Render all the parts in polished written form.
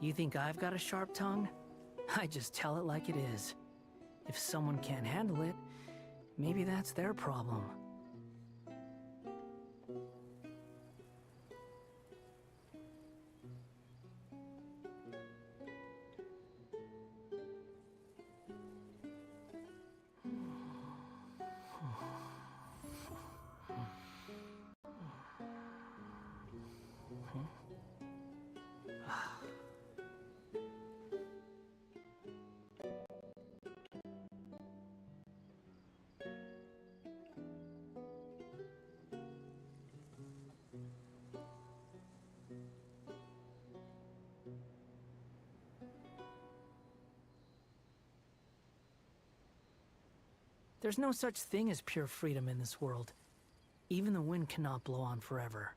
You think I've got a sharp tongue? I just tell it like it is. If someone can't handle it, maybe that's their problem. There's no such thing as pure freedom in this world. Even the wind cannot blow on forever.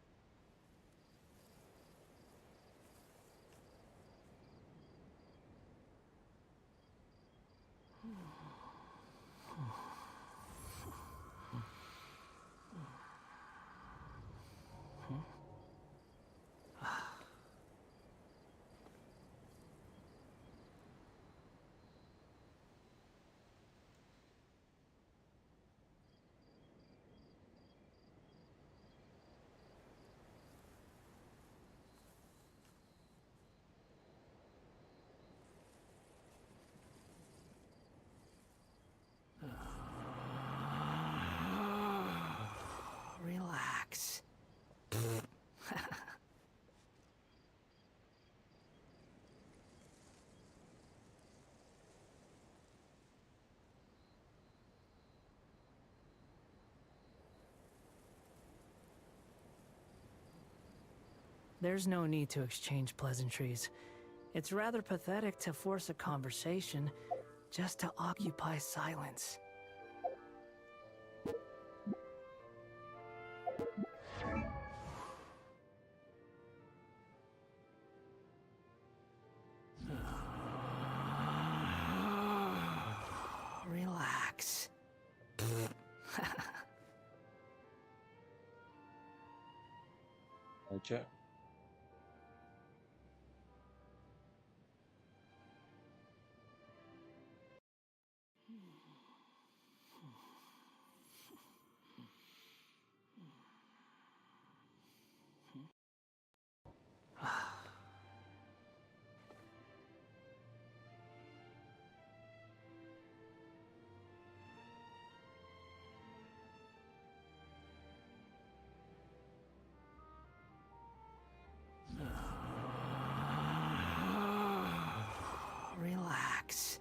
Relax. There's no need to exchange pleasantries. It's rather pathetic to force a conversation just to occupy silence. Relax. Aja. Relax.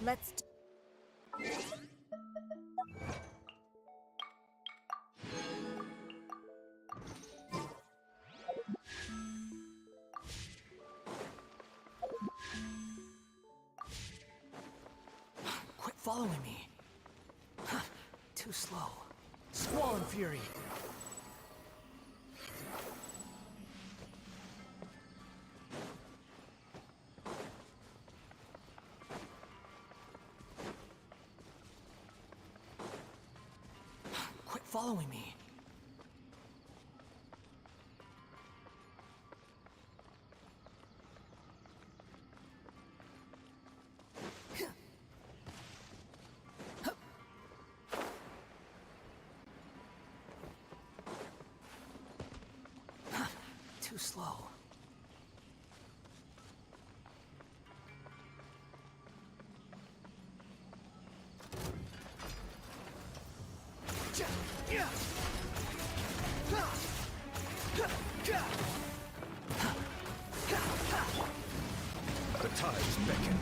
Let's... Quit following me. Too slow. Squall and fury. Quit following me. Too slow. tides beckon.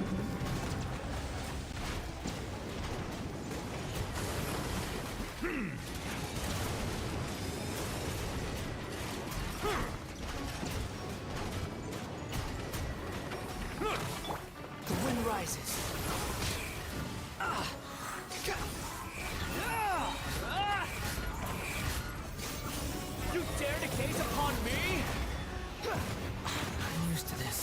The wind rises. You dare to gaze upon me? I'm used to this.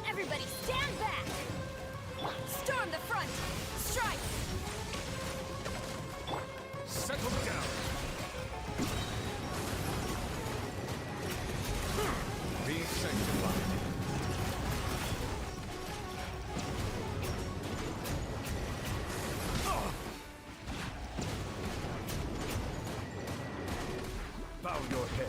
Everybody stand back! Storm the front! Strike! Settle down. Be sanctified. Bow your head.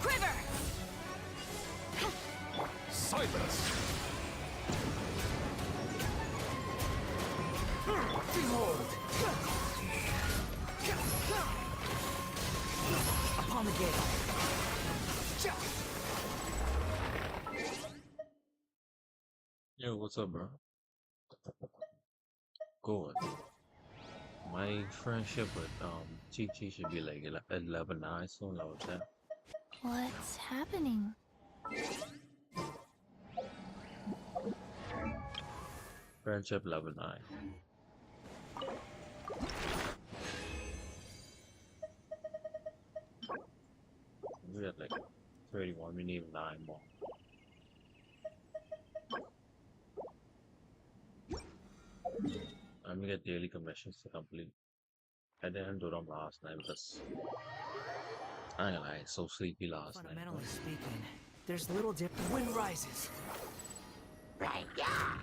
Quiver! Silence. Behold! Upon the gate. Yo, what's up, bro? Good. My friendship with Chi should be like level 9 soon, level 10. What's happening? Friendship level 9. We got like 31, we need 9 more. I'm gonna get daily commissions to complete. I didn't do them last night because I ain't gonna lie, so sleepy last night. Fundamentally speaking, there's little dip. The wind rises. Right, yeah.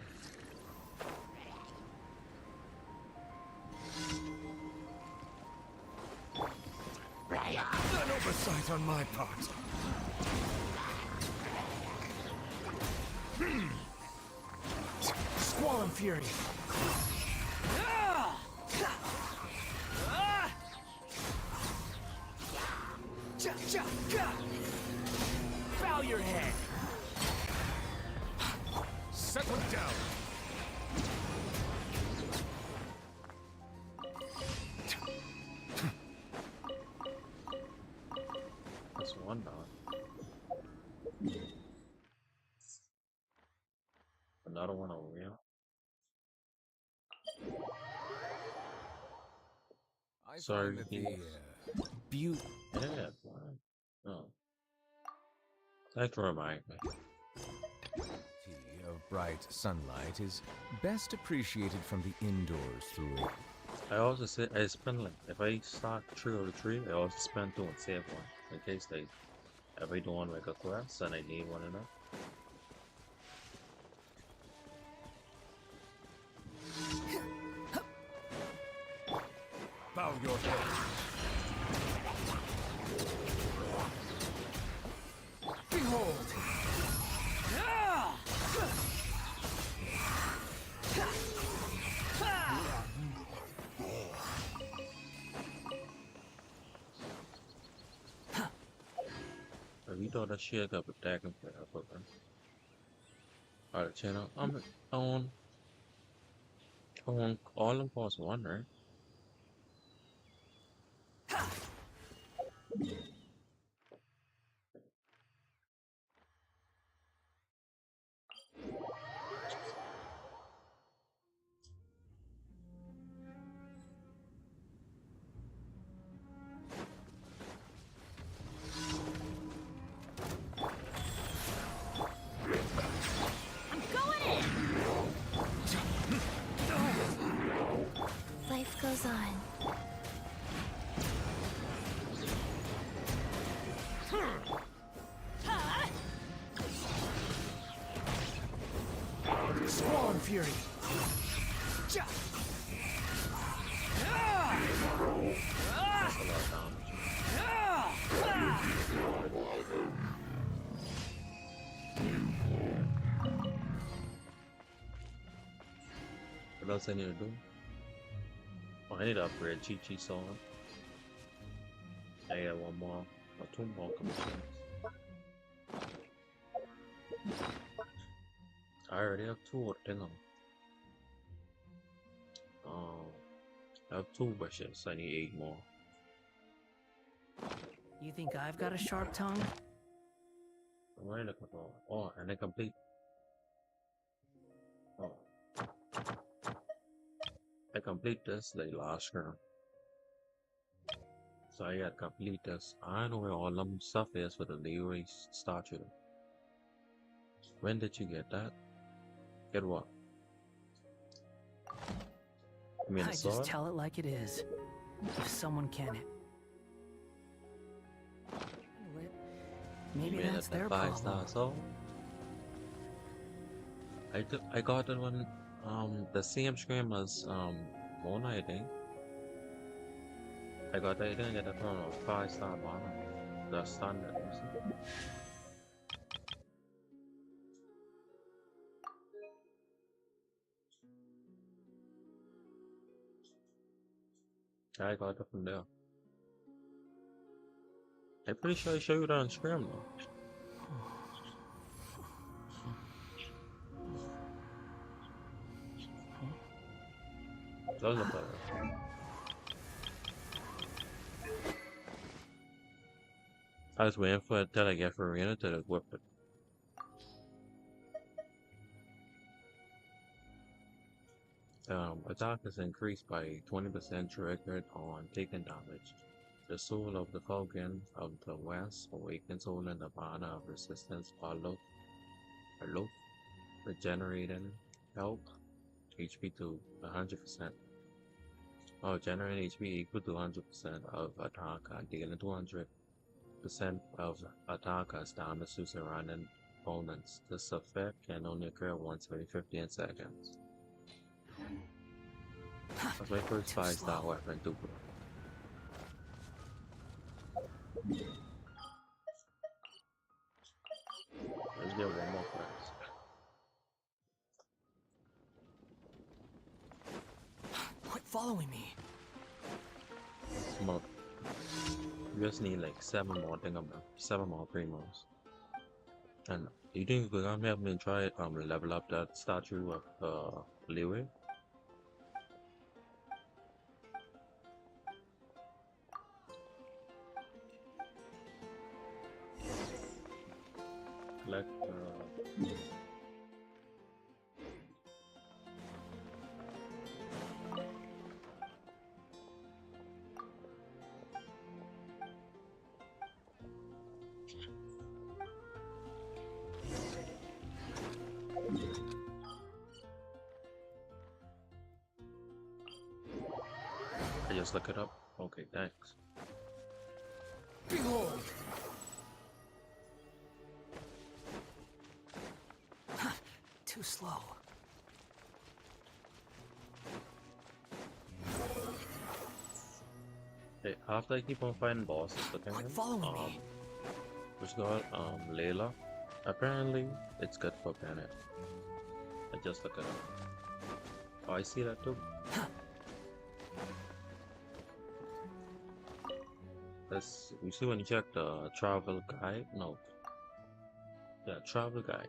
Right, An oversight on my part. Squall and fury. Bow your head. Settle down. That's one dog. Another one over here. I Sorry, find that the Keith. beauty. Yeah, fine. Oh. Thanks for reminding me. Of bright sunlight is best appreciated from the indoors through it. I also say I spend like if I start 3 out of 3, I also spend 2 and save 1 in case they if I don't want to make a quest and I need one enough. Bow your head. Behold. We thought that shit got attacking for that program. Alright, channel. I'm on all in pause 1, right? on. Squall and Fury. Ja. Ah! That's a lot of damage. What else I need to do? Oh, I need to upgrade Chi Sword. I got one more or two more commissions. I already have two of them. I have two wishes. I need 8 more. You think I've got a sharp tongue? Wait a couple. Oh, and I complete. Oh, I complete this the last round. So I got complete this. I know where all them stuff is for the Leeway statue. When did you get that? Get what? You mean I the just sword? tell it like it is. If someone can it. Maybe You mean that's the their 5-star problem. sword? I got that one. The same scream as Mona, I think. I got that. I didn't get that from a 5-star banner. The standard. I got it from there. I'm pretty sure I showed you that on screen though. Does look better. I was waiting for it till I get Farina to equip it. Attack is increased by 20% triggered on taking damage. The soul of the Falcon of the West awakens only the banner of resistance aloof, regenerating health HP to 100%. Oh, generate HP equal to 100% of attacker, dealing 200% of attacker's damage to surrounding opponents. This effect can only occur once every 15 seconds. That's my first 5-star weapon too. Let's get one more first. Quit following me. Come on. You just need like 7 more thingamabout, 7 more primos. And you think we're gonna help me try level up that statue of Leeway? Collect I just look it up. Okay, thanks. Behold! Too slow. Hey, after I keep on fighting bosses, Quit following me. which got Layla. Apparently, it's good for Bennett. I just look it up. Oh, I see that too. That's you see when you check the travel guide. No, yeah, travel guide.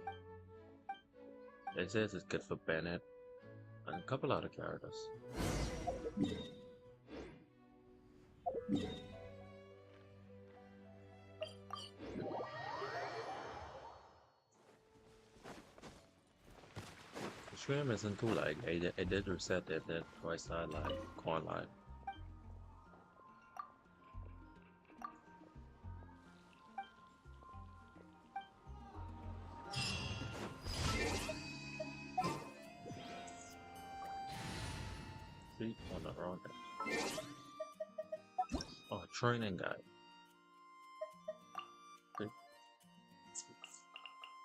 It says it's good for Bennett and a couple other characters. The stream isn't too like I did reset it that twice I like going live. See on the wrong end. training guide.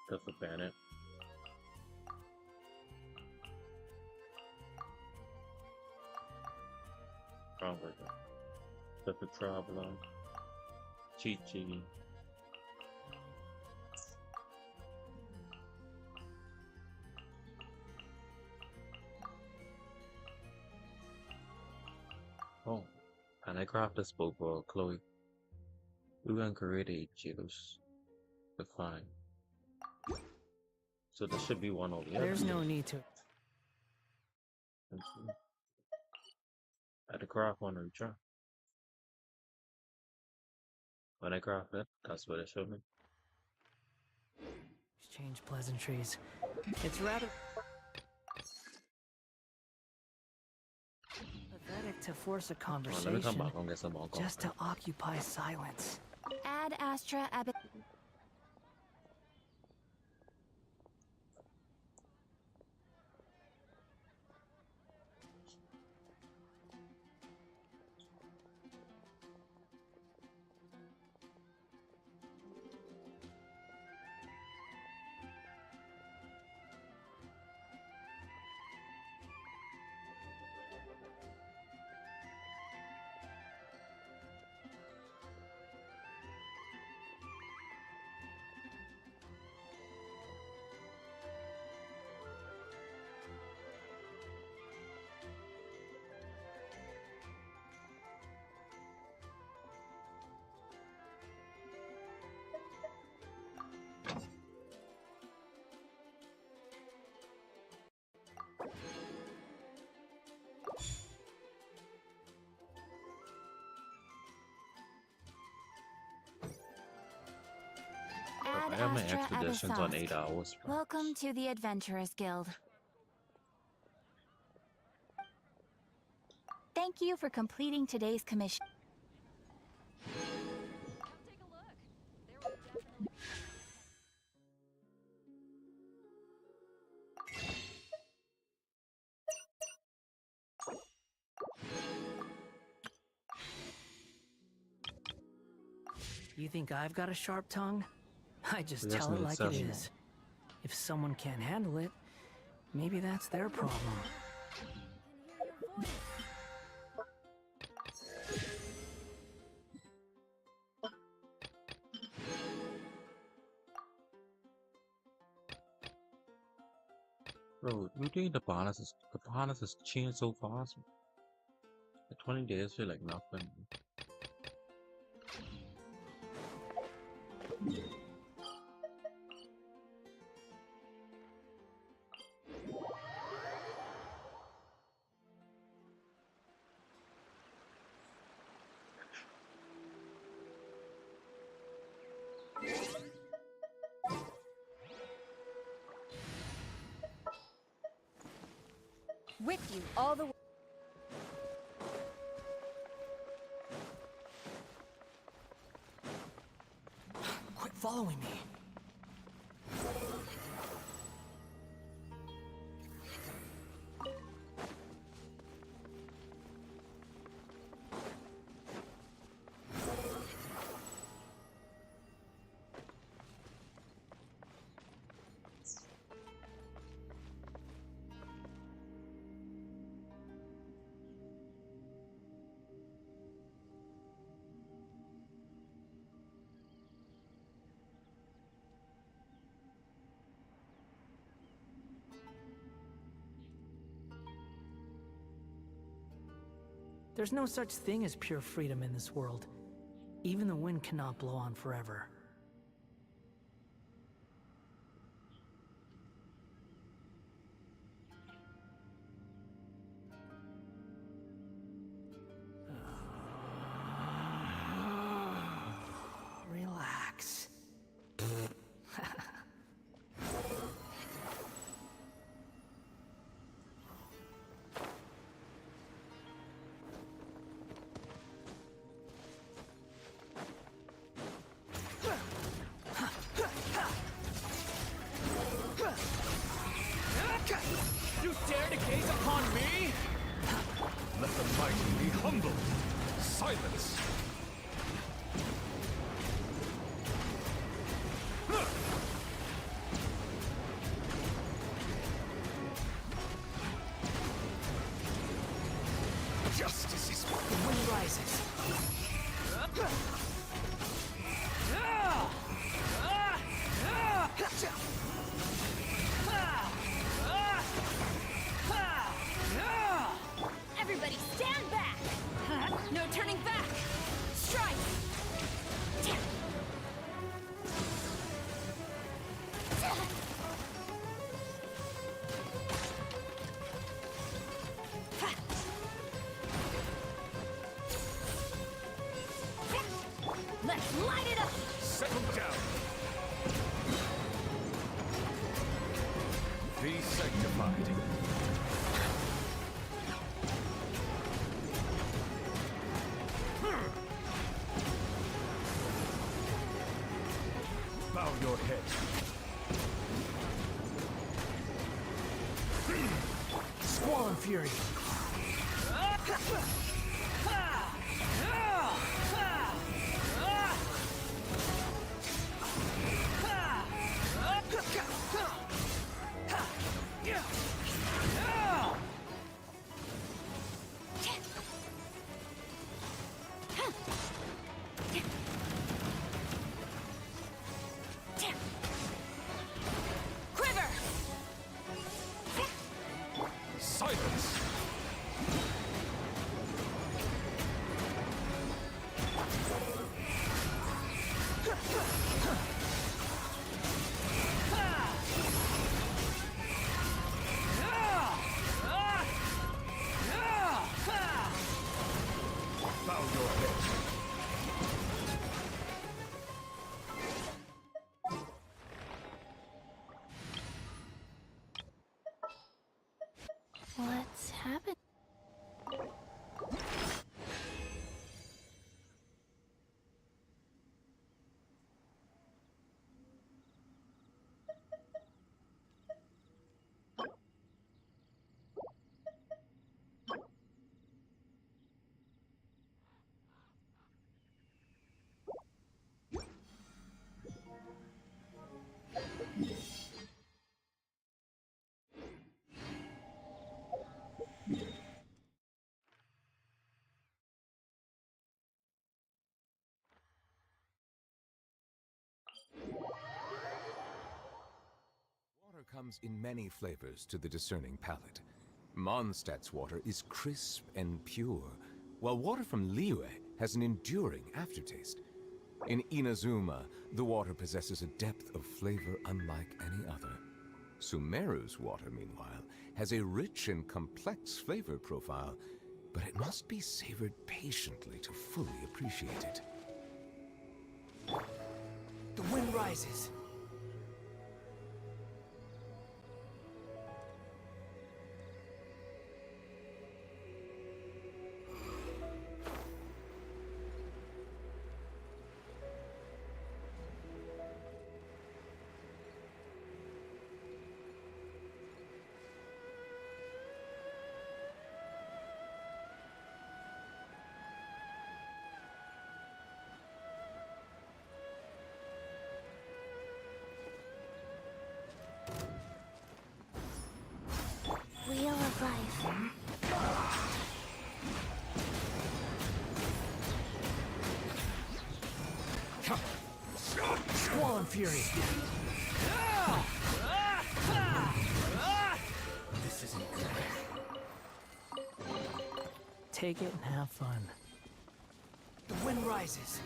That's a Bennett. Stronger. That's a Traveler. Chi-Chi. Oh, and I crafted a book for Chloe. We can create a Jiggles. Define. So there should be one over here. There's no need to. Let's see. I had to craft one return. When I craft it, that's what it showed me. Exchange pleasantries. It's rather pathetic to force a Oh, let me come conversation back and get some more just coffee. to occupy silence. Ad Astra Ab. I have my expeditions on 8 hours. Welcome to the Adventurers Guild. Thank you for completing today's commission. You think I've got a sharp tongue? I just We just tell it need like it seven. is. If someone can't handle it, maybe that's their problem. Bro, you think the bonus has changed so fast? The 20 days feel like nothing. With you all the way. Quit following me. There's no such thing as pure freedom in this world. Even the wind cannot blow on forever. Relax. You dare to gaze upon me? Let the mighty be humbled. Silence. turning back! Strike! Let's light it up! Settle down. Be sanctified. Bow your head. Squall and Fury. Quiver! Silence. Bow your head. What's happening? Water comes in many flavors to the discerning palate. Mondstadt's water is crisp and pure, while water from Liyue has an enduring aftertaste. In Inazuma, the water possesses a depth of flavor unlike any other. Sumeru's water, meanwhile, has a rich and complex flavor profile, but it must be savored patiently to fully appreciate it. The wind rises. Wheel of Life. Squall and Fury. This isn't good. Take it and have fun. The wind rises.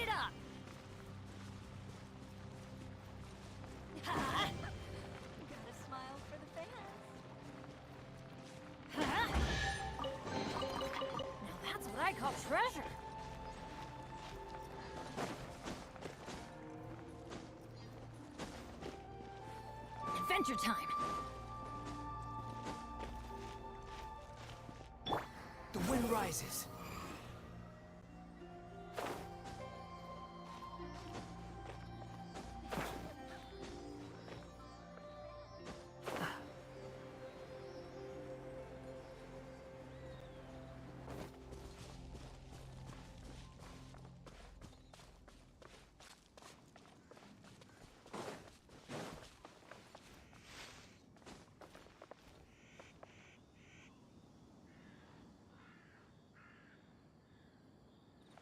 it up! Ha! Got a smile for the fans. Ha! Now that's what I call treasure. Adventure time. The wind rises.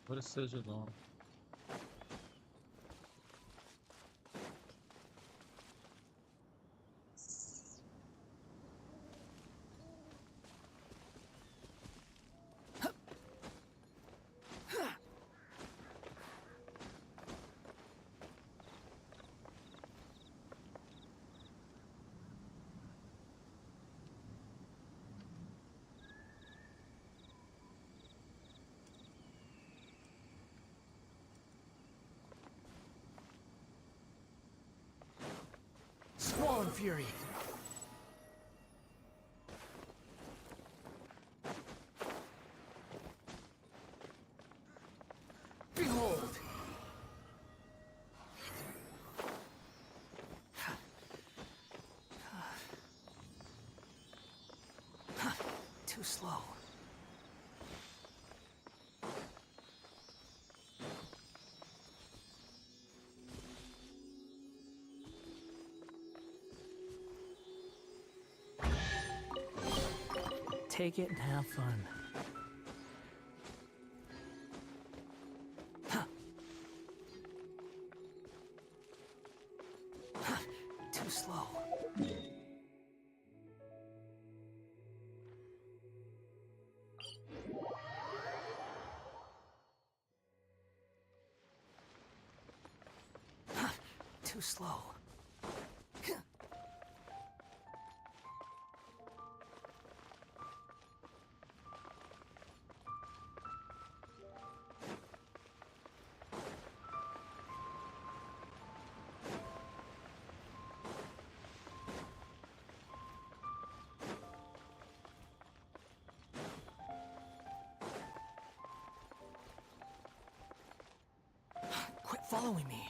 What is sigil on? Squall Fury. Behold. Too slow. Take it and have fun. Too slow. Too slow. Quit following me.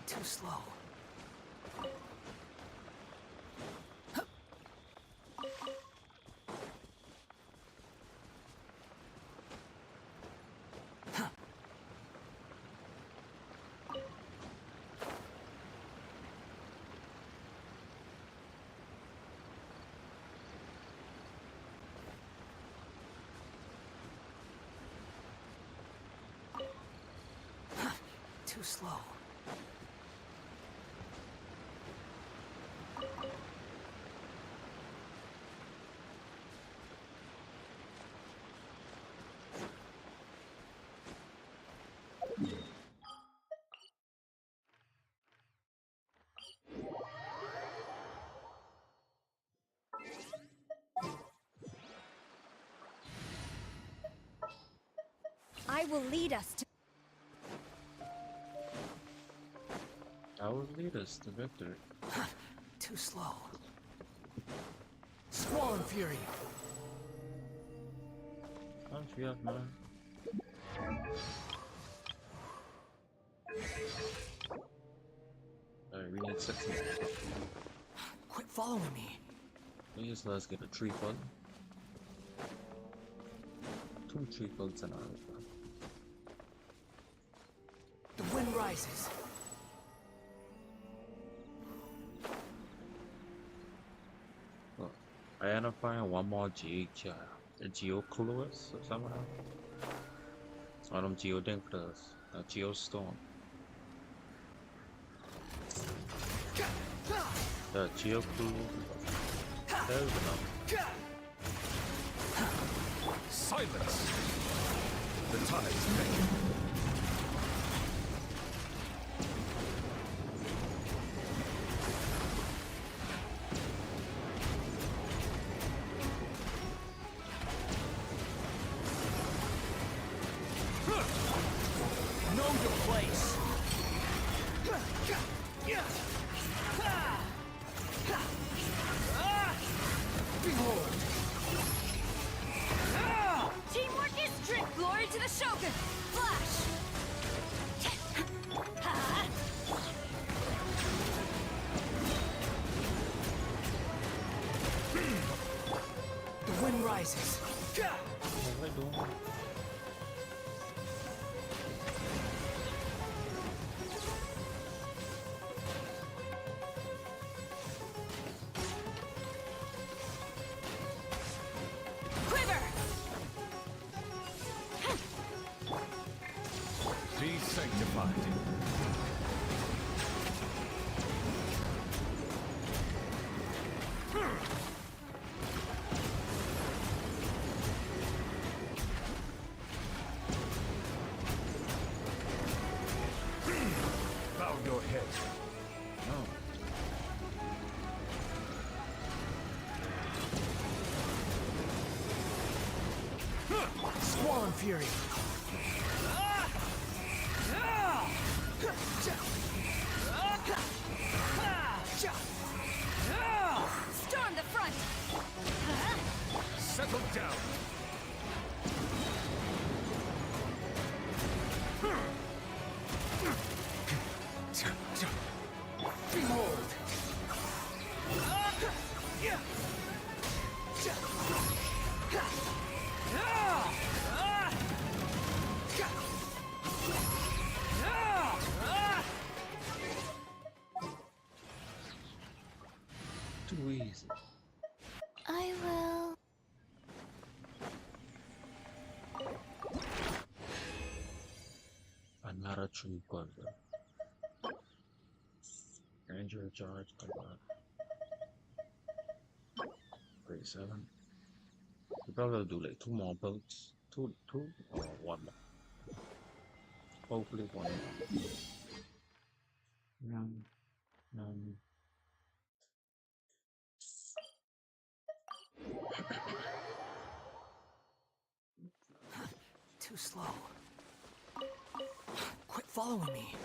Too slow. Too slow. I will lead us to. I will lead us to victory. Too slow. Squall and Fury. Don't you have man? Alright, we need 6 more. Quit following me. Please let's get a tree foot. 2 tree foots and our The wind rises. well, identifying one more Geocluis or somehow. One of Geodinctus, a Geostorm. The Geocluis. There's enough. Silence. The tides make. Know your place. Behold. Teamwork is strength. Glory to the Shogun. Flash. The wind rises. What am I doing? Quiver. Be sanctified. Bow your head. No. Squall and Fury. Storm the front. Settle down. Behold. Too easy. I will. Another tree gun. Ranger charge, come on. Grade 7. We probably do like 2 more boats. Two or 1 more. Hopefully 1 more. Um, Too slow. Quit following me.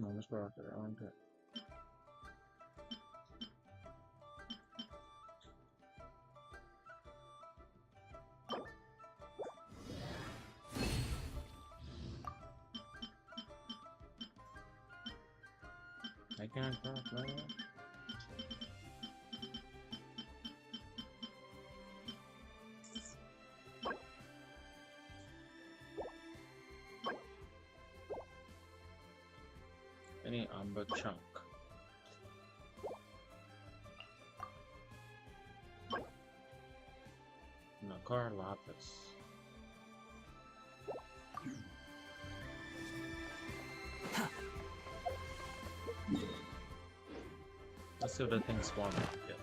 almost brought it on to I can't talk, man. Any amber chunk. Nakar lapis. Let's see if the thing spawns. Yeah.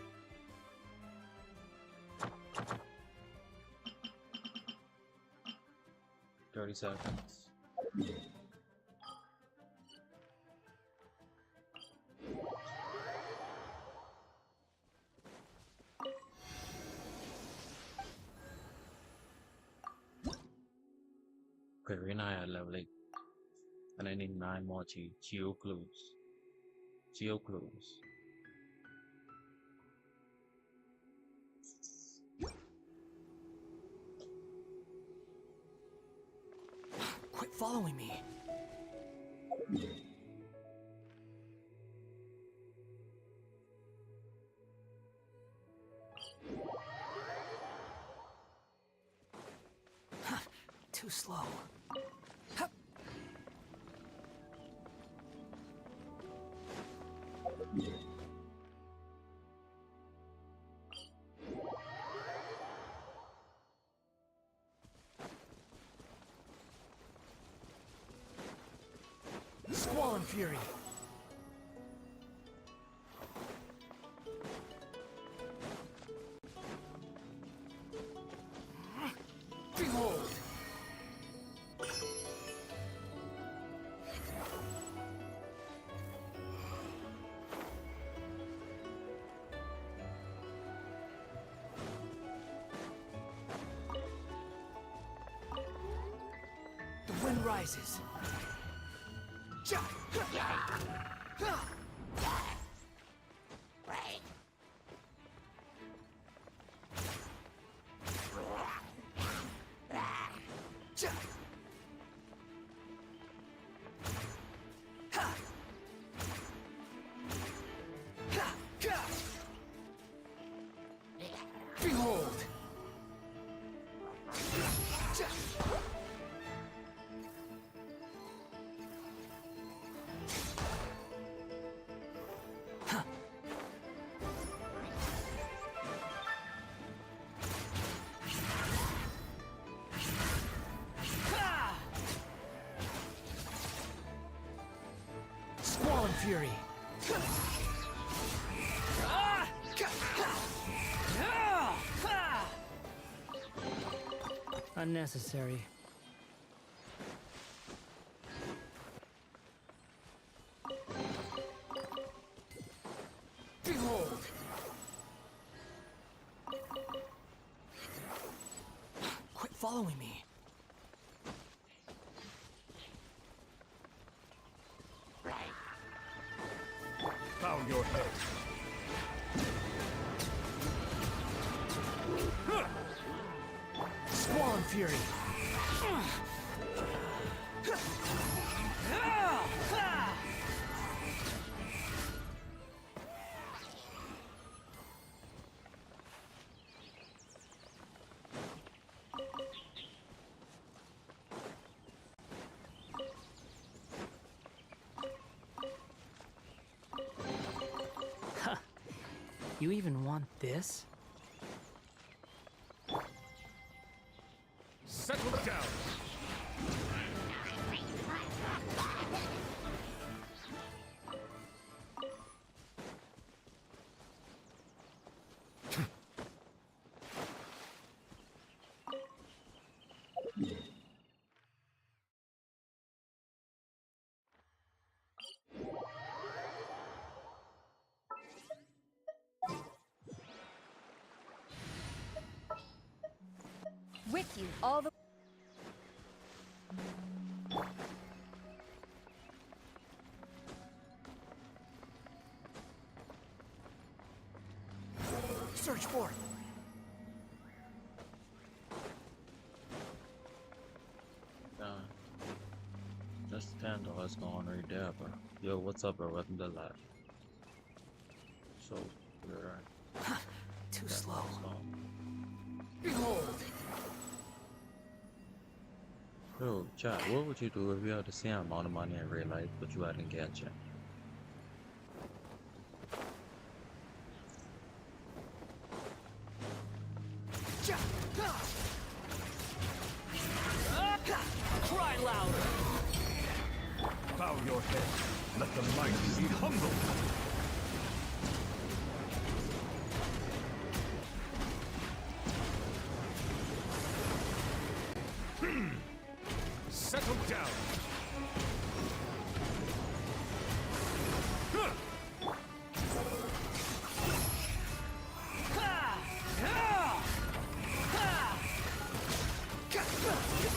"30 seconds. Karina at level 8. And I need 9 more Geo clues. Geo clues. Quit following me. Too slow. Hup. Squall and Fury. Behold! The wind rises. Right. Behold! Squall and Fury. Unnecessary. Behold! Quit following me. Right. Bow your head. Squall and Fury. Huh. You even want this? Settle down. With you all the Search for it. Just $10 going right there, bro. Yo, what's up, bro? Welcome to live. So, we're Too slow. Behold! Yo, chat, what would you do if you had the same amount of money in real life, but you had in Genshin? Cry louder. Bow your head. Let the mighty be humble. Settle down.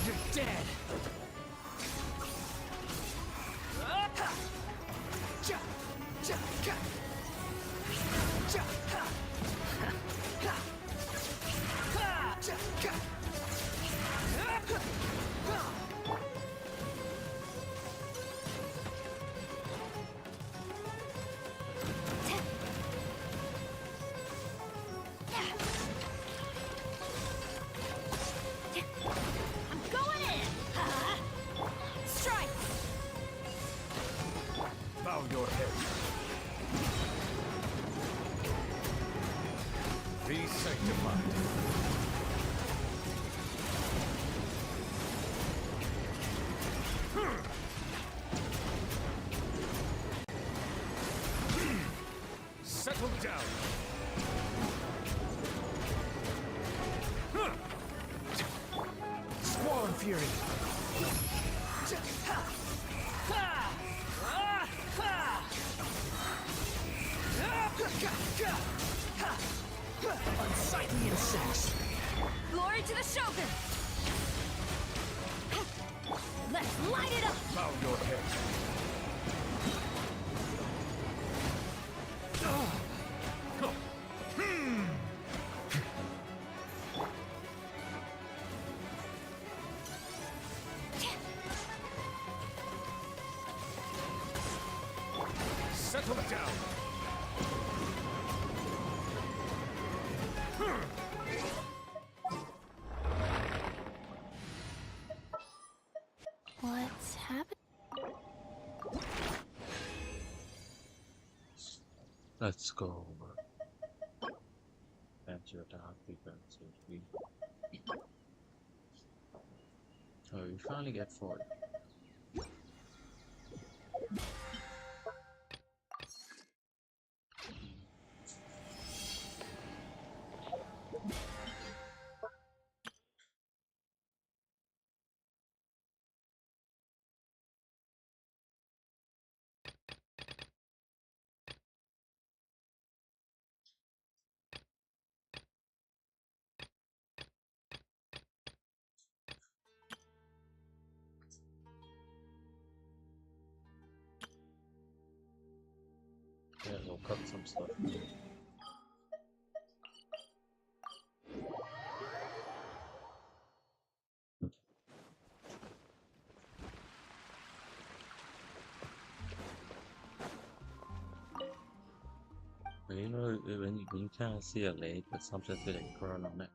You're dead. fortified. Settle down. Squall and Fury. Unsightly insects. Glory to the Shogun! Let's light it up! Bow your head. Settle down. What's happening? Let's go. That's your dark defense. Oh, you finally get 40. Yeah, we'll cut some stuff. But you know, when you can't see a leg, but something sitting curl on it.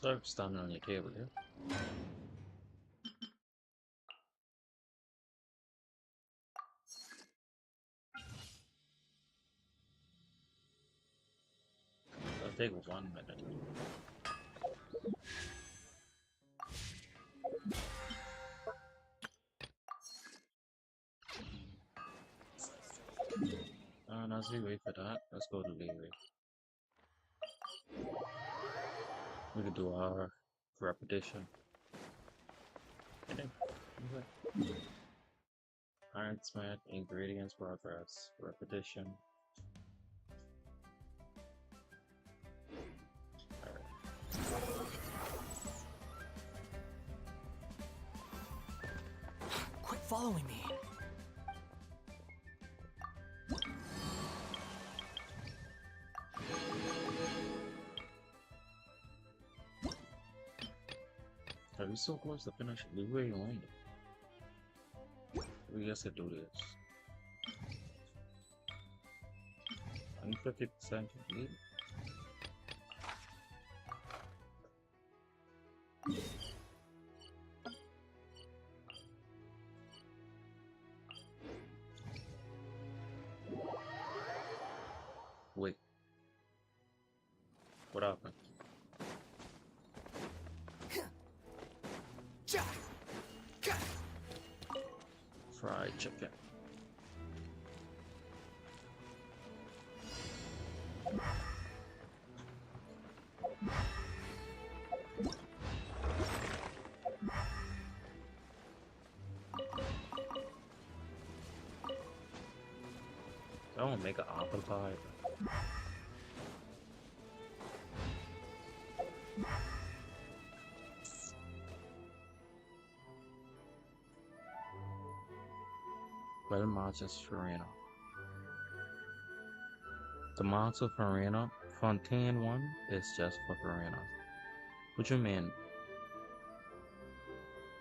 So standing on your table here. It'll take 1 minute. And as we wait for that, let's go to Leeway. We could do our repetition. Iron Smith, ingredients progress, repetition. Quit following me. Are we so close to finish? We really only. We just could do this. I'm 50% complete. Wait. What happened? Fried chicken. I don't make an apple pie. Well, marches Farina. The March of Farina, Fontaine one is just for Farina. What you mean?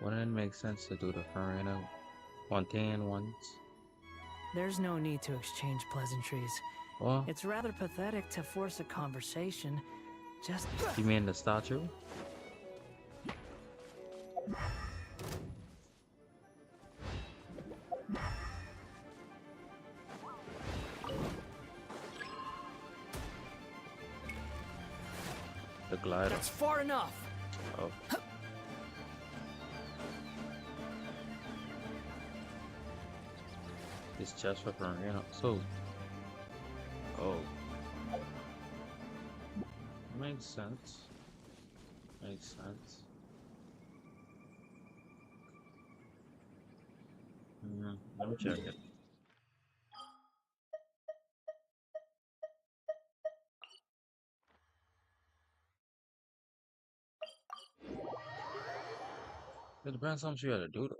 Wouldn't it make sense to do the Farina Fontaine ones? There's no need to exchange pleasantries. Or It's rather pathetic to force a conversation just... you mean the statue? The glider. That's far enough! Oh. It's just for Farina. So. Oh. Makes sense. Makes sense. Let me check it. It depends on what you gotta do though.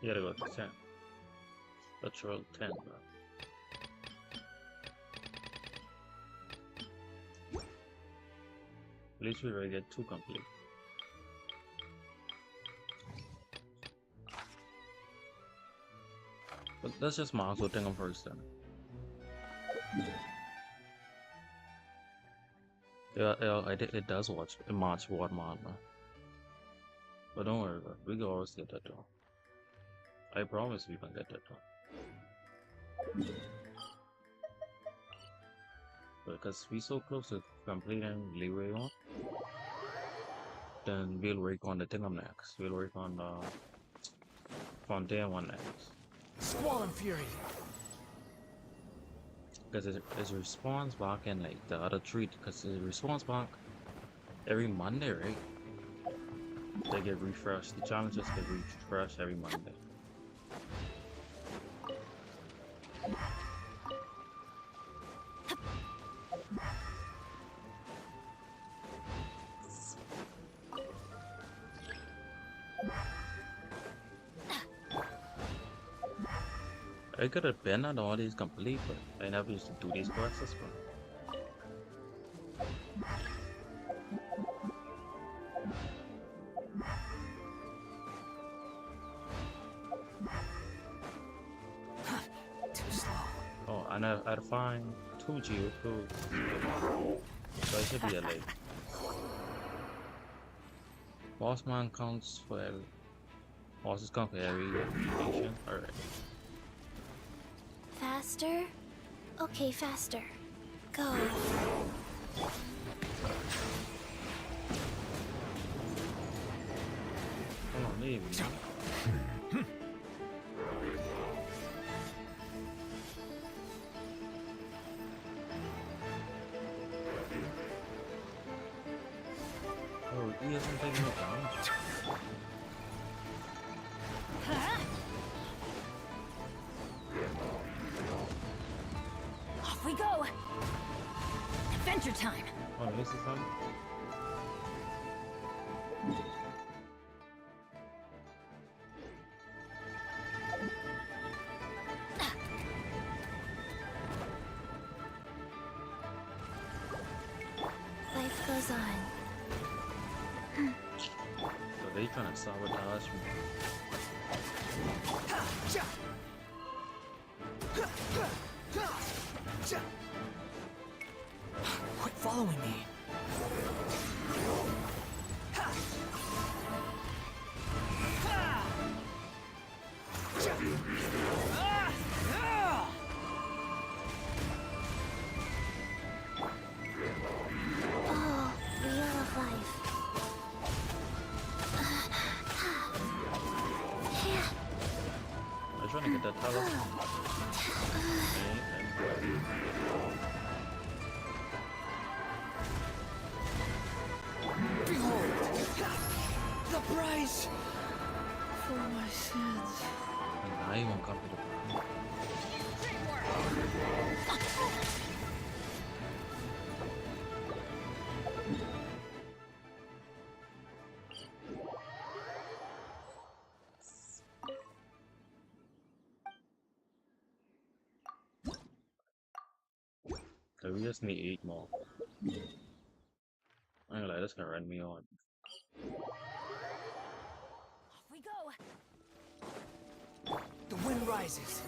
You gotta go to 10. Let's roll 10, bro. At least we already get 2 complete. But let's just mark so take them first then. Yeah, it does watch it march Watermark, bro. But don't worry, bro. We can always get that done. I promise we can get that done. Because we so close to completing Leeway on, then we'll work on the Tingham next. We'll work on the Fontaine one next. Squall and Fury! Because it responds back in like the other 3, because it responds back every Monday, right? They get refreshed. The challenges get refreshed every Monday. I could have been on all these complete, but I never used to do these quests as well. Too slow. Oh, and I'd find 2 geocodes. So I should be a late. Bossman counts for every. Bosses count for every nation. Alright. Faster? Okay, faster. Go. Hold on, leave me. Oh, he hasn't taken no damage. Off we go! Adventure time! Oh, this is something. Life goes on. So they trying to sabotage me. Quit following me. Oh, wheel of life. trying to get that tower. Behold, the price for my sins. Now you won't come to the so we just need 8 more. I'm like, that's gonna run me on. Off we go. The wind rises.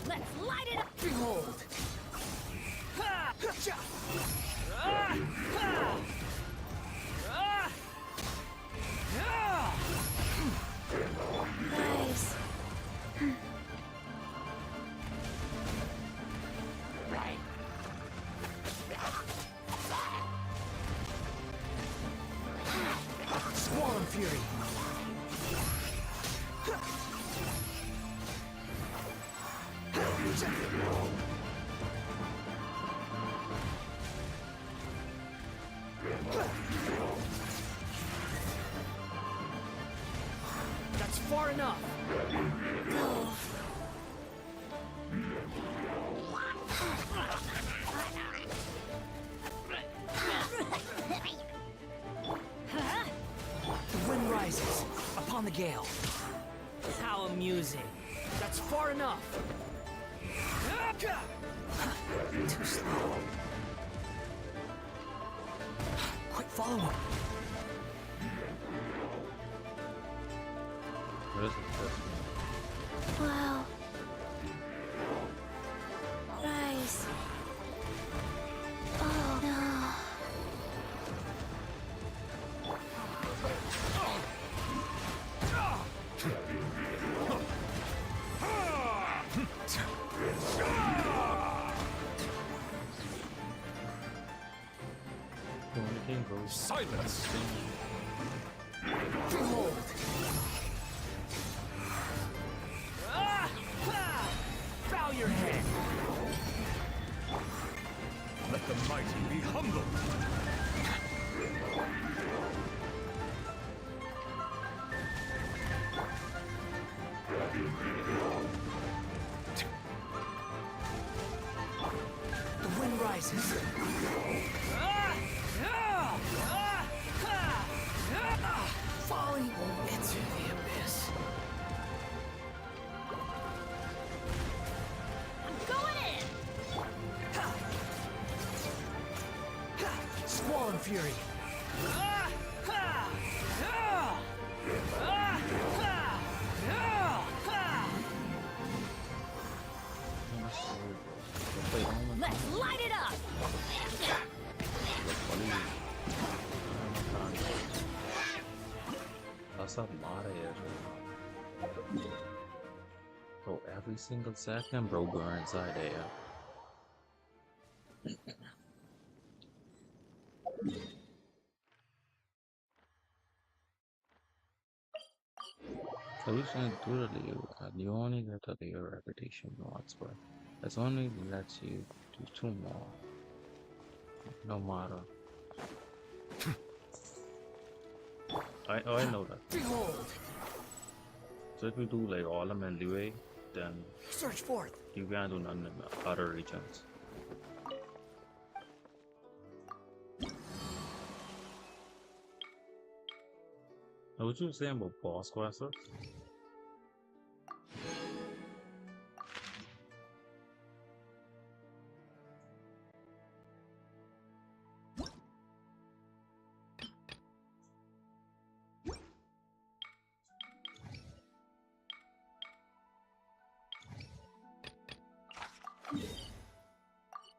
Let's light it up. Behold. Ha! Cha! Ah! Ha! Ah! Ah! Nice. Right. Squall Fury. That's far enough. The wind rises upon the gale. How amusing. That's far enough. Too slow. Quick, follow him. What is it? Wow. Rise. Oh no. Silence! Behold. Bow your head. Let the mighty be humbled! The wind rises. Falling into the abyss. I'm going in. Squall and Fury. Let's light it up. That's a lot of it. Bro, every single second, bro, go inside there. So you shouldn't do the Leo card. You only get the Leo reputation mods, bro. It's only lets you do 2 more. No matter. I know that. Behold. So if you do like all of them in Liyue, then Search forth. you can't do none in the other regions. Now, what you saying about boss quests?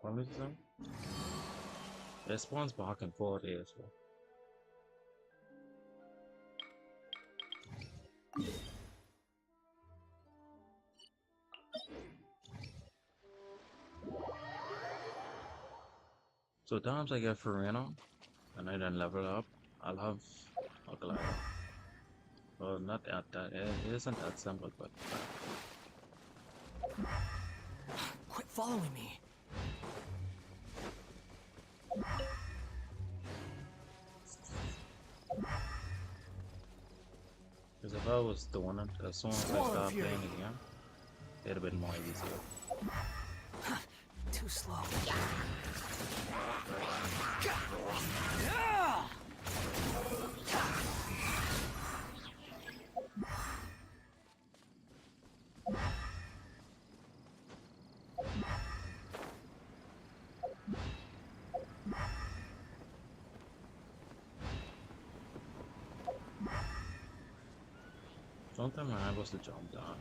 What was it? It spawns back and forth here as well. So times I get Ferrano and I then level up, I'll have a glider. Well, not at that. It isn't that simple, but Quit following me. because if I was the one, as soon as I stopped playing the game, it'd have been more easier. Too slow. Don't think my was to jump down.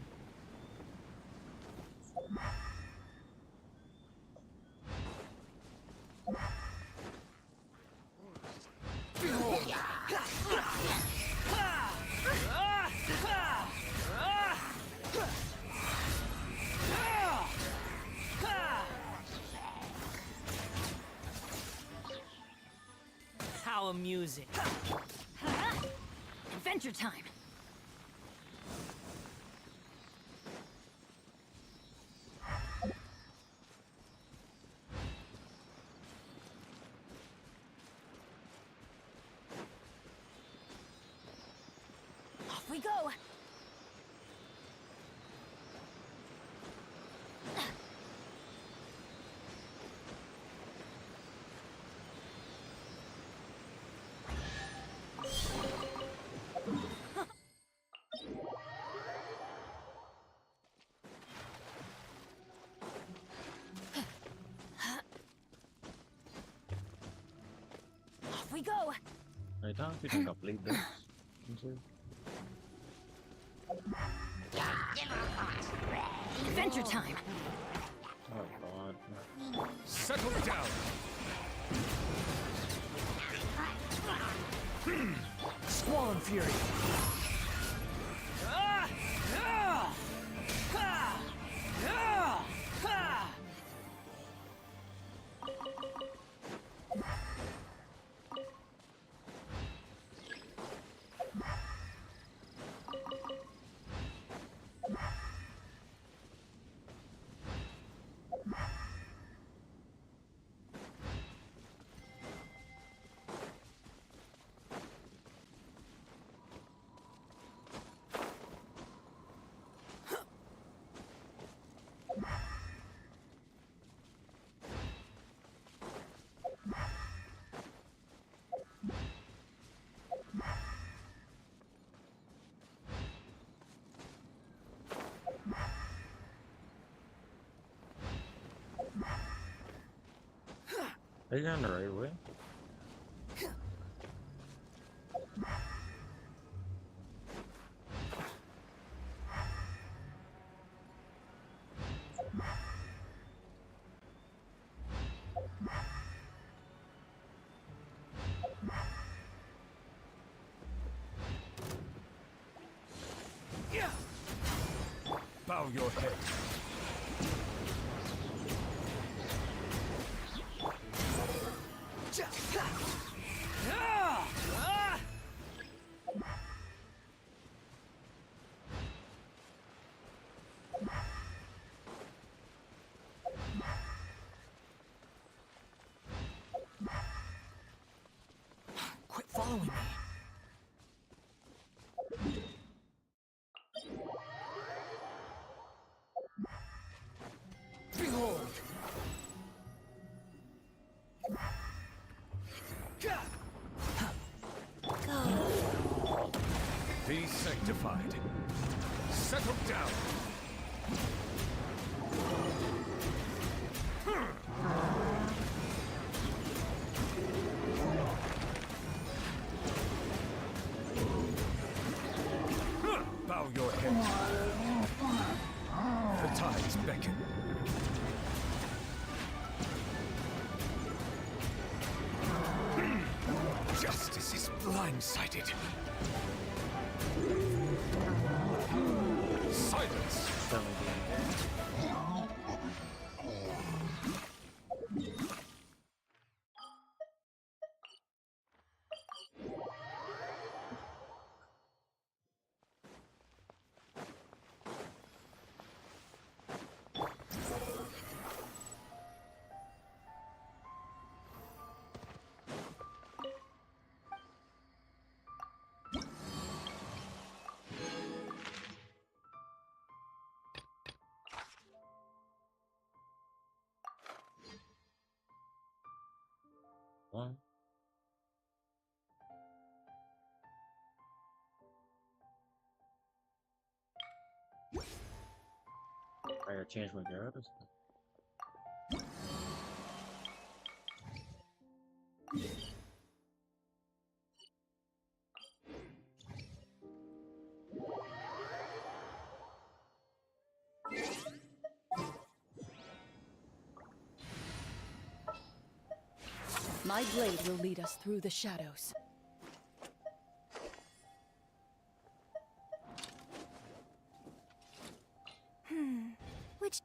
How amusing. Adventure time. Off we go. Off we go. I don't think we can complete this. Adventure time. Oh god. Settle down. Squall and Fury. Are you going the right way? Bow your head. Quit following me. Behold! Be sanctified. Settle down. Bow your head. The tides beckon. Justice is blindsided. Silence! One. I gotta change my characters. My blade will lead us through the shadows. Which...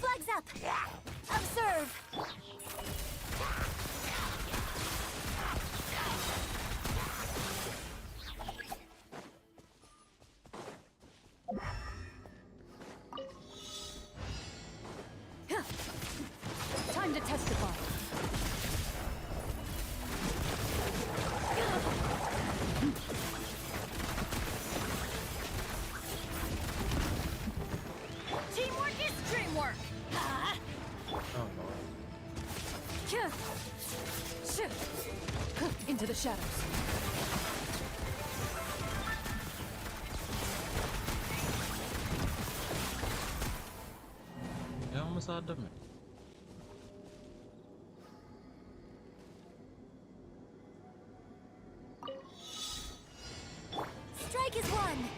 Flags up! Observe! Time to testify. Teamwork is dreamwork! Oh no. Into the shadows. Ya almost out of me. Strike is one.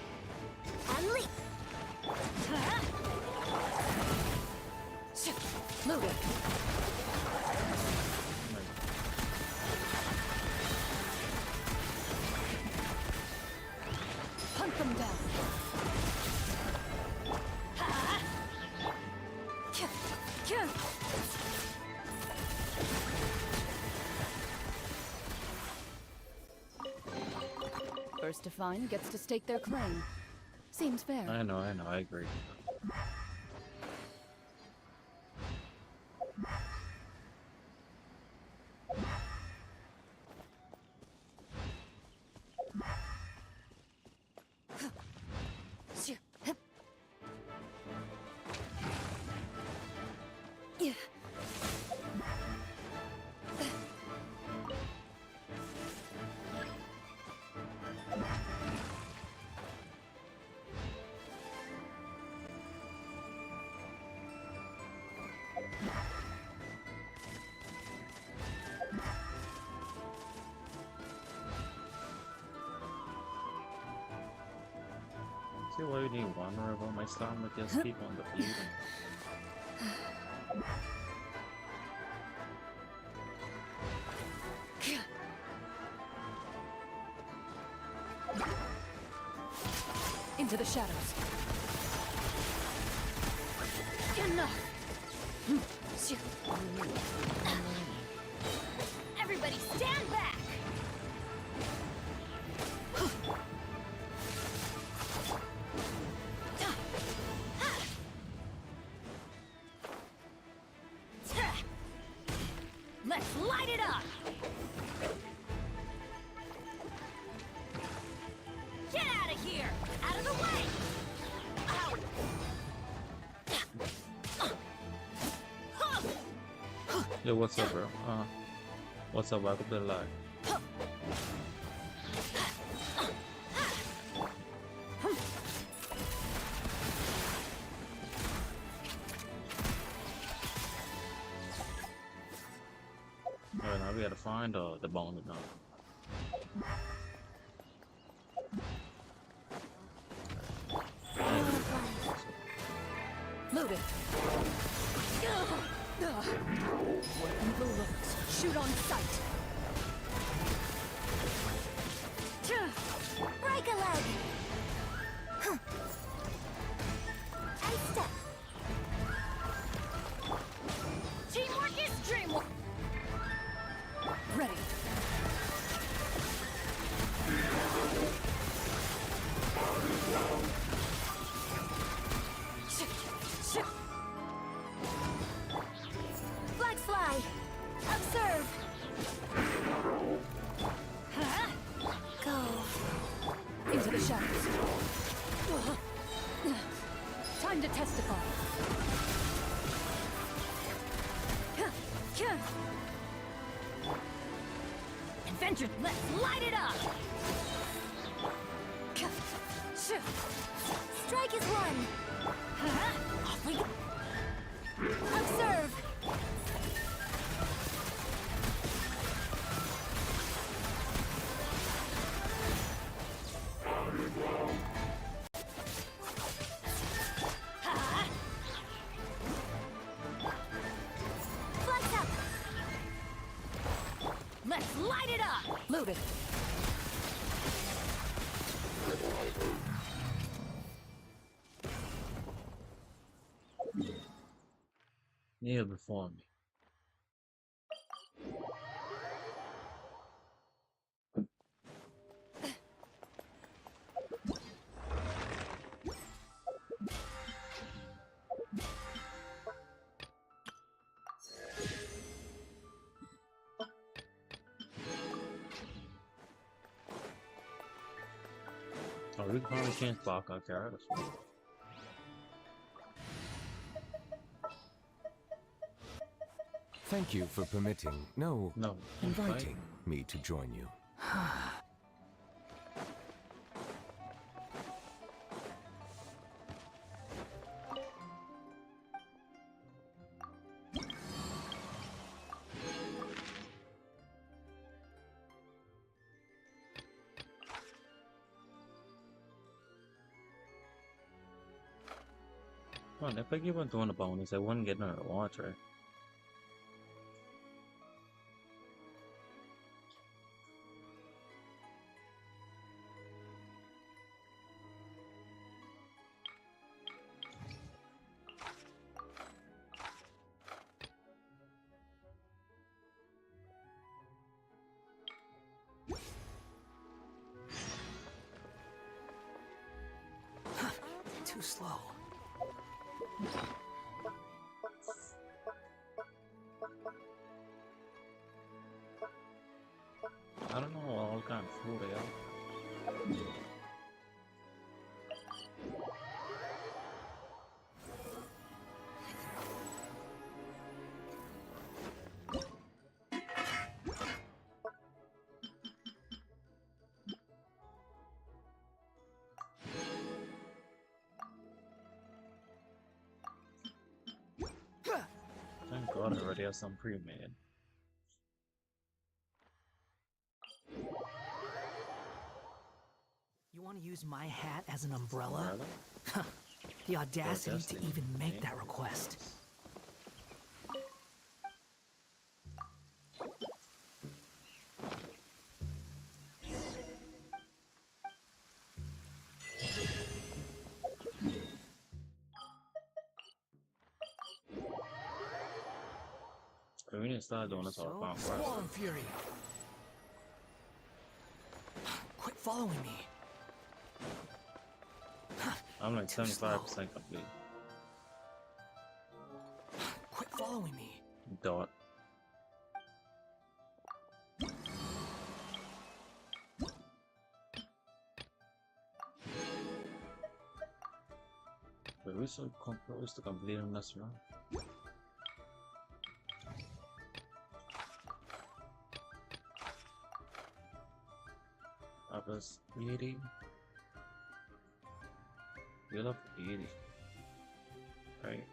Unleash. Loaded. Hunt them down. First to find gets to stake their claim. Seems fair. I know, I agree. Yeah. See why you need vulnerable my stomach just keep on depleting. Into the shadows. Enough. Everybody stand back. Let's light it up. Get out of here! Out of the way! Ow! Yo, what's up, bro? What's up? Welcome to the live. Alright, now we gotta find the bone gun. Loaded. Where evil lurks, shoot on sight. Break a leg. And step. Teamwork is dreamwork. Ready. Time to testify. Adventure, let's light it up! Strike is one! Off we go! Observe! Flex up! Let's light it up! Loaded. Kneel before me. Oh, we can probably change block our characters. Thank you for permitting, no, No, inviting me to join you. Come on, if I keep on doing the bonus, I wouldn't get another water. Too slow. I don't know all kind of food they are. Thank God I already have some pre-made. You want to use my hat as an umbrella? The audacity to even make that request. We need to start doing this all the time. Swollen Fury. Quit following me. I'm like Too 75% complete. Quit following me. Dot. Wait, we so close to completing this run. I was 80. You love 80. Right.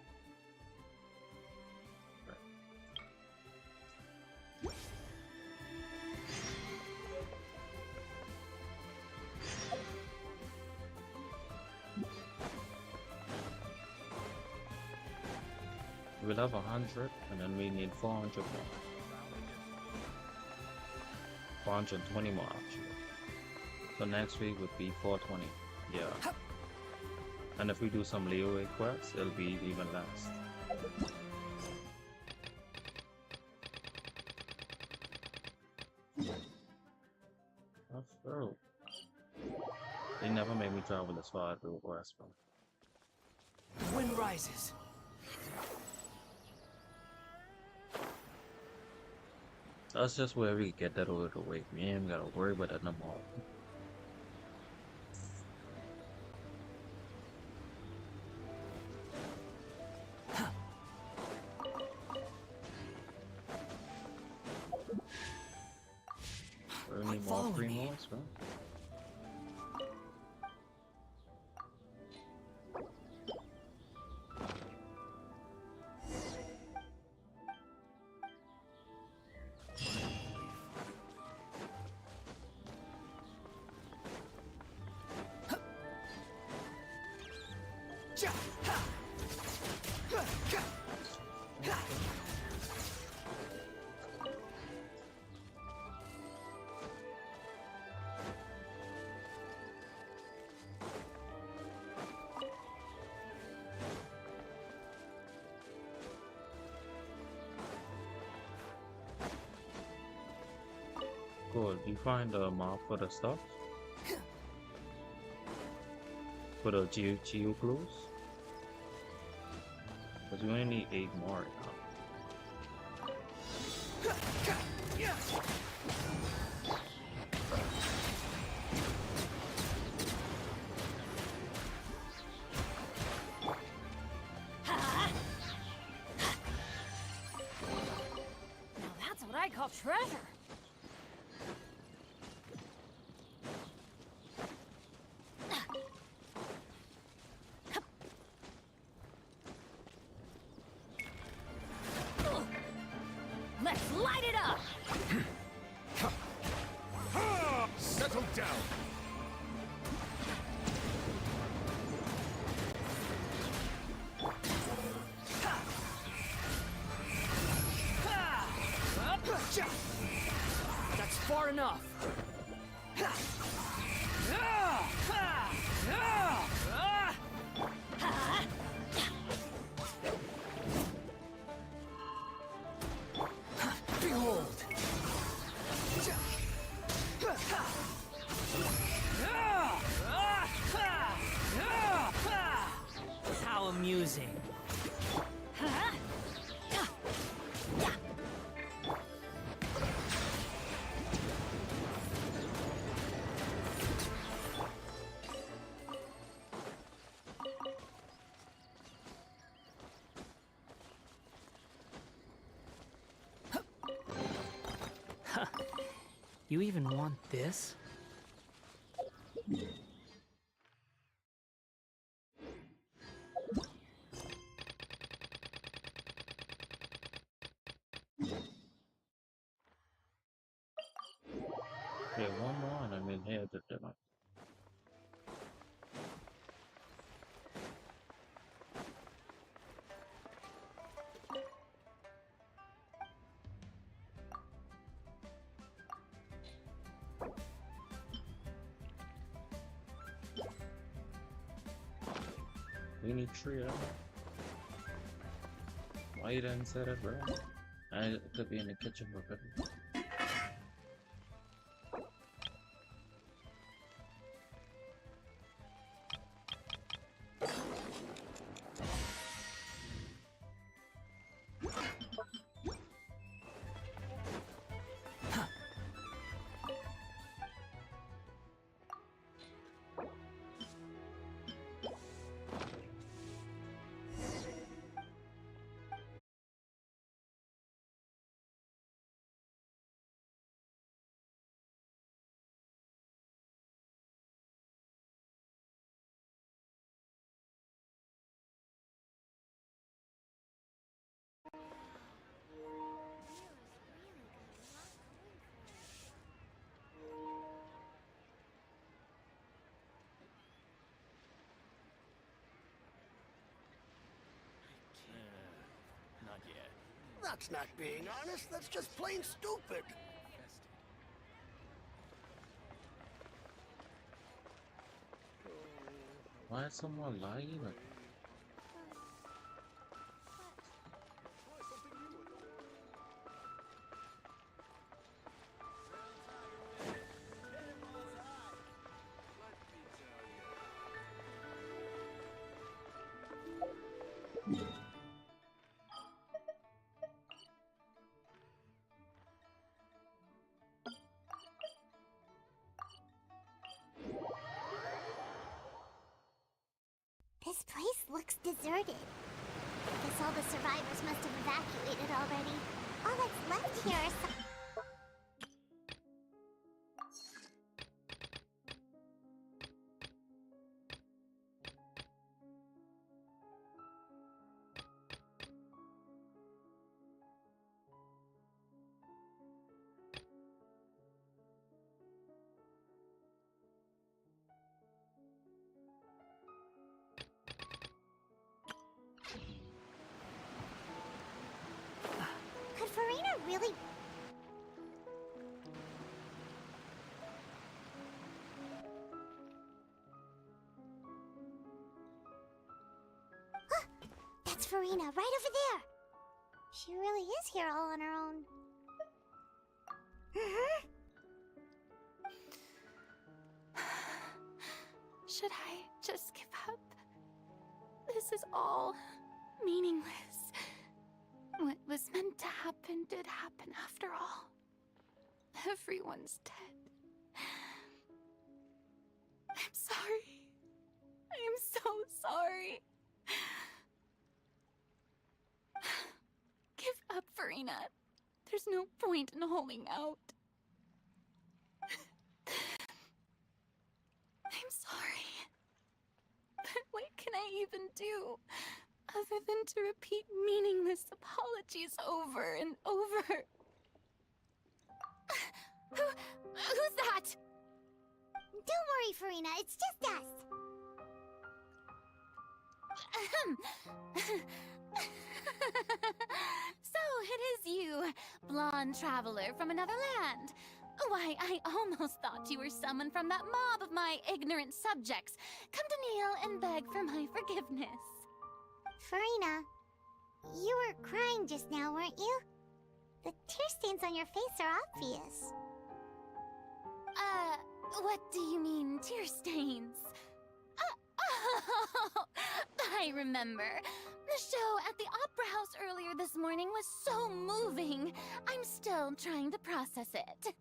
We'll have 100 and then we need 400 more. 420 more actually. So next week would be 420. Yeah. And if we do some leeway quests, it'll be even less. Oh, they never made me travel this far to West. The wind rises. That's just where we get that over the way. We ain't gotta worry about that no more. Any more following free me. mods, bro? Cool. Do you find a mob for the stuff? For the geo clues? Because we only need 8 more now. Now that's what I call treasure. Let's light it up! Settle down. That's far enough. Behold. How amusing. You even want this? Okay, one more and I'm in here to the map. We need 3 of them. Why you didn't set it, bro? I could be in the kitchen with it. Not yet. That's not being honest, that's just plain stupid. Why is someone lying? This place looks deserted. Guess all the survivors must have evacuated already. All that's left here are Farina, right over there. She really is here all on her own. Should I just give up? This is all meaningless. What was meant to happen did happen after all. Everyone's dead. I'm sorry. I am so sorry. Give up, Farina. There's no point in holding out. I'm sorry. But what can I even do other than to repeat meaningless apologies over and over? Who's that? Don't worry, Farina, it's just us. So it is you, blonde traveler from another land. Why, I almost thought you were someone from that mob of my ignorant subjects, come to kneel and beg for my forgiveness. Farina, you were crying just now, weren't you? The tear stains on your face are obvious. What do you mean, tear stains? Oh, I remember. The show at the Opera House earlier this morning was so moving. I'm still trying to process it.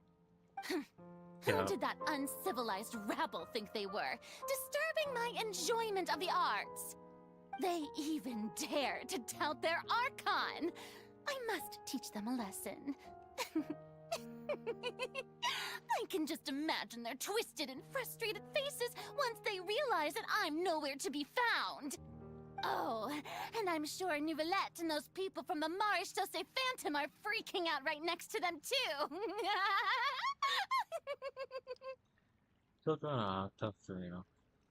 Who did that uncivilized rabble think they were, disturbing my enjoyment of the arts? They even dare to tout their Archon! I must teach them a lesson. I can just imagine their twisted and frustrated faces once they realize that I'm nowhere to be found. Oh, and I'm sure Nouvellette and those people from the Maréchaussée Phantom are freaking out right next to them, too. Children are tough, Farina.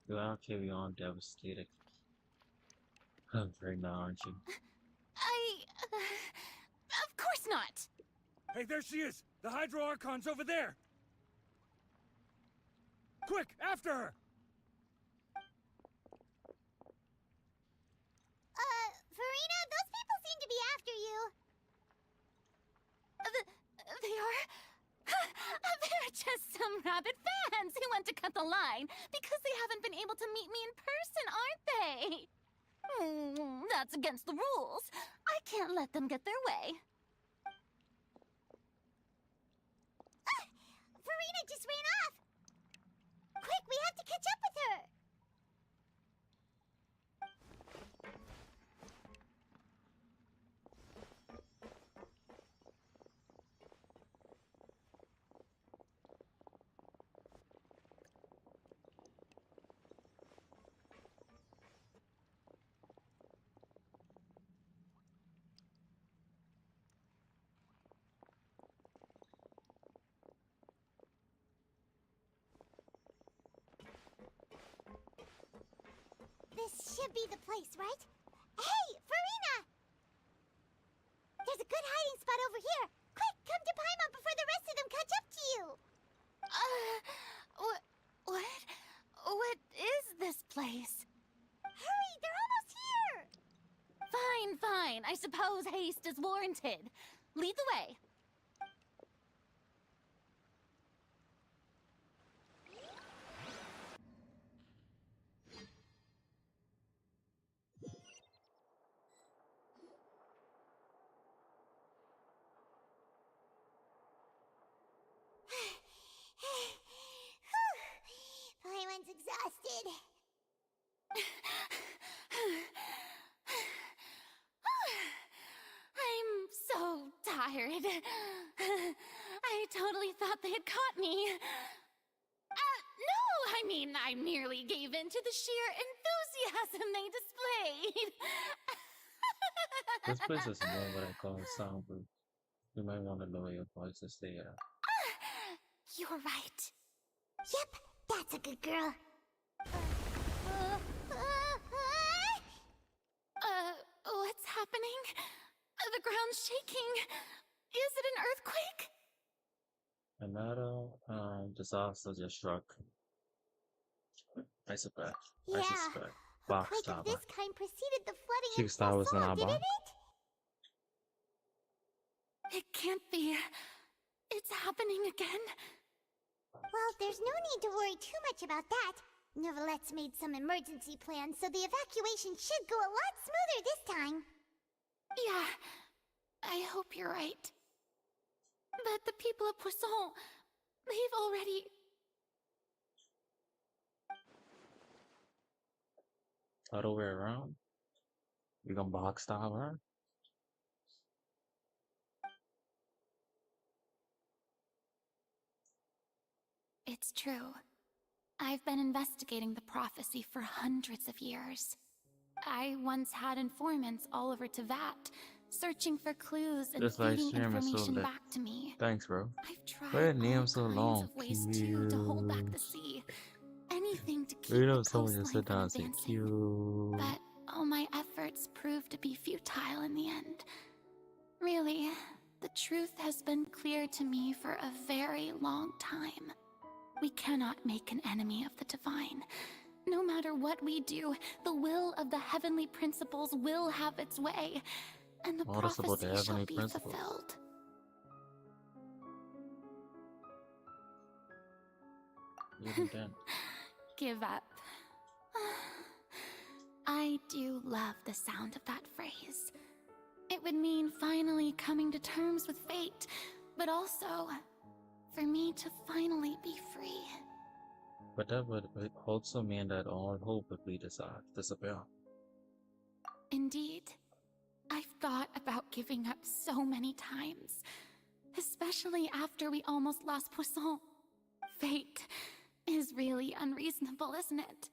You are carry on devastated. Right now, aren't you? Of course not. Hey, there she is! The Hydro Archon's over there! Quick, after her! Farina, those people seem to be after you. They are? They're just some rabid fans who want to cut the line because they haven't been able to meet me in person, aren't they? That's against the rules. I can't let them get their way. Farina just ran off! Quick, we have to catch up with her! This should be the place, right? Hey, Farina! There's a good hiding spot over here. Quick, come to Paimon before the rest of them catch up to you. What is this place? Hurry, they're almost here. Fine. I suppose haste is warranted. Lead the way. Paimon's exhausted. I'm so tired. I totally thought they had caught me. No, I merely gave in to the sheer enthusiasm they displayed. This place is more what I call a sound booth. You might want to lower your voice to stay out. You're right. Yep, that's a good girl. What's happening? The ground's shaking. Is it an earthquake? Another disaster just struck. I suspect. Yeah, A Box quake of tower. this kind preceded the flooding in Six towers in our Poisson, didn't box. it? It can't be. It's happening again. Well, there's no need to worry too much about that. Neverlette's made some emergency plans, so the evacuation should go a lot smoother this time. Yeah, I hope you're right. But the people of Poisson, they've already... Other way around. We gonna box tower. It's true. I've been investigating the prophecy for hundreds of years. I once had informants all over Tevat, searching for clues and This live feeding stream is so information lit. back to me. Thanks, bro. I've tried Why all the name so kinds long? of ways too to hold back the sea. Anything to keep You the know, someone coastline just sit from down and say advancing. cute. But all my efforts proved to be futile in the end. Really, the truth has been clear to me for a very long time. We cannot make an enemy of the divine. No matter what we do, the will of the heavenly principles will have its way, and the What is about the prophecy shall heavenly be principles? fulfilled. Even then. Give up. I do love the sound of that phrase. It would mean finally coming to terms with fate, but also for me to finally be free. But that would also mean that all hope would be disappear. Indeed. I've thought about giving up so many times, especially after we almost lost Poisson. Fate is really unreasonable, isn't it?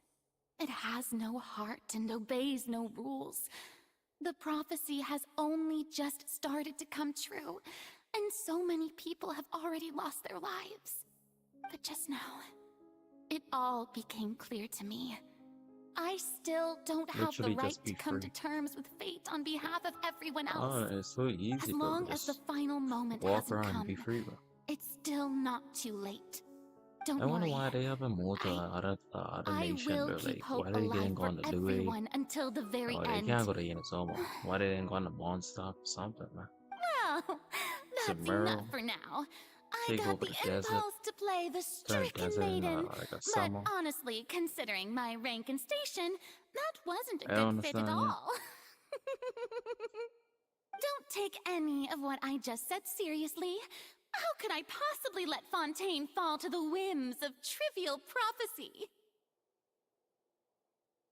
It has no heart and obeys no rules. The prophecy has only just started to come true, and so many people have already lost their lives. But just now, it all became clear to me. I still don't have Literally the right just be to come free. to terms with fate on behalf of everyone Oh, else. it's so easy, As bro. long as the Just final moment walk hasn't around and come, be free, bro. it's still not too late. Don't I wonder worry. why they haven't moved to other I nation, will bro. keep Like, hope why they alive didn't go for on the Louis? everyone until the very Oh, they end. can't go to Unisoma. Why they didn't go on the Monster or something, man? Well, that's Submerl. enough for now. I Take got over the the desert. impulse to play the Turn the stricken desert into maiden, like a but summer. honestly, considering my rank and station, that wasn't a I good fit at understand, yeah. all. Don't take any of what I just said seriously. How could I possibly let Fontaine fall to the whims of trivial prophecy?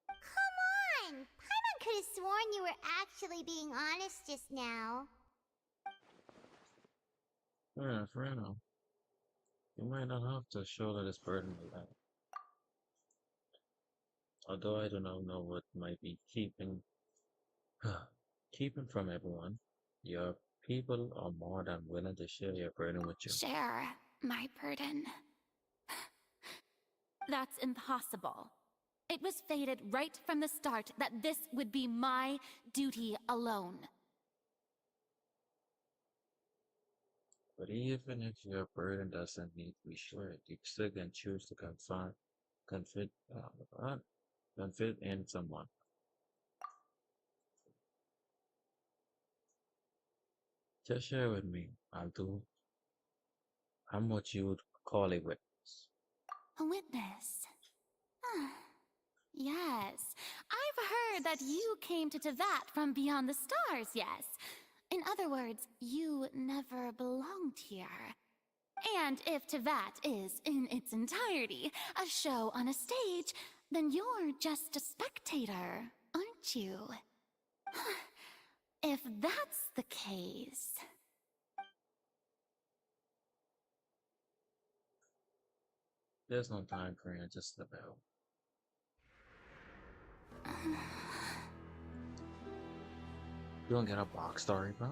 Come on! Paimon could have sworn you were actually being honest just now. Yeah, for real. You might not have to shoulder this burden alone. Although I do not know what might be keeping from everyone, your people are more than willing to share your burden with you. Share my burden. That's impossible. It was fated right from the start that this would be my duty alone. But even if your burden doesn't need to be shared, you still can choose to confide in someone. Just share with me. I'm what you would call a witness. A witness. Yes, I've heard that you came to Tevat from beyond the stars, yes. In other words, you never belonged here. And if Tevat is, in its entirety, a show on a stage, then you're just a spectator, aren't you? If that's the case... There's no time crane, just the bell. You don't get a box story, bro?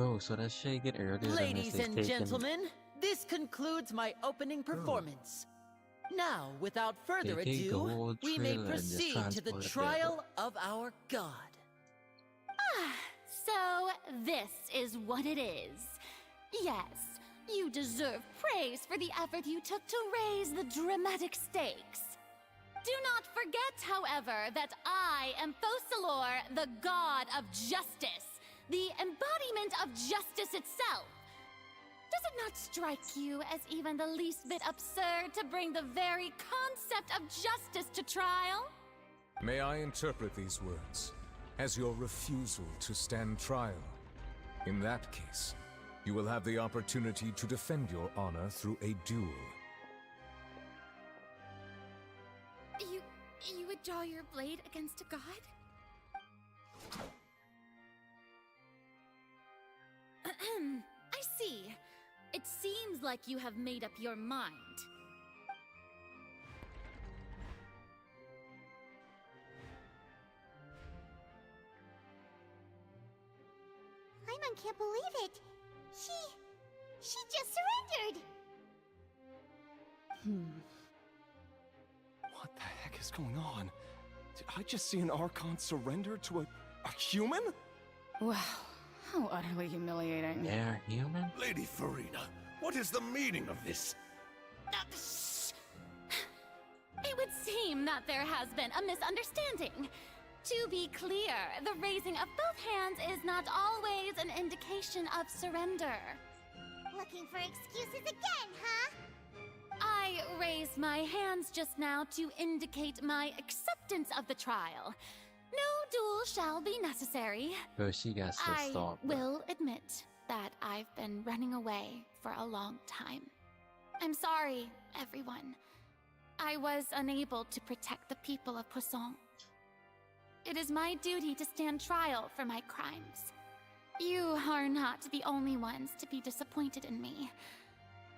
Bro, so that shit get earlier than Ladies this and taken. gentlemen, this concludes my opening performance. Now, without further They gave the ado, whole we may trailer and just proceed to the transported trial of our god. Ah, so this is what it is. Yes, you deserve praise for the effort you took to raise the dramatic stakes. Do not forget, however, that I am Focalor, the god of justice, the embodiment of justice itself. Does it not strike you as even the least bit absurd to bring the very concept of justice to trial? May I interpret these words as your refusal to stand trial? In that case, you will have the opportunity to defend your honor through a duel. You would draw your blade against a god? I see. It seems like you have made up your mind. Paimon can't believe it. She just surrendered. What the heck is going on? Did I just see an Archon surrender to a human? Wow, how utterly humiliating. They're human? Lady Farina, what is the meaning of this? It would seem that there has been a misunderstanding. To be clear, the raising of both hands is not always an indication of surrender. Looking for excuses again, huh? I raised my hands just now to indicate my acceptance of the trial. No duel shall be necessary. Bro, she got so I stalked. bro. will admit that I've been running away for a long time. I'm sorry, everyone. I was unable to protect the people of Poisson. It is my duty to stand trial for my crimes. You are not the only ones to be disappointed in me.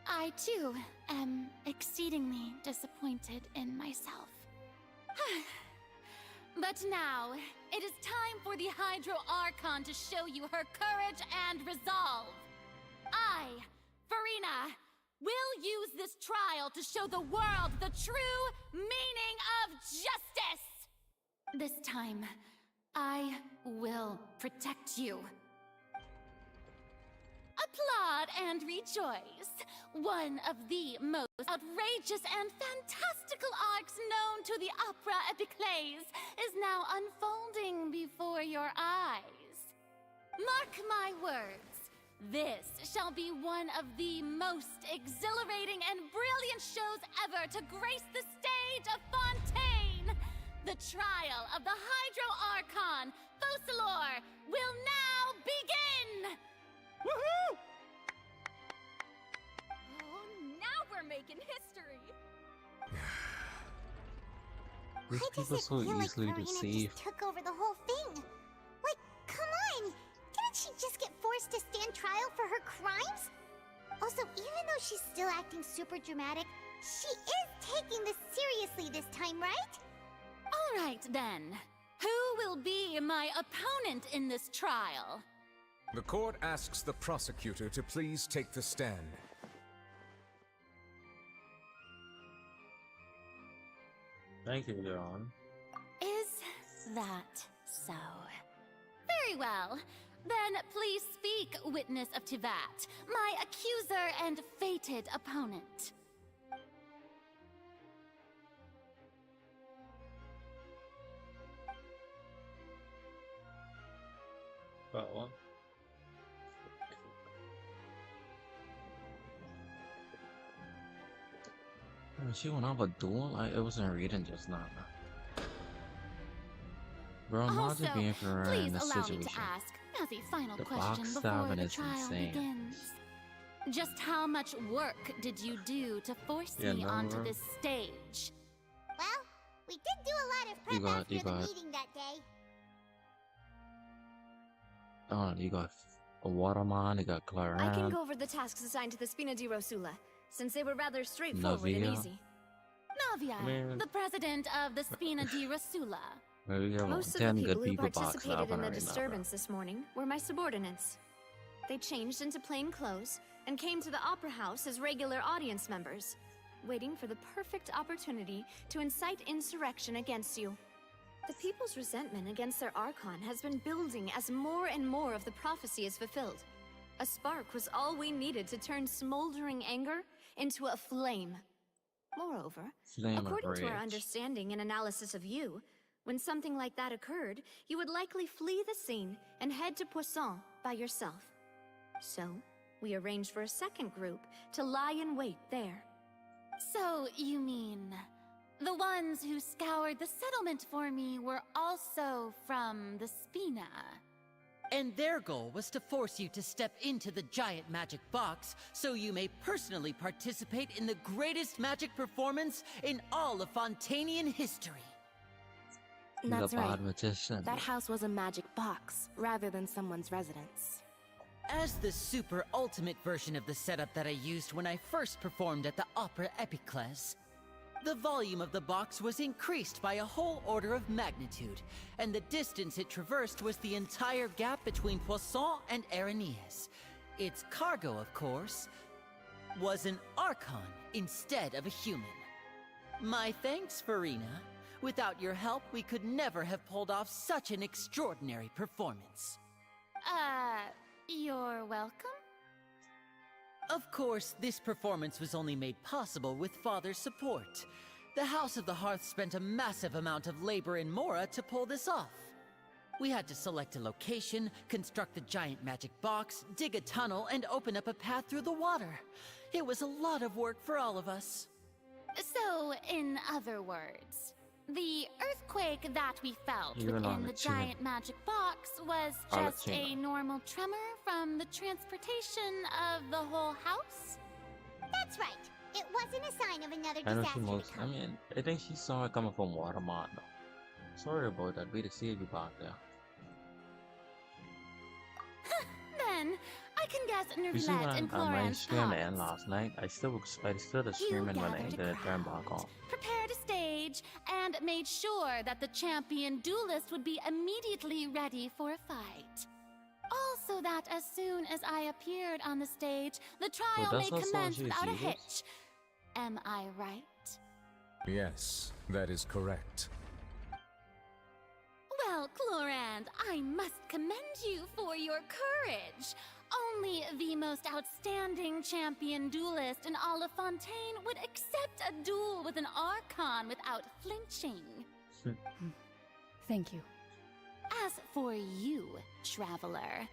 I, too, am exceedingly disappointed in myself. But now, it is time for the Hydro Archon to show you her courage and resolve. I, Farina, will use this trial to show the world the true meaning of justice! This time, I will protect you. Applaud and rejoice. One of the most outrageous and fantastical arcs known to the opera epiclese is now unfolding before your eyes. Mark my words, this shall be one of the most exhilarating and brilliant shows ever to grace the stage of Fontaine. The trial of the Hydro Archon, Focalor, will now begin! Woohoo! Oh, now we're making history! These Why does people it so feel like easily Farina deceived. just took over the whole thing? Like, come on! Didn't she just get forced to stand trial for her crimes? Also, even though she's still acting super dramatic, she is taking this seriously this time, right? All right, then. Who will be my opponent in this trial? The court asks the prosecutor to please take the stand. Thank you, Your Honor. Is that so? Very well. Then please speak, witness of Tivat, my accuser and fated opponent. What? She went off a duel? It wasn't reading just now. Bro, I'm not Also, just being for please in this allow me situation. to ask as a final The question box before stabbing the is trial insane. begins. Just how much work did you do to force Yeah, me onto number. this stage? Well, we did do a lot of prep after the meeting that day. Oh, you got a Waterman, you got I can Claret. go over the tasks assigned to the Spina di Rosula, since they were rather straightforward and Navia. easy. Navia, Man. the president of the Spina di Rasula. Maybe we have Most of 10 the good people who people box participated in laughing the right now, bro. disturbance this morning were my subordinates. They changed into plain clothes and came to the Opera House as regular audience members, waiting for the perfect opportunity to incite insurrection against you. The people's resentment against their Archon has been building as more and more of the prophecy is fulfilled. A spark was all we needed to turn smoldering anger into a flame. Moreover, according to our understanding and analysis of you, when something like that occurred, you would likely flee the scene and head to Poisson by yourself. So, we arranged for a second group to lie in wait there. So, you mean... the ones who scoured the settlement for me were also from the Spina? And their goal was to force you to step into the giant magic box so you may personally participate in the greatest magic performance in all of Fontanian history. That's right. That house was a magic box, rather than someone's residence. As the super ultimate version of the setup that I used when I first performed at the Opera Epiclese, the volume of the box was increased by a whole order of magnitude, and the distance it traversed was the entire gap between Poisson and Aranias. Its cargo, of course, was an Archon instead of a human. My thanks, Farina. Without your help, we could never have pulled off such an extraordinary performance. You're welcome? Of course, this performance was only made possible with Father's support. The House of the Hearth spent a massive amount of labor in Mora to pull this off. We had to select a location, construct the giant magic box, dig a tunnel, and open up a path through the water. It was a lot of work for all of us. So, in other words, the earthquake that we felt within the giant magic box was just a normal tremor from the transportation of the whole house? That's right. It wasn't a sign of another disaster to come. I think she saw it coming from Watermont. Sorry about that. We to see you back there. Then, I can guess You see Nervlet and when I Cloran's streamed thoughts. last night, I still the streaming when the internet turned back on. Prepared a stage, and made sure that the champion duelist would be immediately ready for a fight. Also that as soon as I appeared on the stage, the trial may commence without a hitch. Am I right? Yes, that is correct. Well, Clorand, I must commend you for your courage. Only the most outstanding champion duelist in all of Fontaine would accept a duel with an Archon without flinching. Thank you. As for you, Traveler,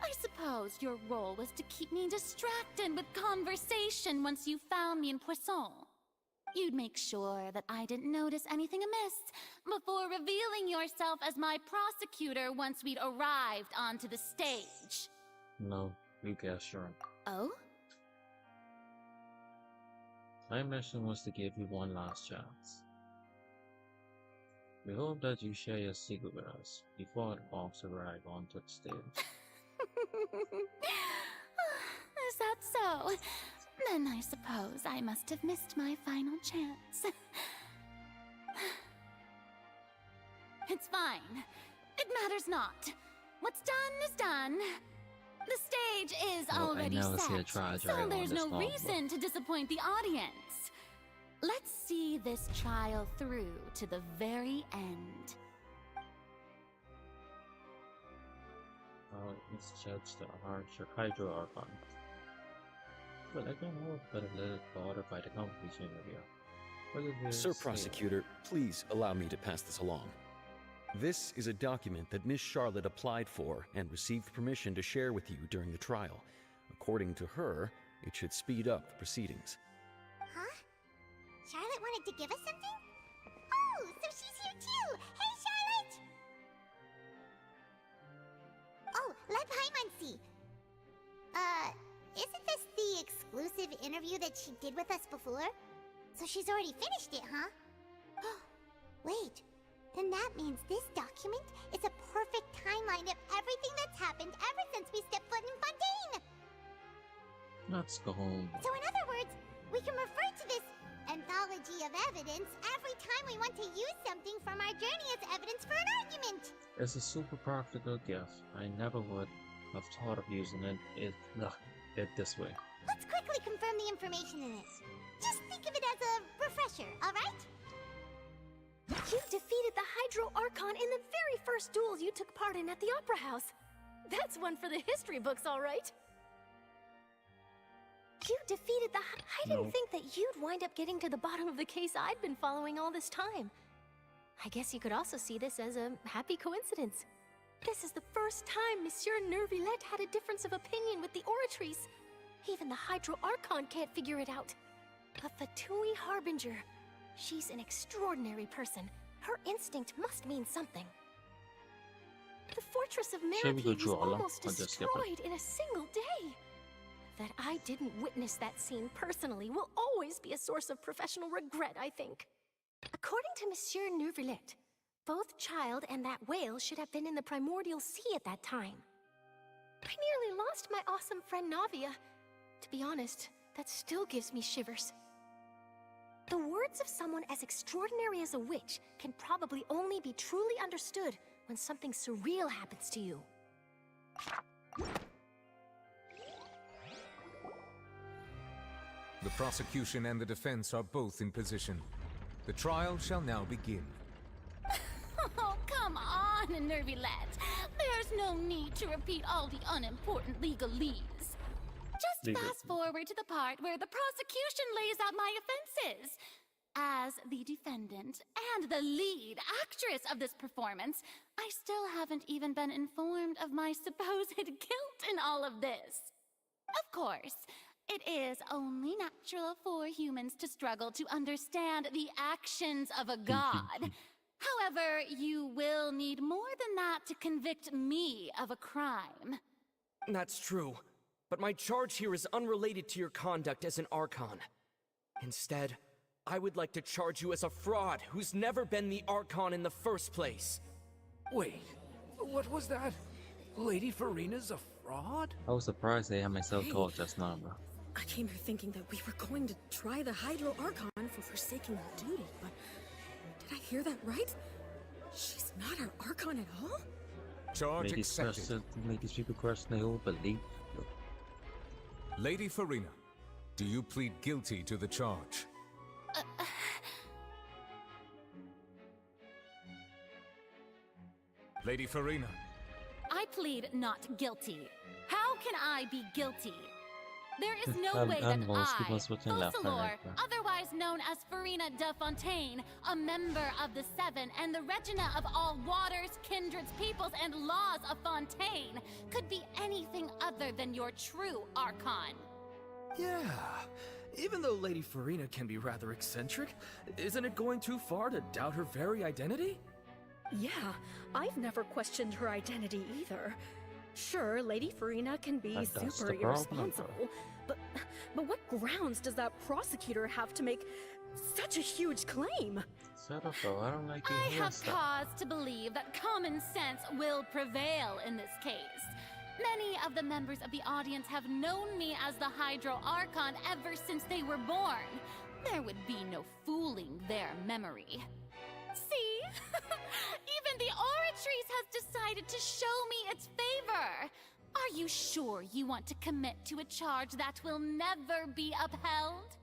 I suppose your role was to keep me distracted with conversation once you found me in Poisson. You'd make sure that I didn't notice anything amiss before revealing yourself as my prosecutor once we'd arrived onto the stage. No, you guessed wrong. Oh? My mission was to give you one last chance. We hope that you share your secret with us before the box arrive onto the stage. Is that so? Then I suppose I must have missed my final chance. It's fine. It matters not. What's done is done. The stage is already set, so there's no reason to disappoint the audience. Let's see this trial through to the very end. Let's judge the Hydro Archon. But I don't know if I let it bother by the competition area. Sir Prosecutor, please allow me to pass this along. This is a document that Miss Charlotte applied for and received permission to share with you during the trial. According to her, it should speed up the proceedings. Huh? Charlotte wanted to give us something? Oh, so she's here too! Hey, Charlotte! Oh, let Paimon see. Isn't this the exclusive interview that she did with us before? So she's already finished it, huh? Wait, then that means this document is a perfect timeline of everything that's happened ever since we stepped foot in Fontaine! Let's go home. So in other words, we can refer to this anthology of evidence every time we want to use something from our journey as evidence for an argument! It's a super practical gift. I never would I've thought of using it this way. Let's quickly confirm the information in it. Just think of it as a refresher, alright? You defeated the Hydro Archon in the very first duels you took part in at the Opera House. That's one for the history books, all right. You defeated the... I didn't think that you'd wind up getting to the bottom of the case I'd been following all this time. I guess you could also see this as a happy coincidence. This is the first time Monsieur Nervillette had a difference of opinion with the Oratrice. Even the Hydro Archon can't figure it out. A Fatui Harbinger. She's an extraordinary person. Her instinct must mean something. The fortress of Maripede was almost destroyed in a single day. That I didn't witness that scene personally will always be a source of professional regret, I think. According to Monsieur Nervillette, both Child and that whale should have been in the primordial sea at that time. I nearly lost my awesome friend Navia. To be honest, that still gives me shivers. The words of someone as extraordinary as a witch can probably only be truly understood when something surreal happens to you. The prosecution and the defense are both in position. The trial shall now begin. Oh, come on, Nervillette. There's no need to repeat all the unimportant legalese. Just fast forward to the part where the prosecution lays out my offenses. As the defendant and the lead actress of this performance, I still haven't even been informed of my supposed guilt in all of this. Of course, it is only natural for humans to struggle to understand the actions of a god. However, you will need more than that to convict me of a crime. That's true, but my charge here is unrelated to your conduct as an Archon. Instead, I would like to charge you as a fraud who's never been the Archon in the first place. Wait, what was that? Lady Farina's a fraud? I was surprised they had myself called just now, bro. I came here thinking that we were going to try the Hydro Archon for forsaking her duty, but did I hear that right? She's not our Archon at all? Charge accepted. Make these people question their whole belief. Lady Farina, do you plead guilty to the charge? Lady Farina. I plead not guilty. How can I be guilty? There is no way that Fossilor, otherwise known as Farina de Fontaine, a member of the Seven and the Regina of all waters, kindreds, peoples, and laws of Fontaine, could be anything other than your true Archon. Yeah, even though Lady Farina can be rather eccentric, isn't it going too far to doubt her very identity? Yeah, I've never questioned her identity either. Sure, Lady Farina can be super irresponsible, but what grounds does that prosecutor have to make such a huge claim? I don't like I have cause to believe that common sense will prevail in this case. Many of the members of the audience have known me as the Hydro Archon ever since they were born. There would be no fooling their memory. See? Even the Oratrice has decided to show me its favor. Are you sure you want to commit to a charge that will never be upheld?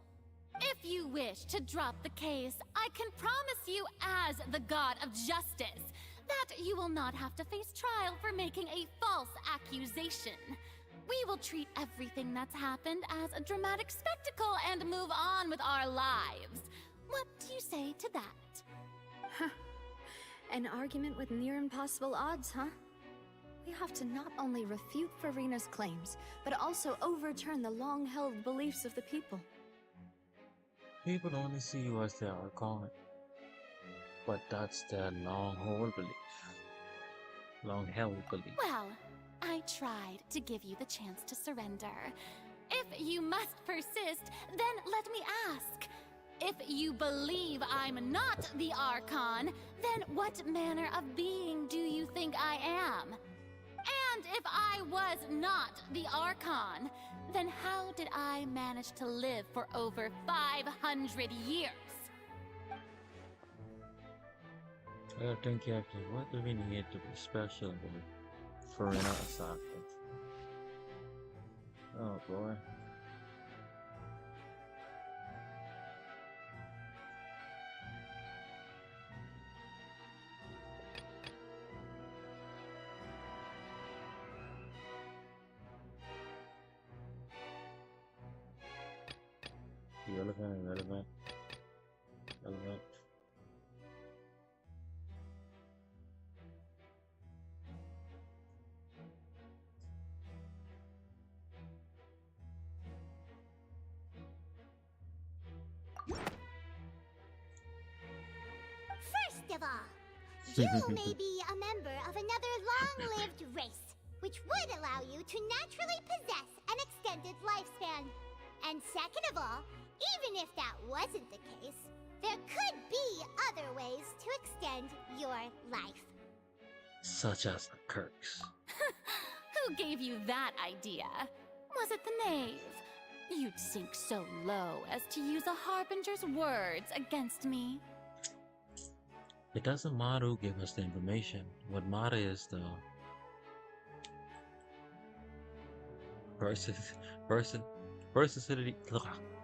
If you wish to drop the case, I can promise you as the God of Justice that you will not have to face trial for making a false accusation. We will treat everything that's happened as a dramatic spectacle and move on with our lives. What do you say to that? Huh. An argument with near impossible odds, huh? We have to not only refute Farina's claims, but also overturn the long-held beliefs of the people. People only see you as their Archon, but that's their long-held belief. Long-held belief. Well, I tried to give you the chance to surrender. If you must persist, then let me ask. If you believe I'm not the Archon, then what manner of being do you think I am? And if I was not the Archon, then how did I manage to live for over 500 years? I think you have to, what do we need to be special about Farina Asaka. Oh boy. Relevant. First of all, you may be a member of another long-lived race, which would allow you to naturally possess an extended lifespan. And second of all, even if that wasn't the case, there could be other ways to extend your life. Such as the Kirks. Who gave you that idea? Was it the knave? You'd sink so low as to use a harbinger's words against me. It doesn't matter who gave us the information. What matters is the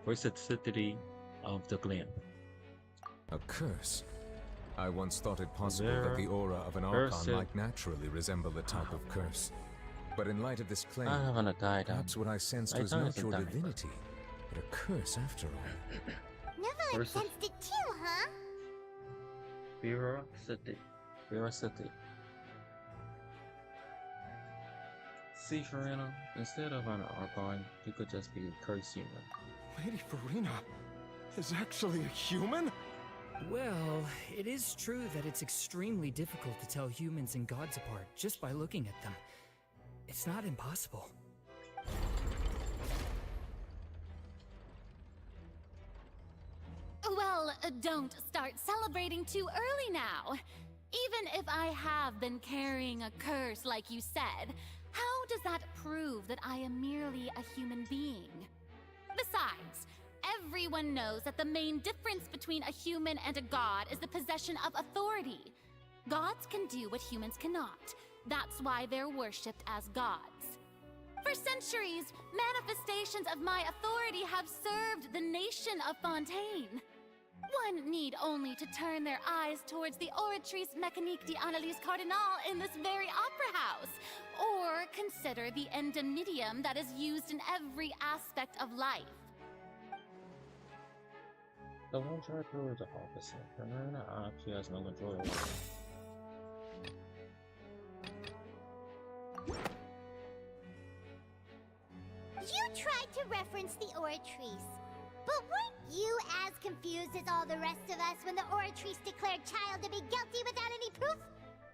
versatility of the gleam. A curse? I once thought it possible that the aura of an Archon might naturally resemble the type of curse. But in light of this claim, perhaps what I sensed was not your divinity, but a curse after all. Never sensed it too, huh? Veracity. See, Farina, instead of an Archon, you could just be a curse human. Lady Farina is actually a human? Well, it is true that it's extremely difficult to tell humans and gods apart just by looking at them. It's not impossible. Well, don't start celebrating too early now. Even if I have been carrying a curse like you said, how does that prove that I am merely a human being? Besides, everyone knows that the main difference between a human and a god is the possession of authority. Gods can do what humans cannot. That's why they're worshipped as gods. For centuries, manifestations of my authority have served the nation of Fontaine. One need only to turn their eyes towards the Oratrice Mécanique d'Analyse Cardinal in this very opera house, or consider the endemitium that is used in every aspect of life. The one try to the opposite. Farina actually has no control over it. You tried to reference the Oratrice, but weren't you as confused as all the rest of us when the Oratrice declared Child to be guilty without any proof?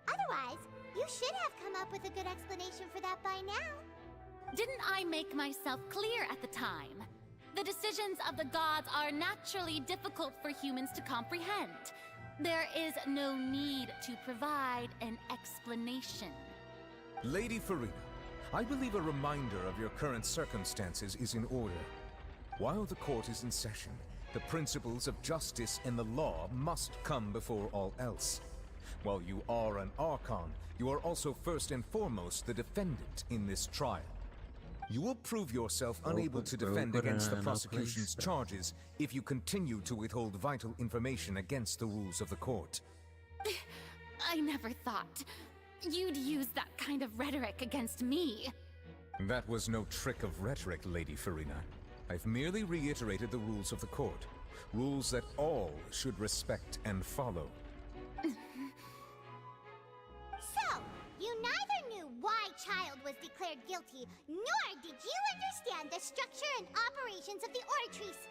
Otherwise, you should have come up with a good explanation for that by now. Didn't I make myself clear at the time? The decisions of the gods are naturally difficult for humans to comprehend. There is no need to provide an explanation. Lady Farina, I believe a reminder of your current circumstances is in order. While the court is in session, the principles of justice and the law must come before all else. While you are an Archon, you are also first and foremost the defendant in this trial. You will prove yourself unable to defend against the prosecution's charges if you continue to withhold vital information against the rules of the court. I never thought you'd use that kind of rhetoric against me. That was no trick of rhetoric, Lady Farina. I've merely reiterated the rules of the court. Rules that all should respect and follow. So, you neither knew why Child was declared guilty, nor did you understand the structure and operations of the Oratrice.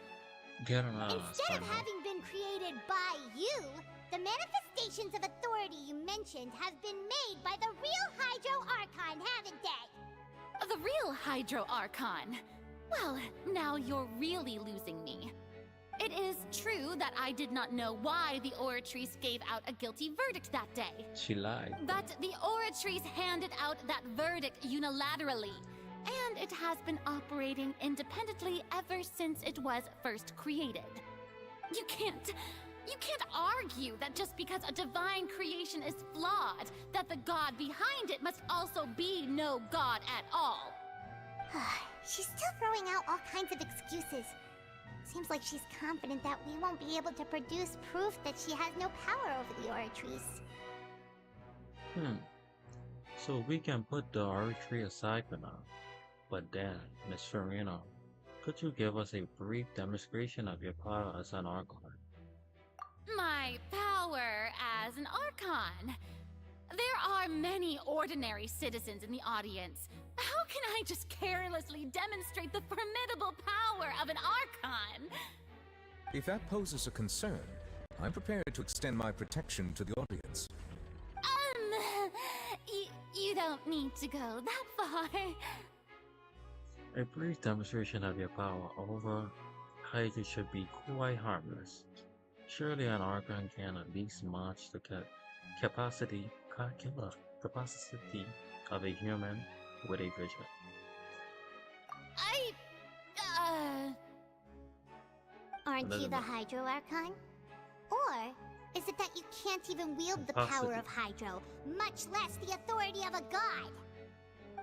Instead of having been created by you, the manifestations of authority you mentioned have been made by the real Hydro Archon, haven't they? The real Hydro Archon? Well, now you're really losing me. It is true that I did not know why the Oratrice gave out a guilty verdict that day. She lied. But the Oratrice handed out that verdict unilaterally, and it has been operating independently ever since it was first created. You can't You can't argue that just because a divine creation is flawed, that the god behind it must also be no god at all. She's still throwing out all kinds of excuses. Seems like she's confident that we won't be able to produce proof that she has no power over the Oratrice. So we can put the archery aside for now. But then, Miss Farina, could you give us a brief demonstration of your power as an Archon? My power as an Archon. There are many ordinary citizens in the audience. How can I just carelessly demonstrate the formidable power of an Archon? If that poses a concern, I'm prepared to extend my protection to the audience. You don't need to go that far. A brief demonstration of your power over Hydra should be quite harmless. Surely an Archon can at least match the capacity of a human with a vision. Aren't you the Hydro Archon? Or is it that you can't even wield the power of Hydro, much less the authority of a god?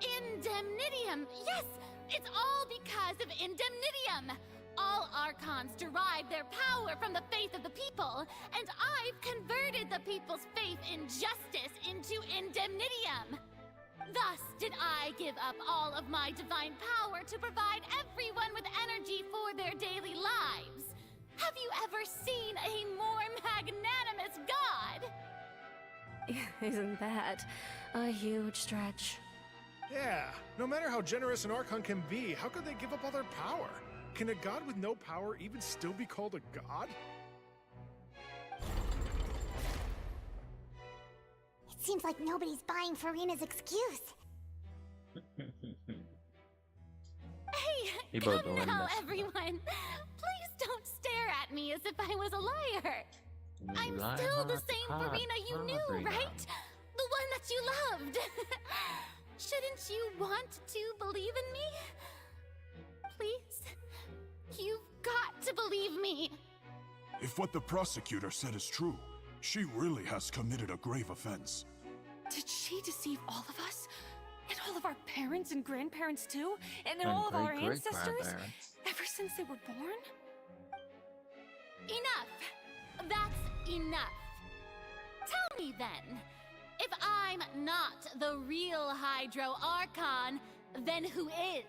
Indemnitium! Yes! It's all because of Indemnitium! All Archons derive their power from the faith of the people, and I've converted the people's faith in justice into Indemnitium! Thus did I give up all of my divine power to provide everyone with energy for their daily lives. Have you ever seen a more magnanimous god? Isn't that a huge stretch? Yeah, no matter how generous an Archon can be, how could they give up all their power? Can a god with no power even still be called a god? It seems like nobody's buying Farina's excuse. Hey, come now, everyone! Please don't stare at me as if I was a liar! I'm still the same Farina you knew, right? The one that you loved! Shouldn't you want to believe in me? Please? You've got to believe me! If what the prosecutor said is true, she really has committed a grave offense. Did she deceive all of us? And all of our parents and grandparents too? And all of our ancestors? Ever since they were born? Enough! That's enough! Tell me then, if I'm not the real Hydro Archon, then who is?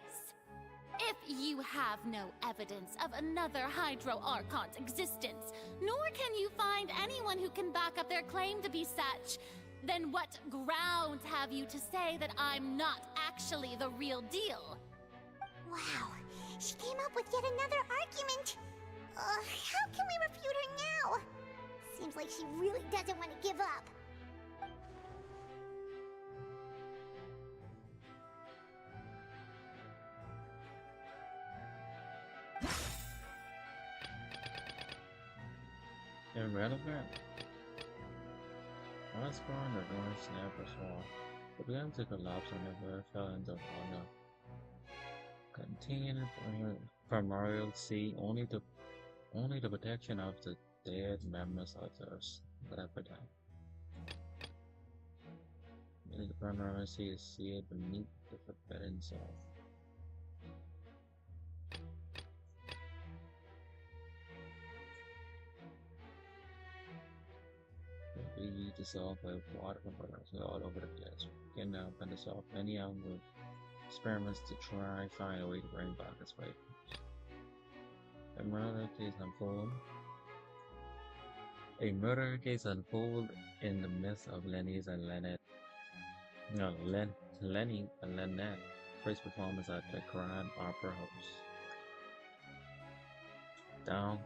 If you have no evidence of another Hydro Archon's existence, nor can you find anyone who can back up their claim to be such, then what grounds have you to say that I'm not actually the real deal? Wow, she came up with yet another argument. How can we refute her now? Seems like she really doesn't want to give up. Irrelevant. I was born the ruined snapper swamp. It began to collapse and never fell into water. Contained primordial sea, only the protection of the dead members of the left behind. The primordial sea is sealed beneath the forbidden zone. We dissolve by water components all over the place. We can now dissolve many onward experiments to try find a way to bring back its way. A murder case unfold in the midst of Lenny's and Lenny and Lynette first performance at the Grand Opera House. Down.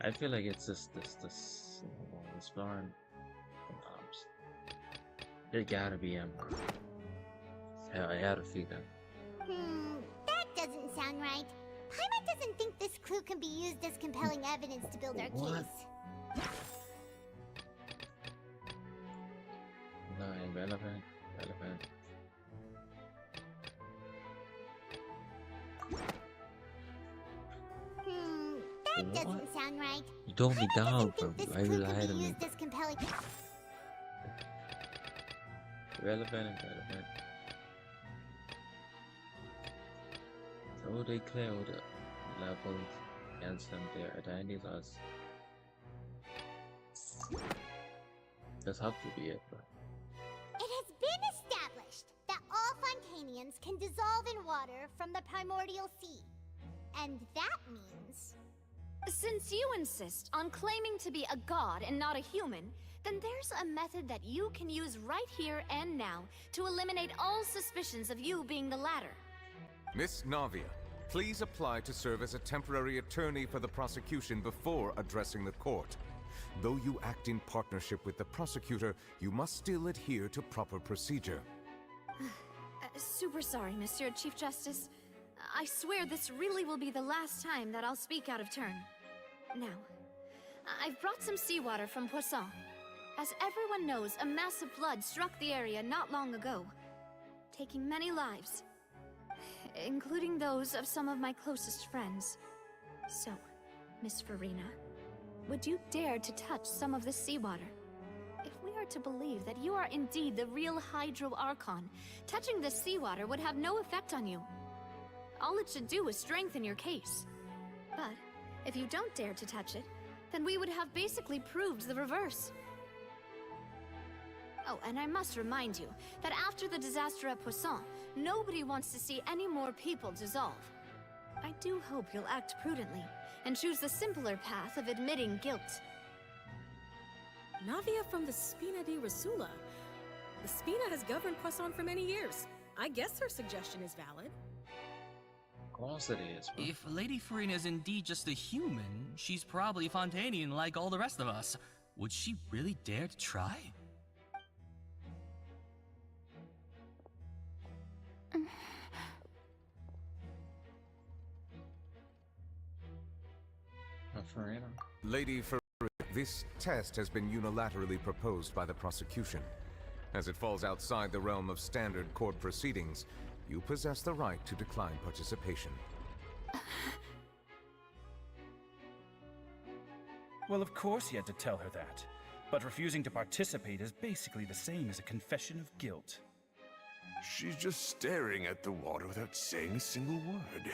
I feel like it's just this exploring It gotta be Emperor. Hell, I had a feeling. That doesn't sound right. Paimon doesn't think this clue can be used as compelling evidence to build our case. No, irrelevant. That doesn't sound done right. You told me down, Think but this why clue you could lied be to me? used as compelling. Relevant and relevant. So they clear all the levels and send their identities as. That's have to be it, but It has been established that all Fontanians can dissolve in water from the primordial sea. And that means... Since you insist on claiming to be a god and not a human, then there's a method that you can use right here and now to eliminate all suspicions of you being the latter. Miss Navia, please apply to serve as a temporary attorney for the prosecution before addressing the court. Though you act in partnership with the prosecutor, you must still adhere to proper procedure. Super sorry, Monsieur Chief Justice. I swear this really will be the last time that I'll speak out of turn. Now, I've brought some seawater from Poisson. As everyone knows, a massive flood struck the area not long ago, taking many lives, including those of some of my closest friends. So, Miss Farina, would you dare to touch some of the seawater? If we are to believe that you are indeed the real Hydro Archon, touching the seawater would have no effect on you. All it should do is strengthen your case. But if you don't dare to touch it, then we would have basically proved the reverse. Oh, and I must remind you that after the disaster at Poisson, nobody wants to see any more people dissolve. I do hope you'll act prudently and choose the simpler path of admitting guilt. Navia from the Spina di Rasula. The Spina has governed Poisson for many years. I guess her suggestion is valid. of course it is. Bro. If Lady Farina is indeed just a human, she's probably Fontanian like all the rest of us. Would she really dare to try? Farina. Lady Farina, this test has been unilaterally proposed by the prosecution. As it falls outside the realm of standard court proceedings, you possess the right to decline participation. Well, of course you had to tell her that. But refusing to participate is basically the same as a confession of guilt. She's just staring at the water without saying a single word.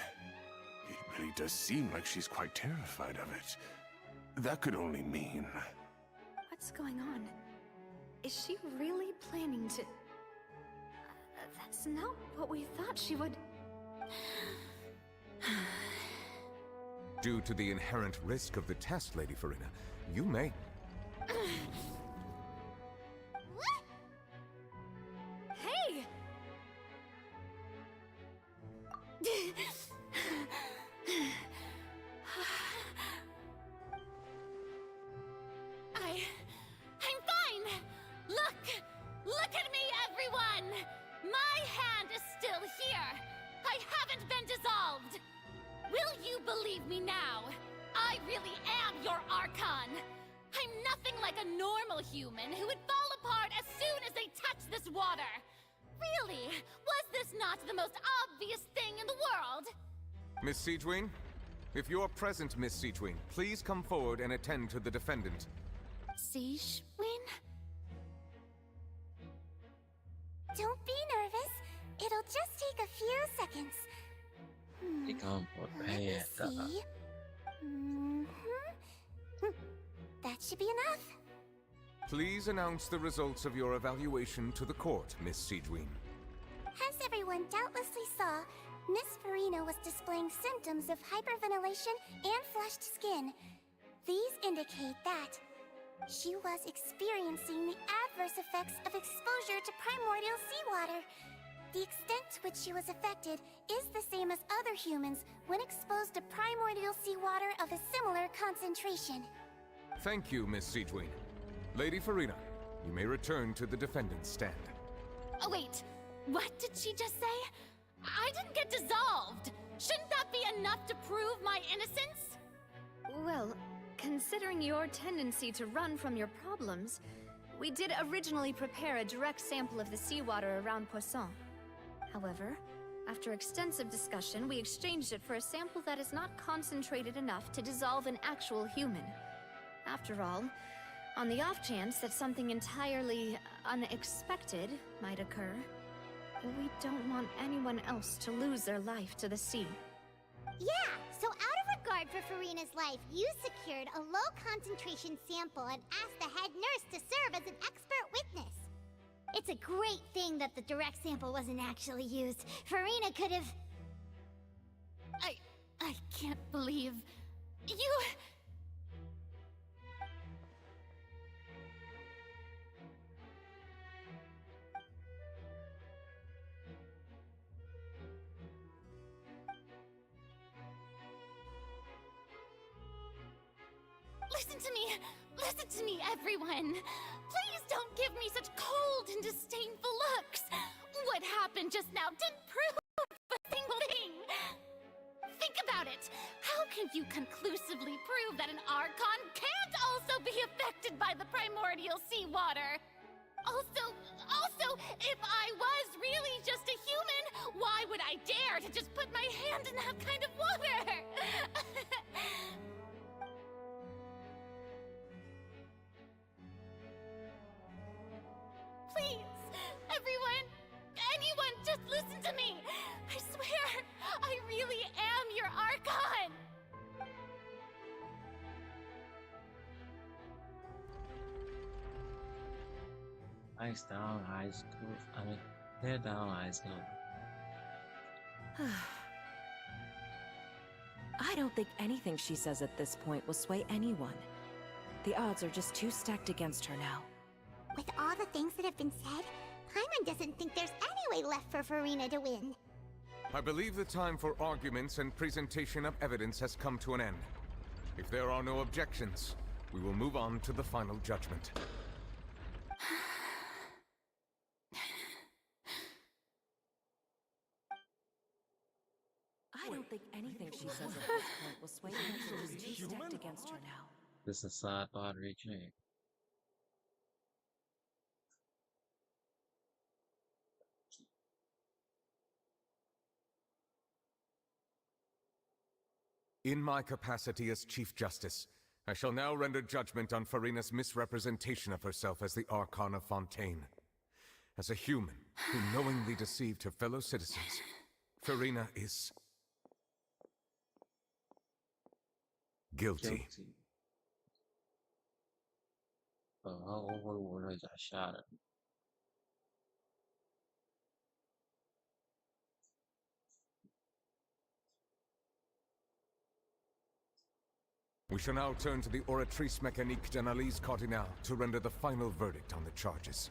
It really does seem like she's quite terrified of it. That could only mean... What's going on? Is she really planning to... That's not what we thought she would... Due to the inherent risk of the test, Lady Farina, you may... Hey! I'm fine! Look at me, everyone! My hand is still here! I haven't been dissolved! Will you believe me now? I really am your Archon! I'm nothing like a normal human who would fall apart as soon as they touch this water! Really? Was this not the most obvious thing in the world? Miss Siegewien? If you're present, Miss Siegewien, please come forward and attend to the defendant. Siegewien? Don't be nervous. It'll just take a few seconds. See? That should be enough. Please announce the results of your evaluation to the court, Miss Siegewien. As everyone doubtlessly saw, Miss Farina was displaying symptoms of hyperventilation and flushed skin. These indicate that she was experiencing the adverse effects of exposure to primordial seawater. The extent to which she was affected is the same as other humans when exposed to primordial seawater of a similar concentration. Thank you, Miss Siegewien. Lady Farina, you may return to the defendant's stand. Oh wait, what did she just say? I didn't get dissolved! Shouldn't that be enough to prove my innocence? Well, considering your tendency to run from your problems, we did originally prepare a direct sample of the seawater around Poisson. However, After extensive discussion, we exchanged it for a sample that is not concentrated enough to dissolve an actual human. After all, on the off chance that something entirely unexpected might occur, we don't want anyone else to lose their life to the sea. Yeah, so out of regard for Farina's life, you secured a low-concentration sample and asked the head nurse to serve as an expert witness. It's a great thing that the direct sample wasn't actually used. Farina could have... I can't believe... you... Listen to me, everyone. Please don't give me such cold and disdainful looks. What happened just now didn't prove a single thing. Think about it. How can you conclusively prove that an Archon can't also be affected by the primordial seawater? Also, if I was really just a human, why would I dare to just put my hand in that kind of water? Please, everyone, anyone, just listen to me. I swear, I really am your Archon. Eyes down, eyes closed. I mean, head down, eyes closed. I don't think anything she says at this point will sway anyone. The odds are just too stacked against her now. With all the things that have been said, Paimon doesn't think there's any way left for Farina to win. I believe the time for arguments and presentation of evidence has come to an end. If there are no objections, we will move on to the final judgment. I don't think anything she says at this point will sway anyone. She's too stacked against her now. This is a sad part reaching. In my capacity as Chief Justice, I shall now render judgment on Farina's misrepresentation of herself as the Archon of Fontaine. As a human who knowingly deceived her fellow citizens, Farina is... guilty. We shall now turn to the Oratrice Mécanique d'Analyse Cardinale to render the final verdict on the charges.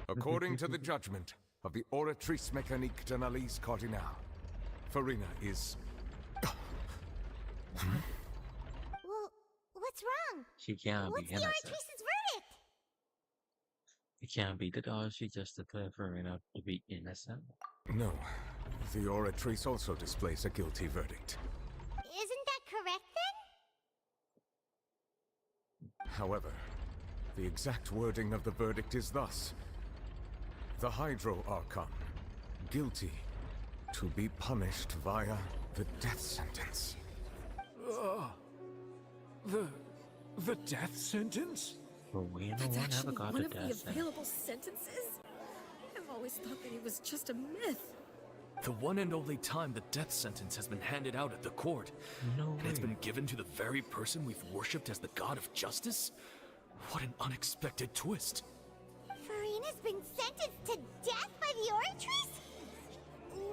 According to the judgment of the Oratrice Mécanique d'Analyse Cardinale, Farina is... Well, what's wrong? She can't What's be the innocent. Oratrice's verdict? It can't be the dog. She just declared Farina to be innocent. No. The Oratrice also displays a guilty verdict. Isn't that correct then? However, the exact wording of the verdict is thus. The Hydro Archon, guilty to be punished via the death sentence. The death sentence? That's actually one of the available sentences? I've always thought that it was just a myth. The one and only time the death sentence has been handed out at the court. And it's been given to the very person we've worshipped as the god of justice? What an unexpected twist. Farina's been sentenced to death by the Oratrice?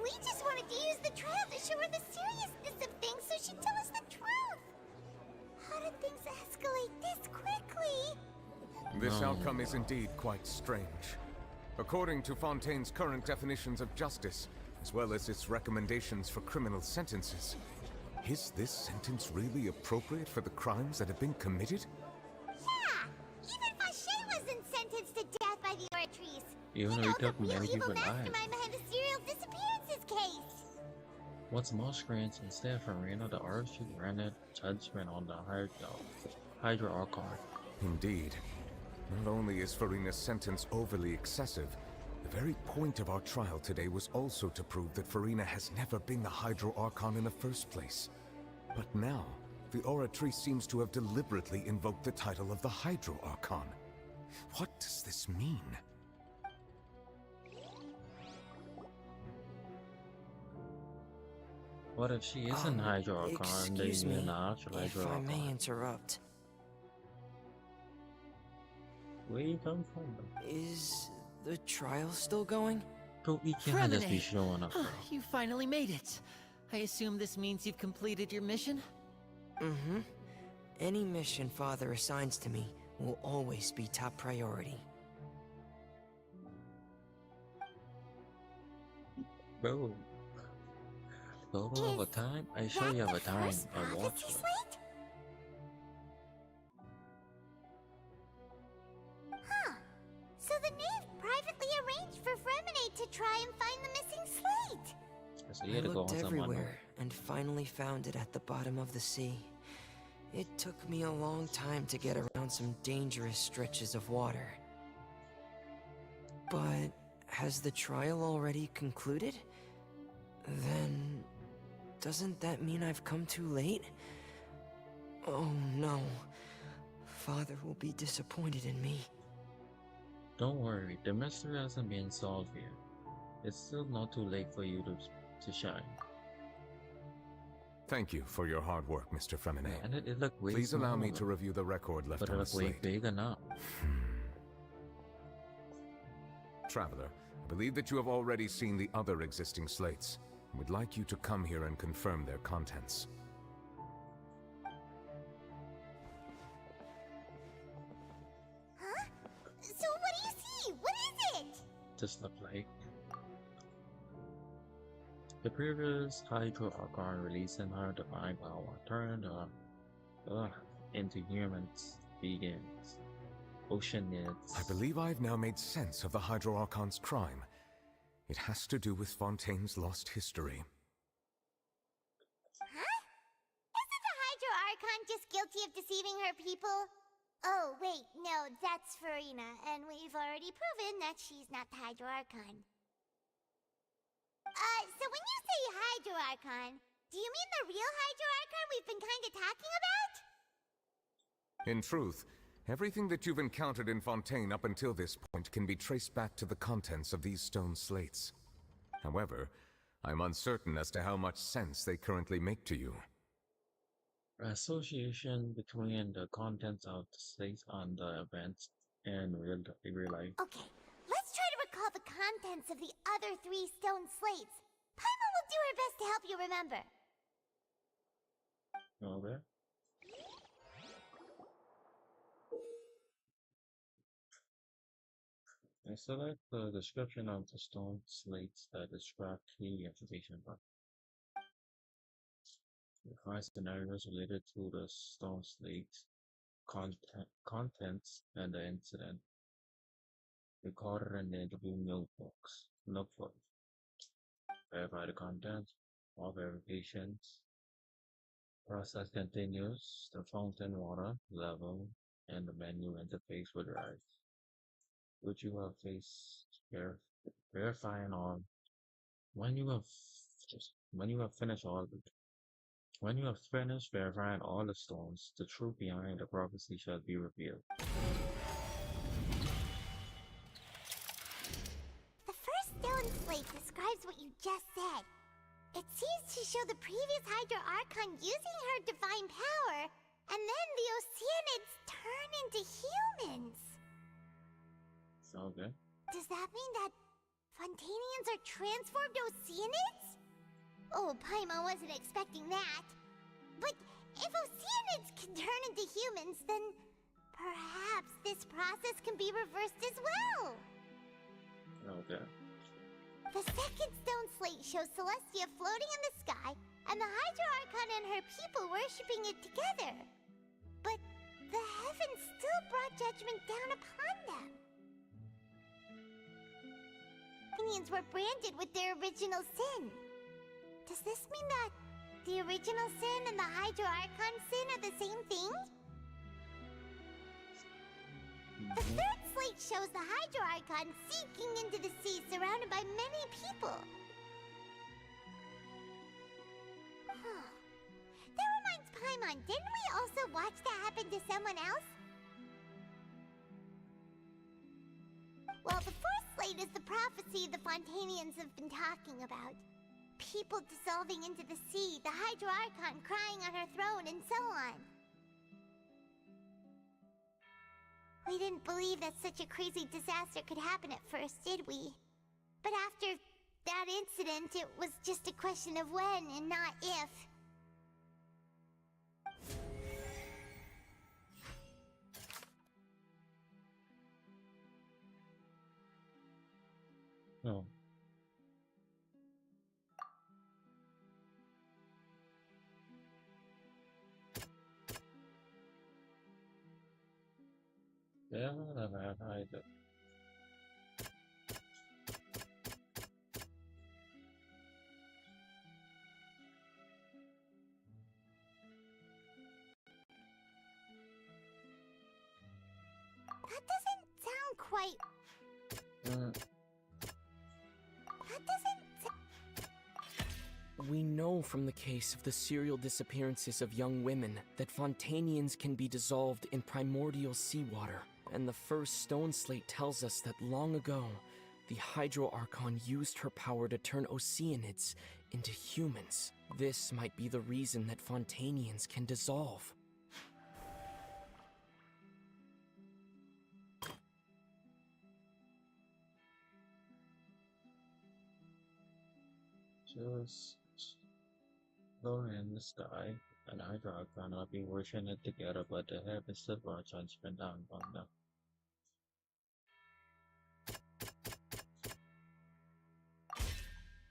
We just wanted to use the trial to show her the seriousness of things so she'd tell us the truth. How did things escalate this quickly? This outcome is indeed quite strange. According to Fontaine's current definitions of justice, as well as its recommendations for criminal sentences, is this sentence really appropriate for the crimes that have been committed? Yeah! Even Fache wasn't sentenced to death by the Oratrice. Even though he took many evil different lives. mastermind behind the serial disappearances case. What's more screens instead for Reno, the Earth should granted judgment on the Hydro Archon. Indeed. Not only is Farina's sentence overly excessive, the very point of our trial today was also to prove that Farina has never been the Hydro Archon in the first place. But now, the Oratrice seems to have deliberately invoked the title of the Hydro Archon. What does this mean? What if she isn't Hydro Archon? Excuse me, if I may Archon? interrupt. Where you come from? Is the trial still going? You can't just be showing up. You finally made it. I assume this means you've completed your mission? Mm-hmm. Any mission Father assigns to me will always be top priority. Bro. Don't you have a time? I sure you have a time. I watch it. Huh. So the knave privately arranged for Fremenade to try and find the missing slate. I looked everywhere and finally found it at the bottom of the sea. It took me a long time to get around some dangerous stretches of water. But has the trial already concluded? Then doesn't that mean I've come too late? Oh no. Father will be disappointed in me. Don't worry, the mystery hasn't been solved yet. It's still not too late for you to shine. Thank you for your hard work, Mr. Fremenade. And it looked way Please allow me smaller. to review the record left But it on the looked way slate. bigger now. Traveler, I believe that you have already seen the other existing slates. I would like you to come here and confirm their contents. Huh? So what do you see? What is it? Just look like the previous Hydro Archon releasing her divine power turned into humans, vegans, oceanids. I believe I've now made sense of the Hydro Archon's crime. It has to do with Fontaine's lost history. Huh? Isn't the Hydro Archon just guilty of deceiving her people? Oh, wait, no, that's Farina, and we've already proven that she's not the Hydro Archon. So when you say Hydro Archon, do you mean the real Hydro Archon we've been kinda talking about? In truth, everything that you've encountered in Fontaine up until this point can be traced back to the contents of these stone slates. However, I'm uncertain as to how much sense they currently make to you. Association between the contents of the slates on the events and real life. Okay, let's try to recall the contents of the other 3 stone slates. Paimon will do her best to help you remember. Okay. I select the description of the stone slates that describe key information. Define scenarios related to the stone slates, contents, and the incident. Recorded in the interview notebook. Verify the contents, all verifications. Process continues. The fountain water level and the menu interface with rise. Which you have faced verifying all. When you have finished verifying all the stones, the truth behind the prophecy shall be revealed. The first stone slate describes what you just said. It seems to show the previous Hydro Archon using her divine power, and then the Oceanids turn into humans. Okay. Does that mean that Fontainians are transformed Oceanids? Oh, Paimon wasn't expecting that. But if Oceanids can turn into humans, then perhaps this process can be reversed as well. Okay. The second stone slate shows Celestia floating in the sky, and the Hydro Archon and her people worshipping it together. But the heavens still brought judgment down upon them. Minions were branded with their original sin. Does this mean that the original sin and the Hydro Archon sin are the same thing? The third slate shows the Hydro Archon sinking into the sea surrounded by many people. That reminds Paimon, didn't we also watch that happen to someone else? Well, the fourth slate is the prophecy the Fontanians have been talking about. People dissolving into the sea, the Hydro Archon crying on her throne, and so on. We didn't believe that such a crazy disaster could happen at first, did we? But after that incident, it was just a question of when and not if. Oh. Yeah, I did. That doesn't sound quite... That doesn't... We know from the case of the serial disappearances of young women that Fontanians can be dissolved in primordial seawater. And the first stone slate tells us that long ago, the Hydro Archon used her power to turn Oceanids into humans. This might be the reason that Fontanians can dissolve. Just lower in the sky, and Hydro Archon are being worshipped together, but the heavens of Archon spin down upon them.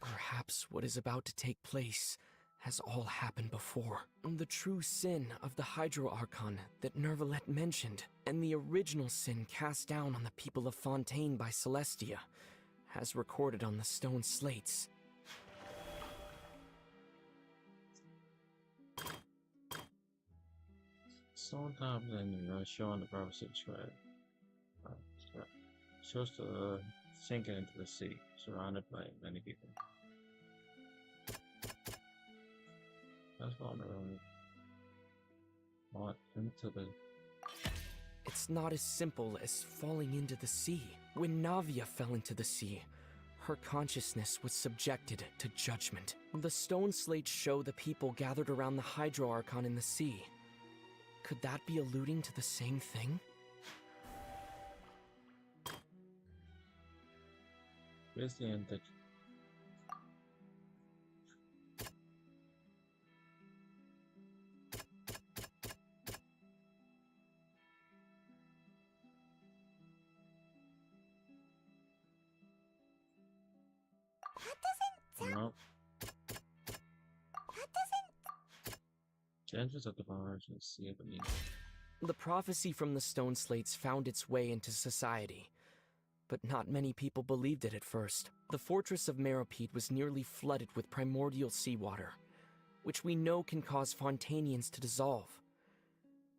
Perhaps what is about to take place has all happened before. The true sin of the Hydro Archon that Nervalette mentioned, and the original sin cast down on the people of Fontaine by Celestia, has recorded on the stone slates. Sometimes in showing the prophecy scribe, shows the sinking into the sea, surrounded by many people. That's vulnerable. Not into the... It's not as simple as falling into the sea. When Navia fell into the sea, her consciousness was subjected to judgment. The stone slates show the people gathered around the Hydro Archon in the sea. Could that be alluding to the same thing? Where's the end that... No. That doesn't... Chances of the virus is see it beneath. The prophecy from the stone slates found its way into society, but not many people believed it at first. The fortress of Meropide was nearly flooded with primordial seawater, which we know can cause Fontanians to dissolve.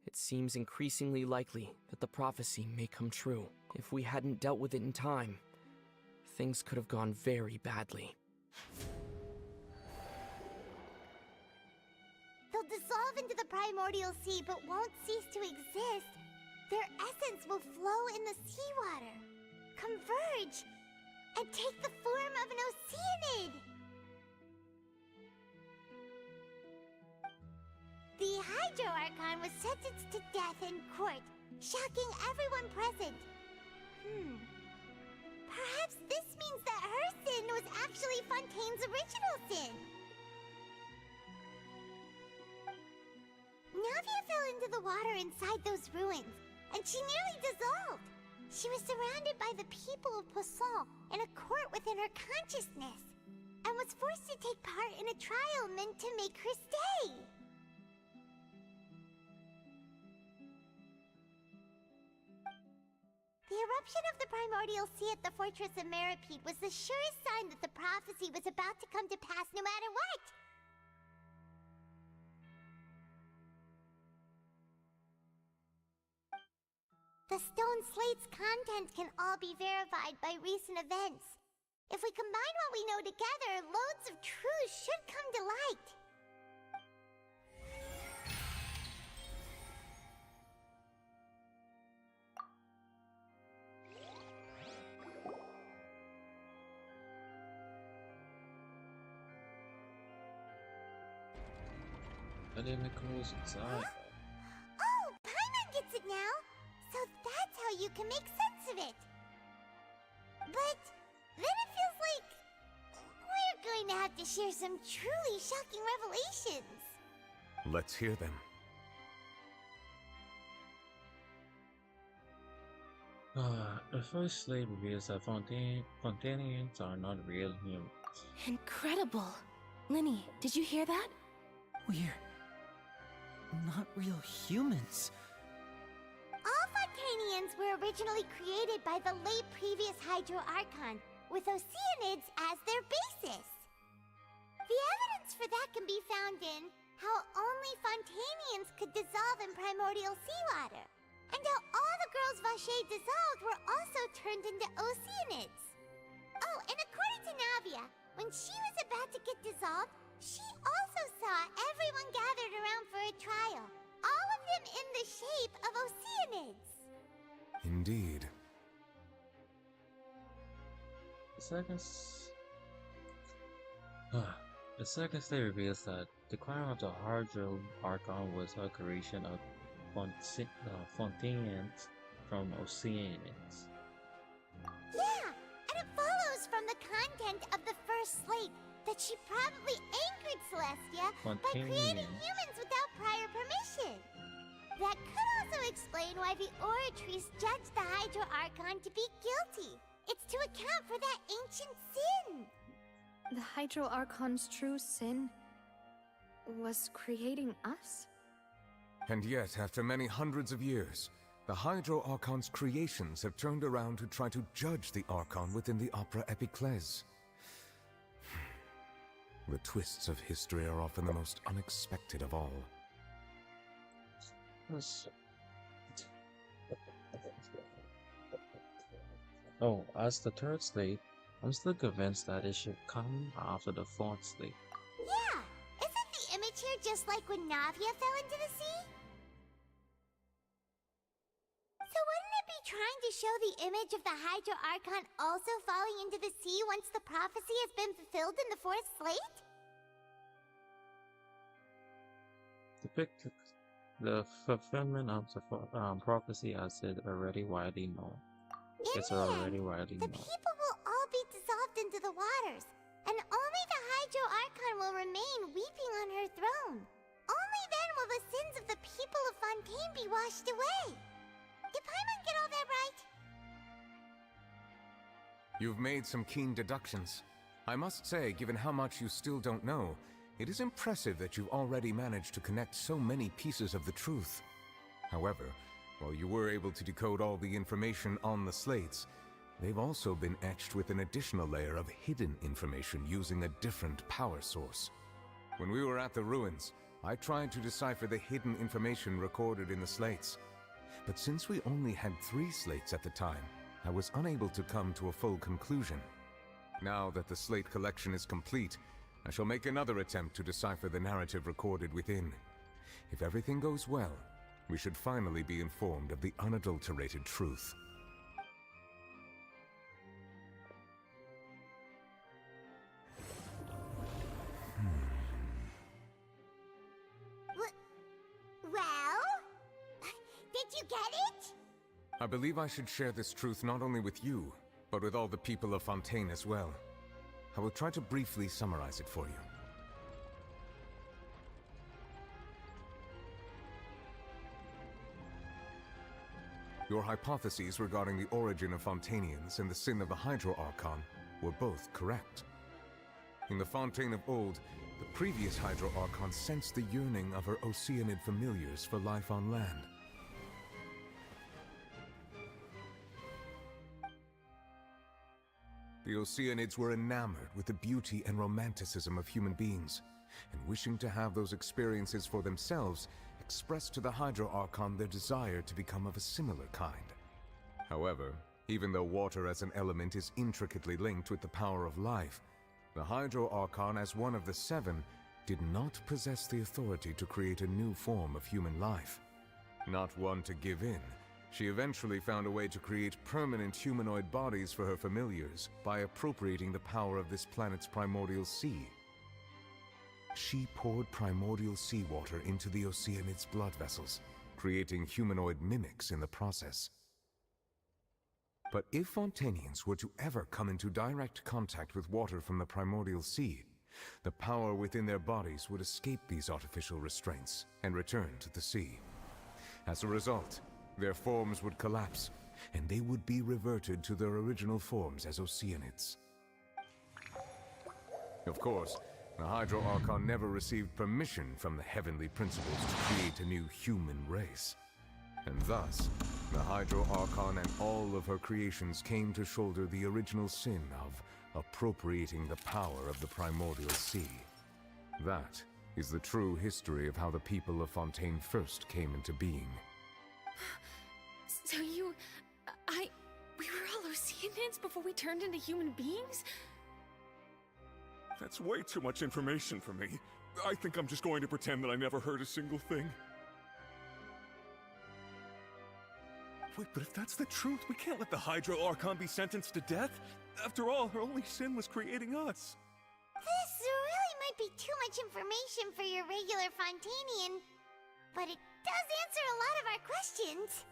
It seems increasingly likely that the prophecy may come true. If we hadn't dealt with it in time, things could have gone very badly. They'll dissolve into the primordial sea but won't cease to exist. Their essence will flow in the seawater, converge, and take the form of an Oceanid. The Hydro Archon was sentenced to death in court, shocking everyone present. Perhaps this means that her sin was actually Fontaine's original sin. Navia fell into the water inside those ruins, and she nearly dissolved. She was surrounded by the people of Poisson in a court within her consciousness, and was forced to take part in a trial meant to make her stay. The eruption of the primordial sea at the fortress of Meripede was the surest sign that the prophecy was about to come to pass no matter what. The stone slate's content can all be verified by recent events. If we combine what we know together, loads of truths should come to light. Chemicals inside. Oh, Paimon gets it now! So that's how you can make sense of it! But then it feels like we're going to have to share some truly shocking revelations. Let's hear them. The first slate reveals that Fontanians are not real humans. Incredible! Linny, did you hear that? We're not real humans. All Fontanians were originally created by the late previous Hydro Archon, with Oceanids as their basis. The evidence for that can be found in how only Fontanians could dissolve in primordial seawater, and how all the girls Vacher dissolved were also turned into Oceanids. Oh, and according to Navia, when she was about to get dissolved, she also saw everyone gathered around for a trial, all of them in the shape of Oceanids. Indeed. The second slate reveals that the crown of the Hydro Archon was a creation of Fontanians from Oceanids. Yeah, and it follows from the content of the first slate that she probably angered Celestia by creating humans without prior permission. That could also explain why the Oratrice judged the Hydro Archon to be guilty. It's to account for that ancient sin. The Hydro Archon's true sin was creating us? And yet, after many hundreds of years, the Hydro Archon's creations have turned around to try to judge the Archon within the Opera Epiclese. The twists of history are often the most unexpected of all. Oh, as the third slate, I'm still convinced that it should come after the fourth slate. Yeah! Isn't the image here just like when Navia fell into the sea? So wouldn't it be trying to show the image of the Hydro Archon also falling into the sea once the prophecy has been fulfilled in the fourth slate? The fulfillment of the prophecy as it already widely known. It's already widely known. The people will all be dissolved into the waters, and only the Hydro Archon will remain weeping on her throne. Only then will the sins of the people of Fontaine be washed away. Did Paimon get all that right? You've made some keen deductions. I must say, given how much you still don't know, it is impressive that you've already managed to connect so many pieces of the truth. However, while you were able to decode all the information on the slates, they've also been etched with an additional layer of hidden information using a different power source. When we were at the ruins, I tried to decipher the hidden information recorded in the slates. But since we only had 3 slates at the time, I was unable to come to a full conclusion. Now that the slate collection is complete, I shall make another attempt to decipher the narrative recorded within. If everything goes well, we should finally be informed of the unadulterated truth. Well? Did you get it? I believe I should share this truth not only with you, but with all the people of Fontaine as well. I will try to briefly summarize it for you. Your hypotheses regarding the origin of Fontanians and the sin of the Hydro Archon were both correct. In the Fontaine of old, the previous Hydro Archon sensed the yearning of her Oceanid familiars for life on land. The Oceanids were enamored with the beauty and romanticism of human beings, and wishing to have those experiences for themselves, expressed to the Hydro Archon their desire to become of a similar kind. However, even though water as an element is intricately linked with the power of life, the Hydro Archon, as one of the seven, did not possess the authority to create a new form of human life. Not one to give in, she eventually found a way to create permanent humanoid bodies for her familiars by appropriating the power of this planet's primordial sea. She poured primordial seawater into the Oceanids' blood vessels, creating humanoid mimics in the process. But if Fontanians were to ever come into direct contact with water from the primordial sea, the power within their bodies would escape these artificial restraints and return to the sea. As a result, their forms would collapse, and they would be reverted to their original forms as Oceanids. Of course, the Hydro Archon never received permission from the heavenly principles to create a new human race. And thus, the Hydro Archon and all of her creations came to shoulder the original sin of appropriating the power of the primordial sea. That is the true history of how the people of Fontaine first came into being. So we were all Oceanids before we turned into human beings? That's way too much information for me. I think I'm just going to pretend that I never heard a single thing. Wait, but if that's the truth, we can't let the Hydro Archon be sentenced to death. After all, her only sin was creating us. This really might be too much information for your regular Fontanian, but it does answer a lot of our questions.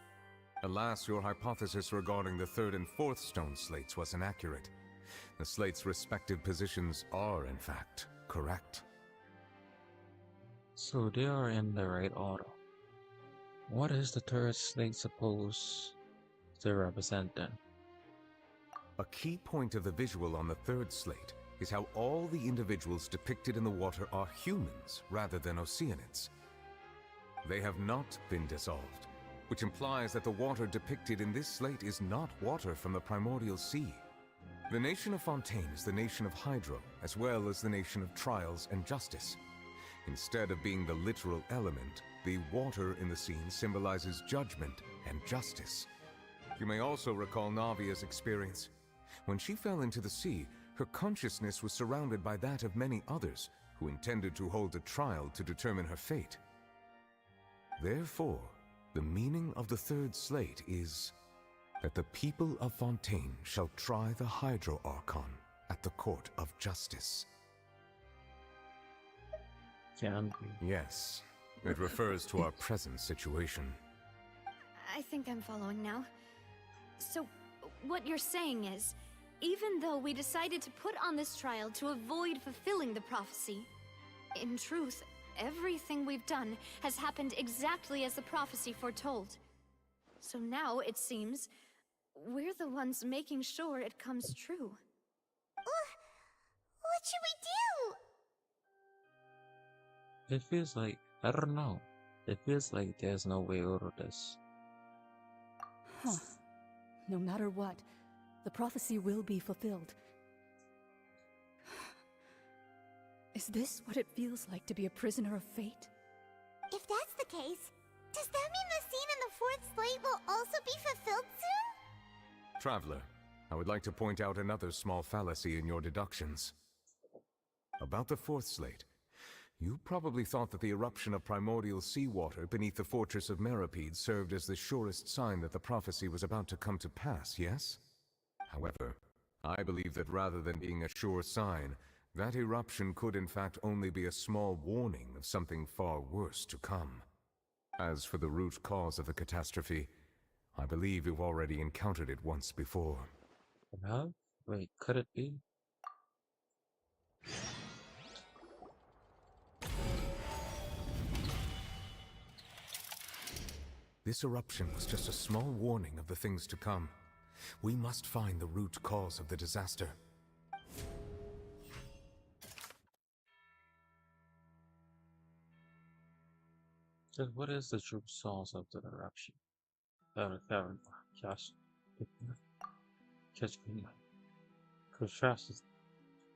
Alas, your hypothesis regarding the third and fourth stone slates was inaccurate. The slates' respective positions are, in fact, correct. So they are in the right order. What is the third slate supposed to represent then? A key point of the visual on the third slate is how all the individuals depicted in the water are humans rather than Oceanids. They have not been dissolved, which implies that the water depicted in this slate is not water from the primordial sea. The nation of Fontaine is the nation of Hydro, as well as the nation of Trials and Justice. Instead of being the literal element, the water in the scene symbolizes judgment and justice. You may also recall Navia's experience. When she fell into the sea, her consciousness was surrounded by that of many others who intended to hold a trial to determine her fate. Therefore, the meaning of the third slate is that the people of Fontaine shall try the Hydro Archon at the court of justice. Can be. Yes, it refers to our present situation. I think I'm following now. So, what you're saying is, even though we decided to put on this trial to avoid fulfilling the prophecy, in truth, everything we've done has happened exactly as the prophecy foretold. So now, it seems, we're the ones making sure it comes true. What should we do? It feels like, I don't know. It feels like there's no way out of this. Huh. No matter what, the prophecy will be fulfilled. Is this what it feels like to be a prisoner of fate? If that's the case, does that mean the scene in the fourth slate will also be fulfilled soon? Traveler, I would like to point out another small fallacy in your deductions. About the fourth slate, you probably thought that the eruption of primordial seawater beneath the fortress of Meripede served as the surest sign that the prophecy was about to come to pass, yes? However, I believe that rather than being a sure sign, that eruption could in fact only be a small warning of something far worse to come. As for the root cause of the catastrophe, I believe you've already encountered it once before. Have? Wait, could it be? This eruption was just a small warning of the things to come. We must find the root cause of the disaster. So what is the true source of the eruption? Catch me. Contrast is...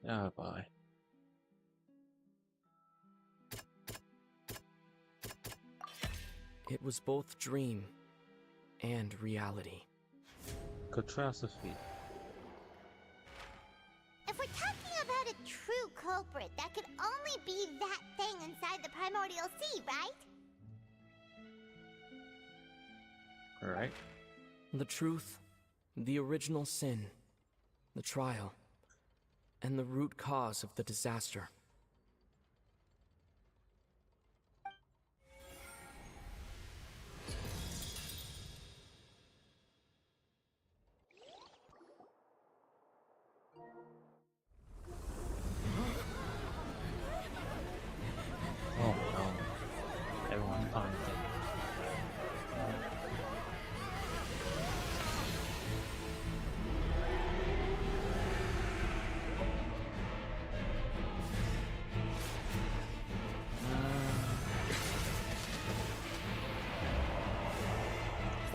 Yeah, bye. It was both dream and reality. Catastrophe. If we're talking about a true culprit, that could only be that thing inside the primordial sea, right? Alright. The truth, the original sin, the trial, and the root cause of the disaster. Oh no. Everyone panicking.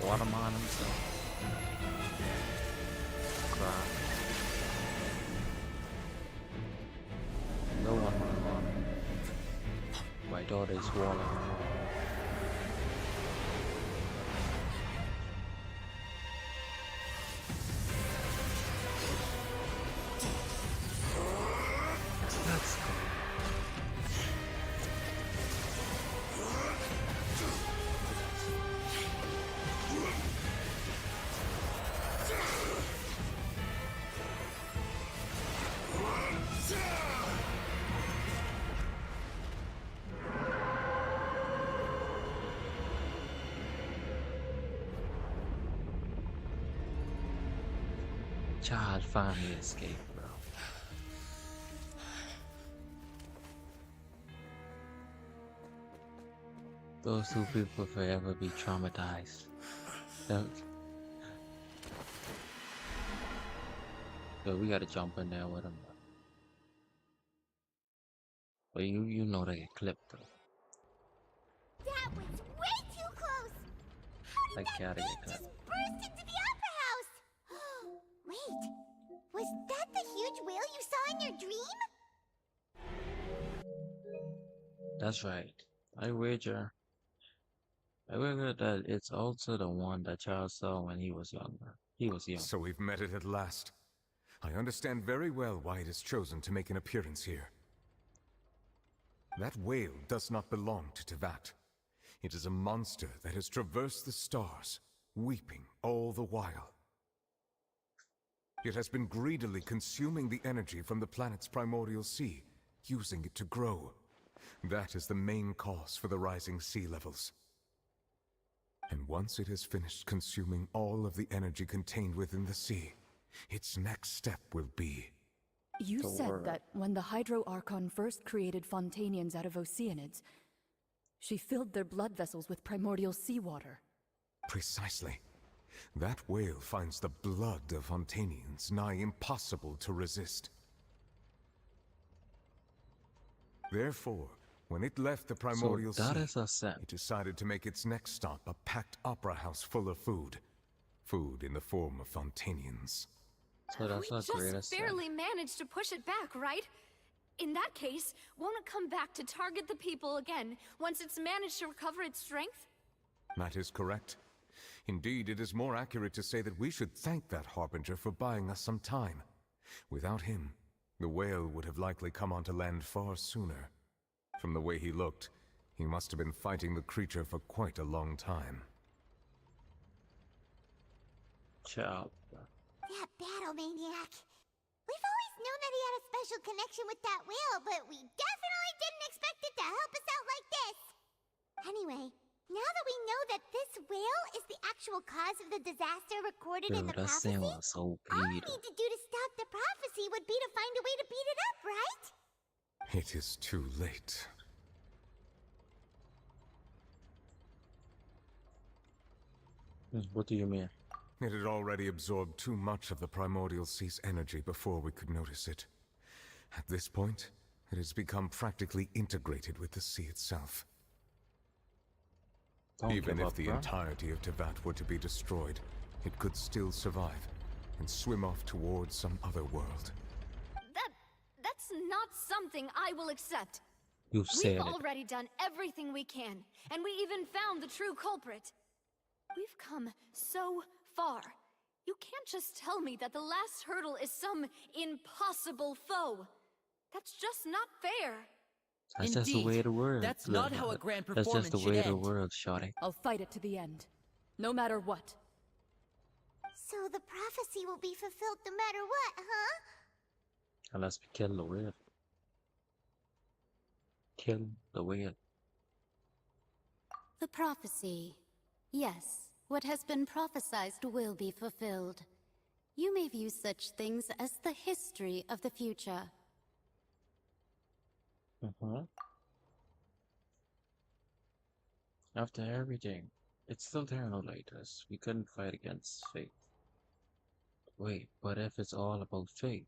Waterman himself. Cry. No one on. My daughter is walling. Let's go. Child finally escaped, bro. Those two people forever be traumatized. So we gotta jump in there with them. But you know they get clipped though. That was way too close! How did that thing just burst into the opera house? Wait, was that the huge whale you saw in your dream? That's right. I wager that it's also the one that Charles saw when he was younger. He was young. So we've met it at last. I understand very well why it has chosen to make an appearance here. That whale does not belong to Tevat. It is a monster that has traversed the stars, weeping all the while. It has been greedily consuming the energy from the planet's primordial sea, using it to grow. That is the main cause for the rising sea levels. And once it has finished consuming all of the energy contained within the sea, its next step will be... You said that when the Hydro Archon first created Fontanians out of Oceanids, she filled their blood vessels with primordial seawater. Precisely. That whale finds the blood of Fontanians nigh impossible to resist. Therefore, when it left the primordial sea, it decided to make its next stop a packed opera house full of food. Food in the form of Fontanians. So that's We just barely managed to push it back, right? In that case, won't it come back to target the people again once it's managed to recover its strength? That is correct. Indeed, it is more accurate to say that we should thank that Harbinger for buying us some time. Without him, the whale would have likely come onto land far sooner. From the way he looked, he must have been fighting the creature for quite a long time. Ciao. That battle maniac. We've always known that he had a special connection with that whale, but we definitely didn't expect it to help us out like this. Anyway, now that we know that this whale is the actual cause of the disaster recorded in the prophecy, all we need to do to stop the prophecy would be to find a way to beat it up, right? It is too late. What do you mean? It had already absorbed too much of the primordial sea's energy before we could notice it. At this point, it has become practically integrated with the sea itself. Even if the entirety of Tevat were to be destroyed, it could still survive. and swim off towards some other world. That's not something I will accept. You've said We've it. already done everything we can, and we even found the true culprit. We've come so far. You can't just tell me that the last hurdle is some impossible foe. That's just not fair. That's just the way of the world. That's not how a grand That's performance just the should way of the end. world, shawty. I'll fight it to the end. No matter what. So the prophecy will be fulfilled no matter what, huh? Unless we kill the whale. Kill the whale. The prophecy. Yes, what has been prophesied will be fulfilled. You may view such things as the history of the future. After everything, it's still there no latest. We couldn't fight against fate. Wait, what if it's all about fate?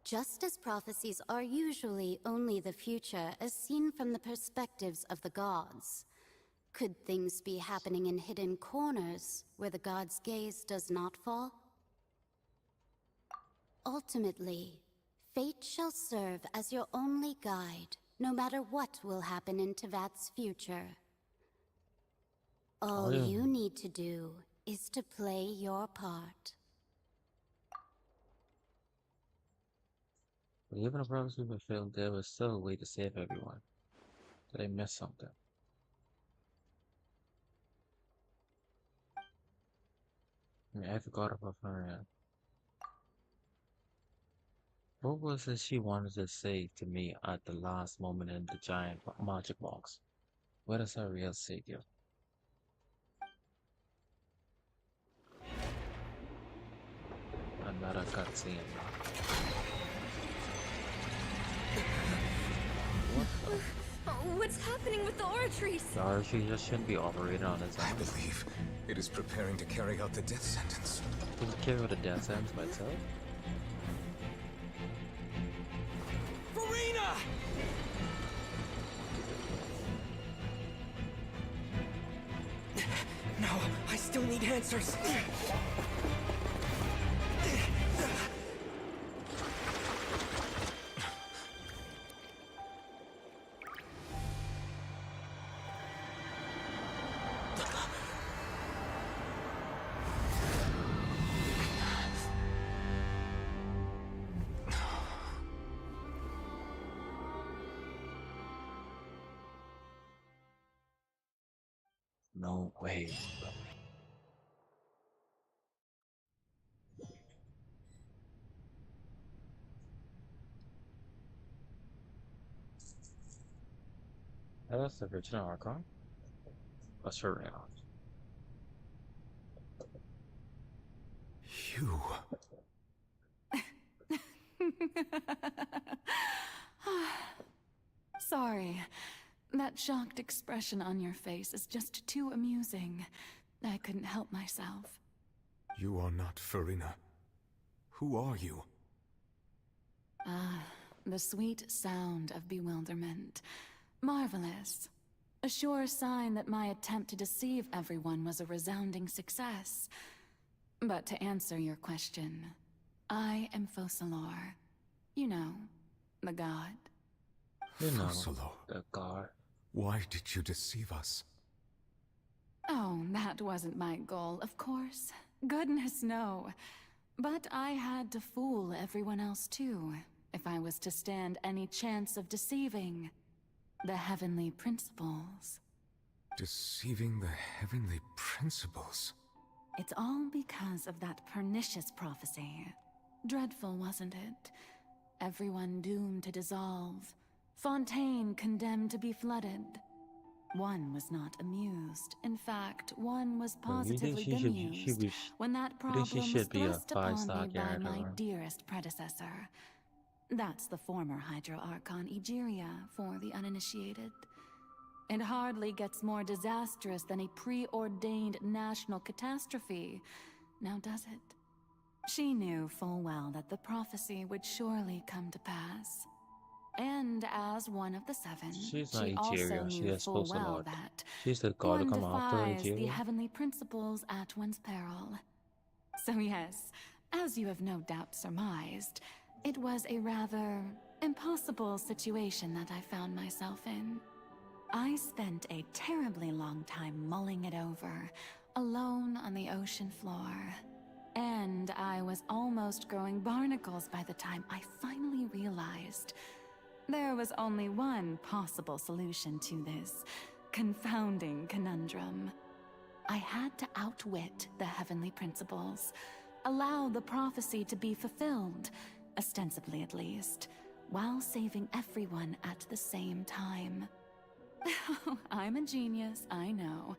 Just as prophecies are usually only the future as seen from the perspectives of the gods, could things be happening in hidden corners where the gods' gaze does not fall? Ultimately, fate shall serve as your only guide, no matter what will happen in Tevat's future. All you need to do is to play your part. But even if prophecy was failed, there was still a way to save everyone. Did I miss something? I forgot about her. What was it she wanted to say to me at the last moment in the giant magic box? What is her real savior? Another cutscene. What's happening with the oratories? The oratory just shouldn't be operated on its own. I believe it is preparing to carry out the death sentence. Does it carry out the death sentence by itself? Furina! No, I still need answers. No way. That was the original Archon? That's her right on. You. Sorry. That shocked expression on your face is just too amusing. I couldn't help myself. You are not Furina. Who are you? Ah, the sweet sound of bewilderment. Marvelous. A sure sign that my attempt to deceive everyone was a resounding success. But to answer your question, I am Focalor. You know, the god. You know, Focalor. the god. Why did you deceive us? Oh, that wasn't my goal, of course. Goodness, no. But I had to fool everyone else too, if I was to stand any chance of deceiving the heavenly principles. Deceiving the heavenly principles? It's all because of that pernicious prophecy. Dreadful, wasn't it? Everyone doomed to dissolve. Fontaine condemned to be flooded. One was not amused. In fact, one was positively bemused when that problem was thrust upon me by my dearest predecessor. That's the former Hydro Archon Egeria for the uninitiated. It hardly gets more disastrous than a preordained national catastrophe, now does it? She knew full well that the prophecy would surely come to pass. And as one of the seven, She's she not also Egeria, she knew has full spoken well about. that She's the god to one come after defies the Egeria. heavenly principles at one's peril. So yes, As you have no doubt surmised, it was a rather impossible situation that I found myself in. I spent a terribly long time mulling it over, alone on the ocean floor. And I was almost growing barnacles by the time I finally realized there was only one possible solution to this confounding conundrum. I had to outwit the heavenly principles, allow the prophecy to be fulfilled, ostensibly at least, while saving everyone at the same time. I'm a genius, I know.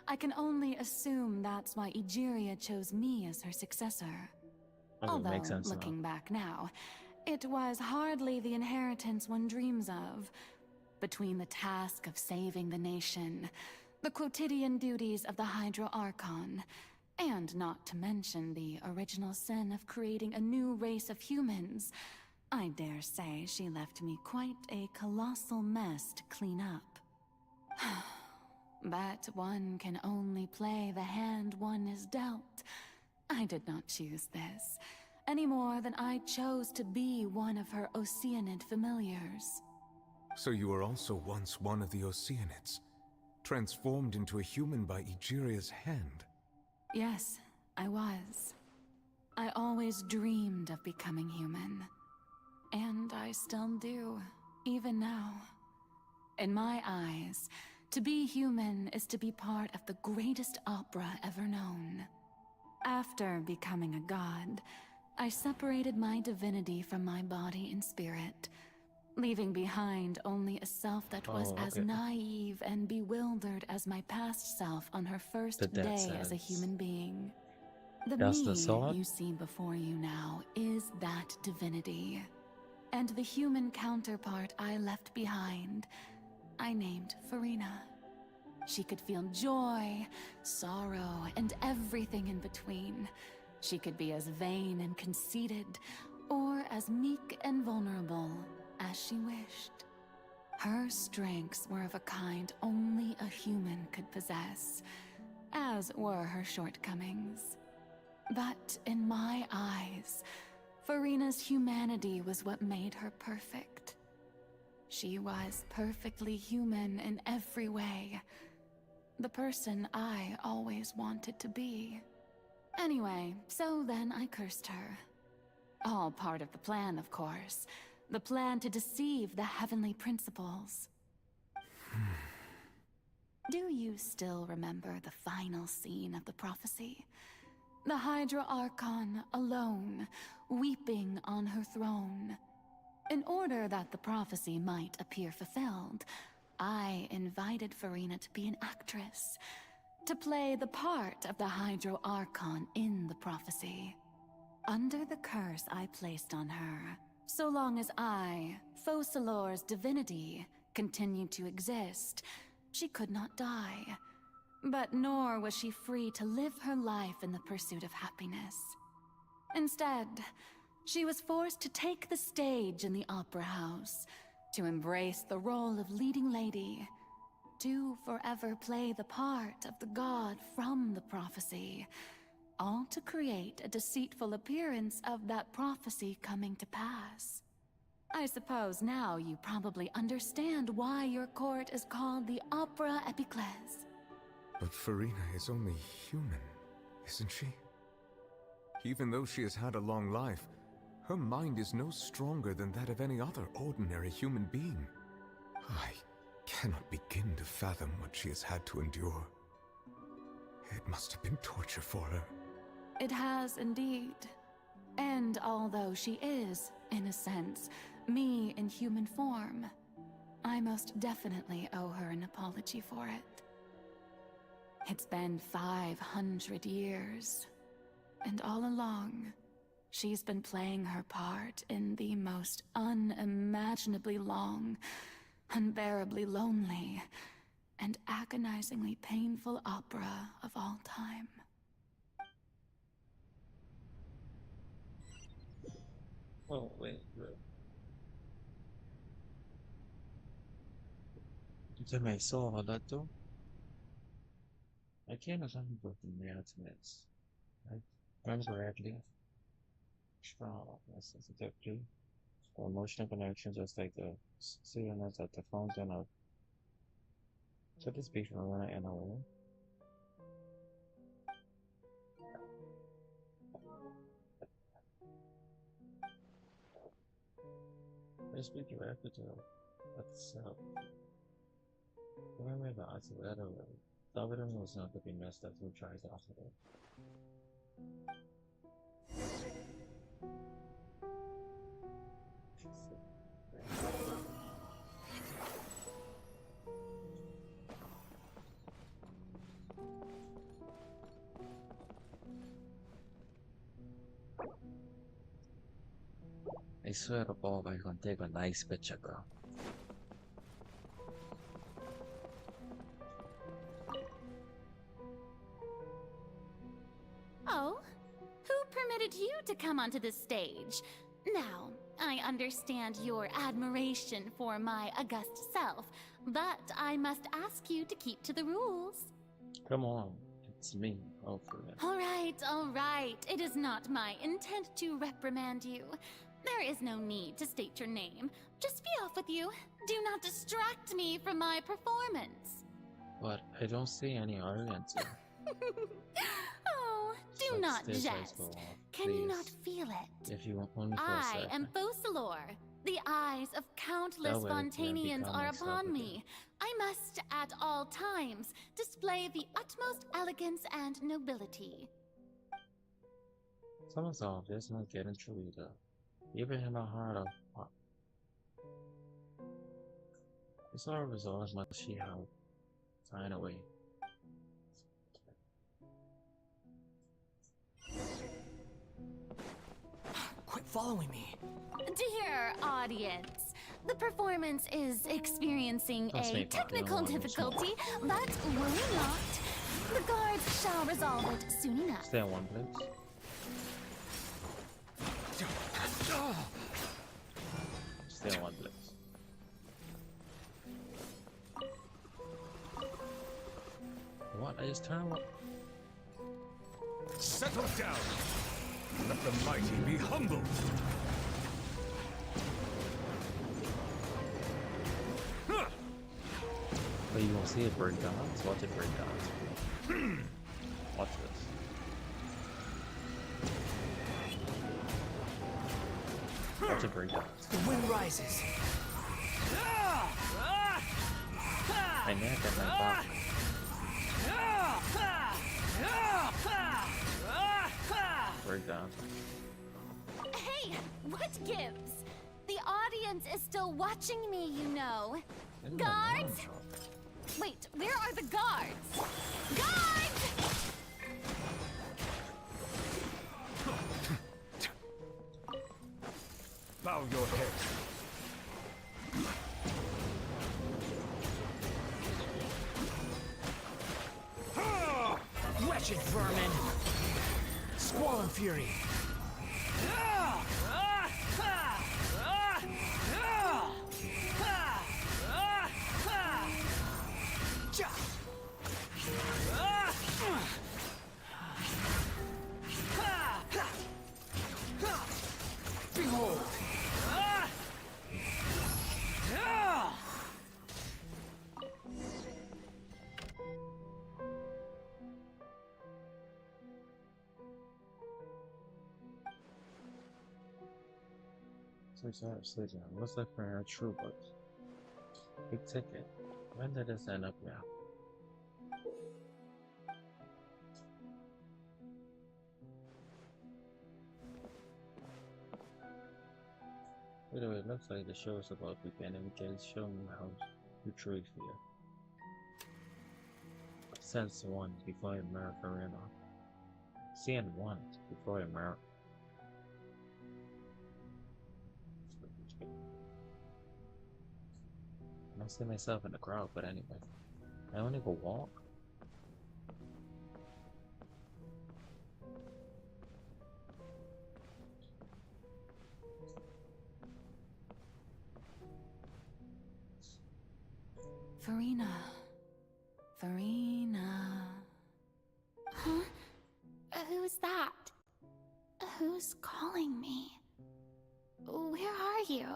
I can only assume that's why Egeria chose me as her successor. Although, makes sense looking back now, it was hardly the inheritance one dreams of. Between the task of saving the nation, the quotidian duties of the Hydro Archon, and not to mention the original sin of creating a new race of humans, I dare say she left me quite a colossal mess to clean up. But one can only play the hand one is dealt. I did not choose this, any more than I chose to be one of her Oceanid familiars. So you were also once one of the Oceanids, transformed into a human by Egeria's hand. Yes, I was. I always dreamed of becoming human. And I still do, even now. In my eyes, to be human is to be part of the greatest opera ever known. After becoming a god, I separated my divinity from my body and spirit, leaving behind only a self that was as naive and bewildered as my past self on her first day as a human being. The me you see before you now is that divinity. And the human counterpart I left behind, I named Farina. She could feel joy, sorrow, and everything in between. She could be as vain and conceited, or as meek and vulnerable as she wished. Her strengths were of a kind only a human could possess, as were her shortcomings. But in my eyes, Farina's humanity was what made her perfect. She was perfectly human in every way. The person I always wanted to be. Anyway, so then I cursed her. All part of the plan, of course. The plan to deceive the heavenly principles. Do you still remember the final scene of the prophecy? The Hydra Archon, alone, weeping on her throne. In order that the prophecy might appear fulfilled, I invited Farina to be an actress, to play the part of the Hydro Archon in the prophecy. Under the curse I placed on her, so long as I, Focalor's divinity, continued to exist, she could not die. But nor was she free to live her life in the pursuit of happiness. Instead, she was forced to take the stage in the opera house, to embrace the role of leading lady, to forever play the part of the god from the prophecy, all to create a deceitful appearance of that prophecy coming to pass. I suppose now you probably understand why your court is called the ep93. But Farina is only human, isn't she? Even though she has had a long life, her mind is no stronger than that of any other ordinary human being. I cannot begin to fathom what she has had to endure. It must have been torture for her. It has indeed. And although she is, in a sense, me in human form, I most definitely owe her an apology for it. It's been 500 years, and all along, she's been playing her part in the most unimaginably long, unbearably lonely, and agonizingly painful opera of all time. Oh, wait. Ito may soda to. I can't remember the announcements. Right? Remember correctly. Strong sensitivity for emotional connection, just like the stillness at the fountain of. So this speaks from Luna and Ola. They speak directly to itself. Remember the odds of that already. Salvador was not to be messed up who tries after it. I swear to God, I can take a nice picture, girl. Oh, who permitted you to come onto the stage? Now, I understand your admiration for my august self, but I must ask you to keep to the rules. Come on, it's me, hopefully. All right. It is not my intent to reprimand you. There is no need to state your name. Just be off with you. Do not distract me from my performance. But I don't see any audience here. Oh, do Like, not stage lights jest. go off, Can you not please. feel it? If you only for a I second. am Fosalor. The eyes of countless That way I can Fontanians become are myself upon again. me. I must, at all times, display the utmost elegance and nobility. Someone's off, there's no getting through either. Even in my heart of it's all resolved must she have find a way. Quit following me. Dear audience, the performance is experiencing Don't a say fuck, technical I don't want to smoke. difficulty, but worry not. The guards shall resolve it soon enough. Stay in one place. Stay in one place. What? I just turned one. Settle down. Let the mighty be humbled. But you won't see it break down. Let's watch it break down. Watch this. Watch it break down. The wind rises. My neck and my back. Break down. Hey, what gives? The audience is still watching me, you know. Guards? Wait, where are the guards? Guards! Bow your head. Wretched vermin! Squall and fury! Behold! Six hours later, what's left for our troopers? Big ticket. When did this end up now? By the way, it looks like the show is about to begin and Jay's showing me how you truly feel. Sense one before I marry Farina. Seeing one before I marry. I don't see myself in the crowd, but anyway. I only go walk. Farina. Farina. Huh? Who's that? Who's Who's calling me? Where are you?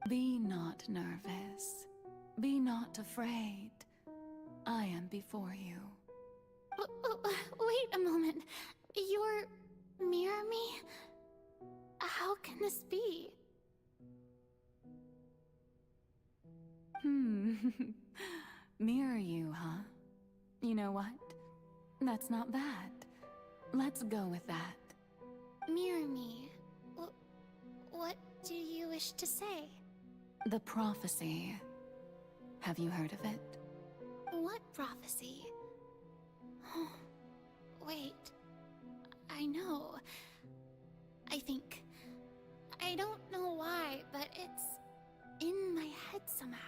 Be not nervous. Be not afraid. I am before you. Wait a moment. You're... mirror me? How can this be? Mirror you, huh? You know what? That's not bad. Let's go with that. Mirror me? What do you wish to say? The prophecy. Have you heard of it? What prophecy? Oh, wait. I know. I think. I don't know why, but it's in my head somehow.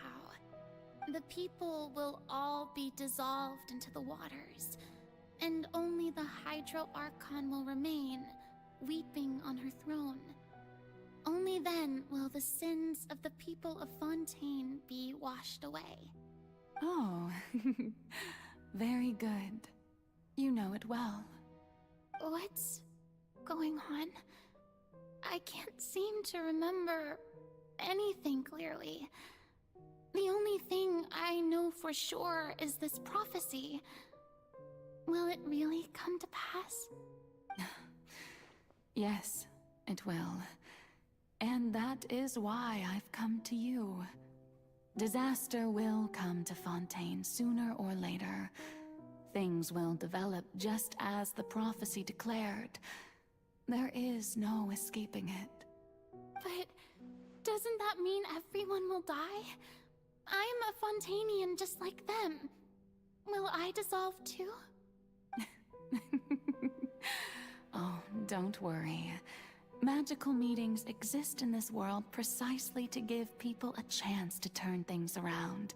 The people will all be dissolved into the waters, and only the Hydro Archon will remain, weeping on her throne. Only then will the sins of the people of Fontaine be washed away. Oh, very good. You know it well. What's going on? I can't seem to remember anything clearly. The only thing I know for sure is this prophecy. Will it really come to pass? Yes, it will. And that is why I've come to you. Disaster will come to Fontaine sooner or later. Things will develop just as the prophecy declared. There is no escaping it. But doesn't that mean everyone will die? I'm a Fontainian just like them. Will I dissolve too? Oh, don't worry. Magical meetings exist in this world precisely to give people a chance to turn things around.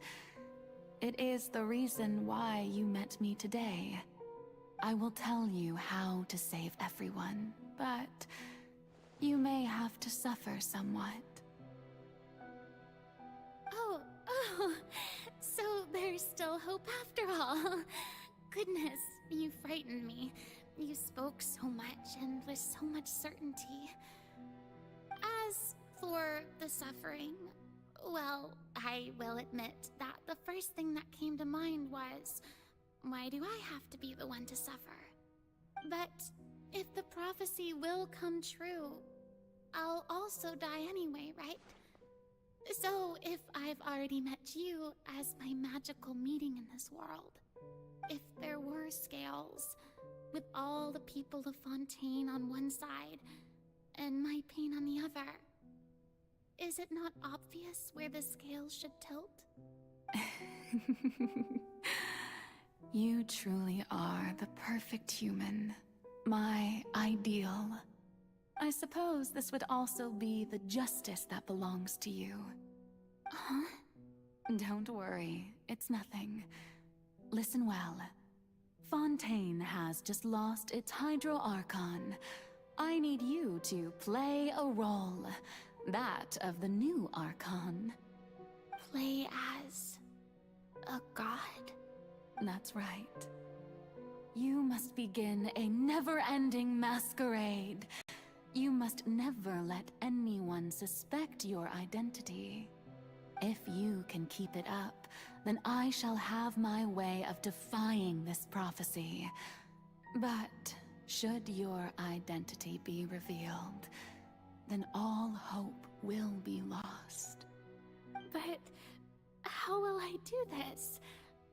It is the reason why you met me today. I will tell you how to save everyone, but you may have to suffer somewhat. Oh, so there's still hope after all. Goodness, you frightened me. You spoke so much and with so much certainty. As for the suffering, well, I will admit that the first thing that came to mind was, why do I have to be the one to suffer? But if the prophecy will come true, I'll also die anyway, right? So if I've already met you as my magical meeting in this world, if there were scales, with all the people of Fontaine on one side, and my pain on the other, is it not obvious where the scales should tilt? You truly are the perfect human. My ideal. I suppose this would also be the justice that belongs to you. Huh? Don't worry, it's nothing. Listen well. Fontaine has just lost its Hydro Archon. I need you to play a role. That of the new Archon. Play as... a god? That's right. You must begin a never-ending masquerade. You must never let anyone suspect your identity. If you can keep it up, then I shall have my way of defying this prophecy. But should your identity be revealed, then all hope will be lost. But how will I do this?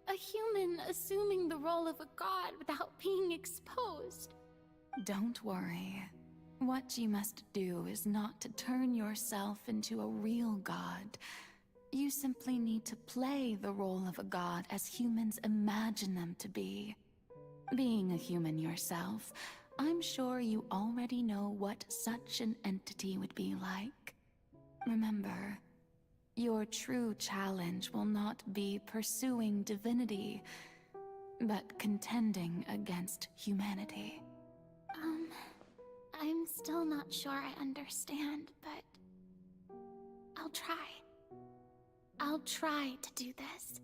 A human assuming the role of a god without being exposed. Don't worry. What you must do is not to turn yourself into a real god. You simply need to play the role of a god as humans imagine them to be. Being a human yourself, I'm sure you already know what such an entity would be like. Remember, your true challenge will not be pursuing divinity, but contending against humanity. I'm still not sure I understand, but I'll try. I'll try to do this.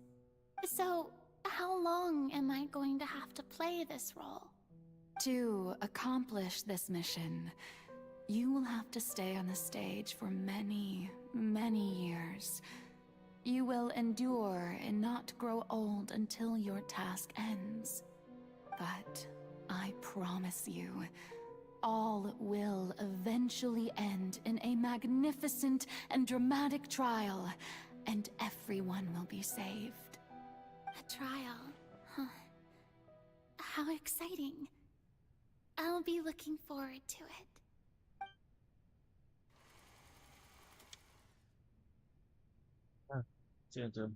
So, how long am I going to have to play this role? To accomplish this mission, You will have to stay on the stage for many, many years. You will endure and not grow old until your task ends. But I promise you, all will eventually end in a magnificent and dramatic trial, and everyone will be saved. A trial, huh? How exciting. I'll be looking forward to it. Center.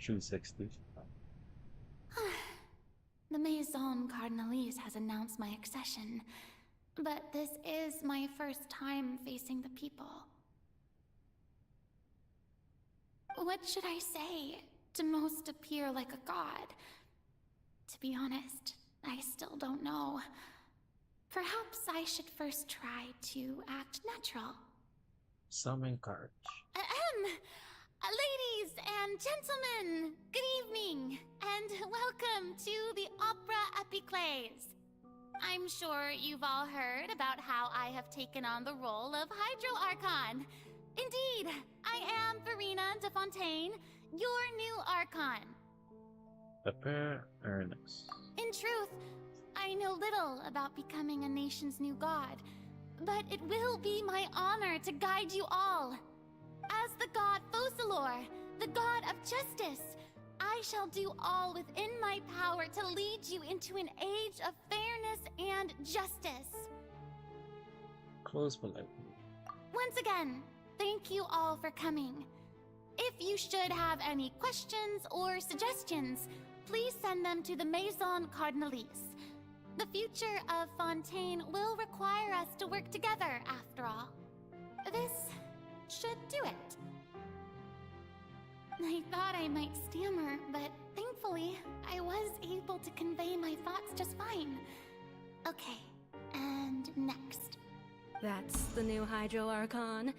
Shoe 60. The Maison Cardinalise has announced my accession, but this is my first time facing the people. What should I say to most appear like a god? To be honest, I still don't know. Perhaps I should first try to act natural. Summon courage. Ladies and gentlemen, good evening, and welcome to the Opera Epiclese. I'm sure you've all heard about how I have taken on the role of Hydro Archon. Indeed, I am Verena de Fontaine, your new Archon. Prepare earnest. In truth, I know little about becoming a nation's new god, but it will be my honor to guide you all. As the god Focalor, the god of justice, I shall do all within my power to lead you into an age of fairness and justice. Close politely. Once again, thank you all for coming. If you should have any questions or suggestions, please send them to the Maison Cardinalise. The future of Fontaine will require us to work together, after all. This should do it. I thought I might stammer, but thankfully, I was able to convey my thoughts just fine. Okay, and next. That's the new Hydro Archon.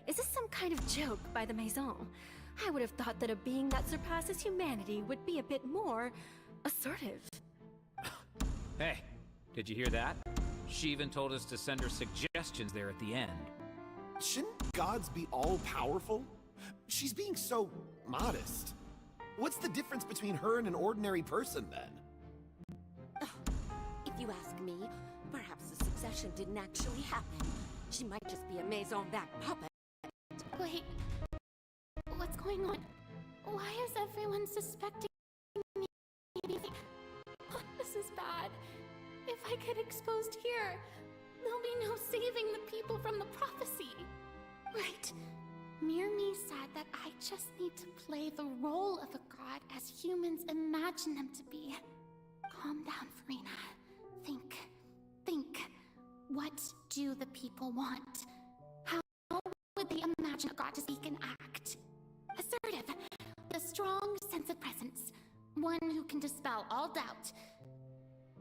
Is this some kind of joke by the Maison? I would have thought that a being that surpasses humanity would be a bit more assertive. Hey, did you hear that? She even told us to send her suggestions there at the end. Shouldn't gods be all-powerful? She's being so modest. What's the difference between her and an ordinary person, then? If you ask me, perhaps the succession didn't actually happen. She might just be a Maison-back puppet. Wait, what's going on? Why is everyone suspecting me? This is bad. If I get exposed here, there'll be no saving the people from the prophecy. Right. Mirmi said that I just need to play the role of a god as humans imagine them to be. Calm down, Verena. Think. What do the people want? How would they imagine a god to speak and act? Assertive. A strong sense of presence. One who can dispel all doubt.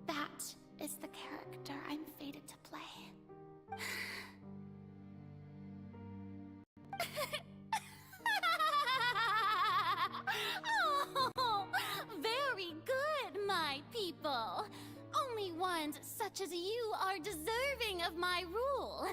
That is the character I'm fated to play. Oh, very good, my people. Only ones such as you are deserving of my rule.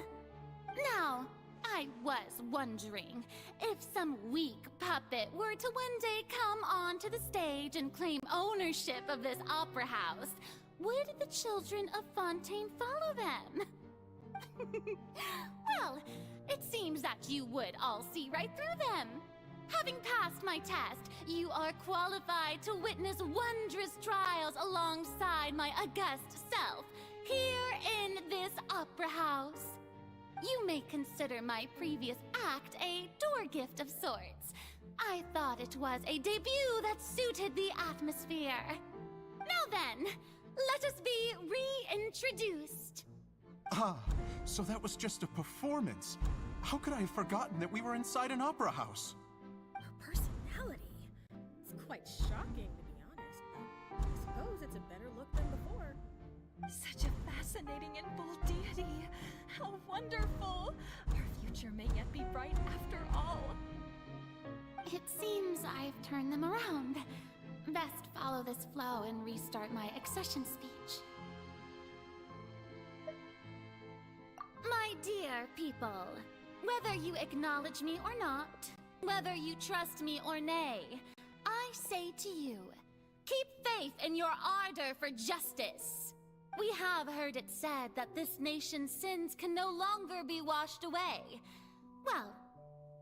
Now, I was wondering, if some weak puppet were to one day come onto the stage and claim ownership of this opera house, would the children of Fontaine follow them? Well, it seems that you would all see right through them. Having passed my test, you are qualified to witness wondrous trials alongside my august self, here in this opera house. You may consider my previous act a door gift of sorts. I thought it was a debut that suited the atmosphere. then, let us be reintroduced. Ah, so that was just a performance. How could I have forgotten that we were inside an opera house? Her personality. It's quite shocking, to be honest, but I suppose it's a better look than before. Such a fascinating and bold deity. How wonderful! Our future may yet be bright after all. It seems I've turned them around. Best follow this flow and restart my accession speech. My dear people, whether you acknowledge me or not, whether you trust me or nay, I say to you, keep faith in your ardor for justice. We have heard it said that this nation's sins can no longer be washed away. Well,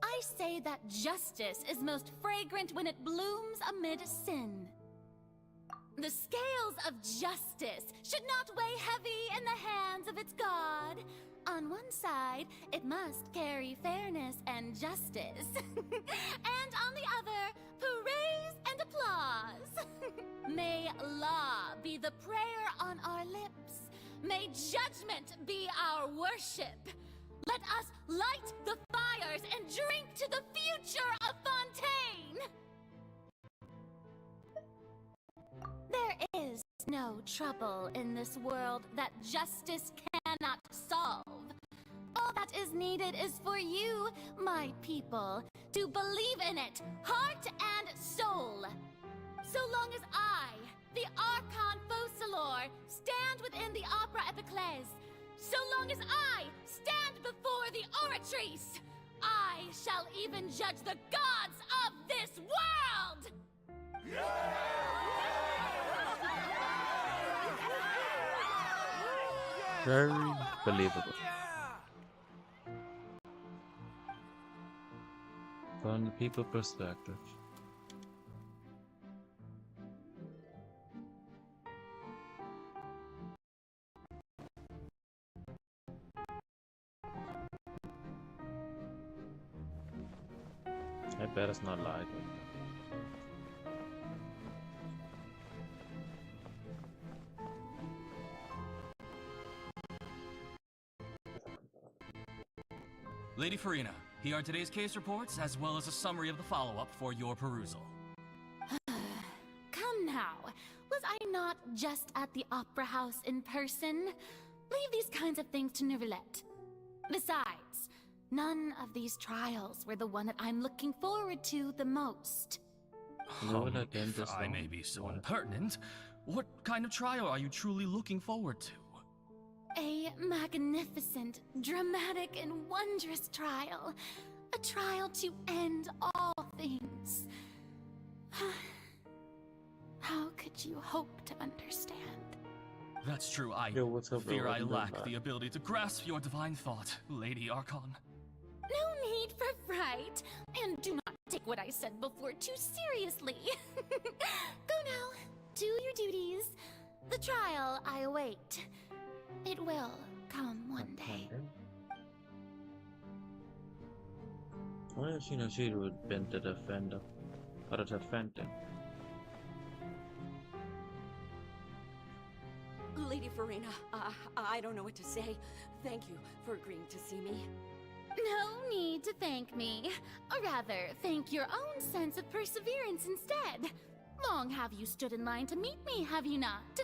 I say that justice is most fragrant when it blooms amid sin. The scales of justice should not weigh heavy in the hands of its God. On one side, it must carry fairness and justice. And on the other, praise and applause. May law be the prayer on our lips. May judgment be our worship. Let us light the fires and drink to the future of Fontaine! There is no trouble in this world that justice cannot solve. All that is needed is for you, my people, to believe in it, heart and soul. So long as I, the Archon Focalor, stand within the Opera Epiclese, so long as I stand before the Oratrice, I shall even judge the gods of this world! Very believable. From the people perspective. I bet it's not like it. Lady Farina, here are today's case reports, as well as a summary of the follow-up for your perusal. Come now, was I not just at the Opera House in person? Leave these kinds of things to Neuvillette. Besides, none of these trials were the one that I'm looking forward to the most. If I may be so impertinent, what kind of trial are you truly looking forward to? A magnificent, dramatic, and wondrous trial. A trial to end all things. How could you hope to understand? That's true, I fear I lack the ability to grasp your divine thought, Lady Archon. No need for fright, and do not take what I said before too seriously. Go now, do your duties. The trial I await. It will come one day. Why does she know she would have been the defender? Or the defender? Lady Farina, I don't know what to say. Thank you for agreeing to see me. No need to thank me. Or rather, thank your own sense of perseverance instead. Long have you stood in line to meet me, have you not?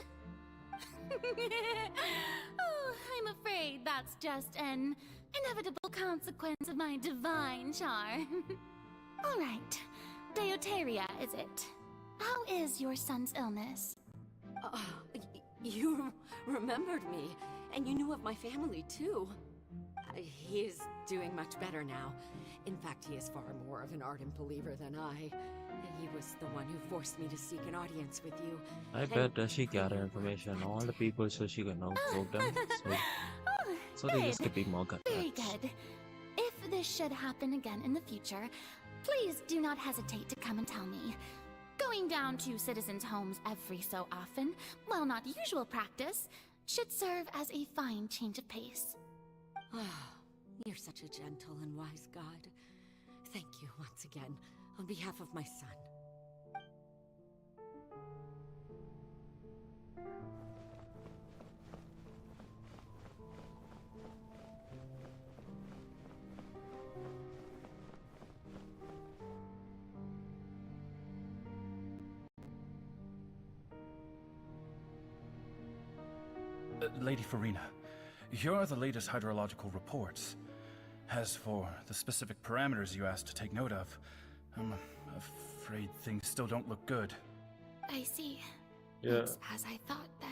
Oh, I'm afraid that's just an inevitable consequence of my divine charm. All right, Deoteria, is it? How is your son's illness? You remembered me, and you knew of my family, too. He is doing much better now. In fact, he is far more of an ardent believer than I. He was the one who forced me to seek an audience with you. I bet that she gathered information on all the people so she could know them. So they just could be more good. Very good. If this should happen again in the future, please do not hesitate to come and tell me. Going down to citizens' homes every so often, while not usual practice, should serve as a fine change of pace. You're such a gentle and wise God. Thank you once again, on behalf of my son. Lady Farina, here are the latest hydrological reports. As for the specific parameters you asked to take note of, I'm afraid things still don't look good. I see. Yeah. It's as I thought then.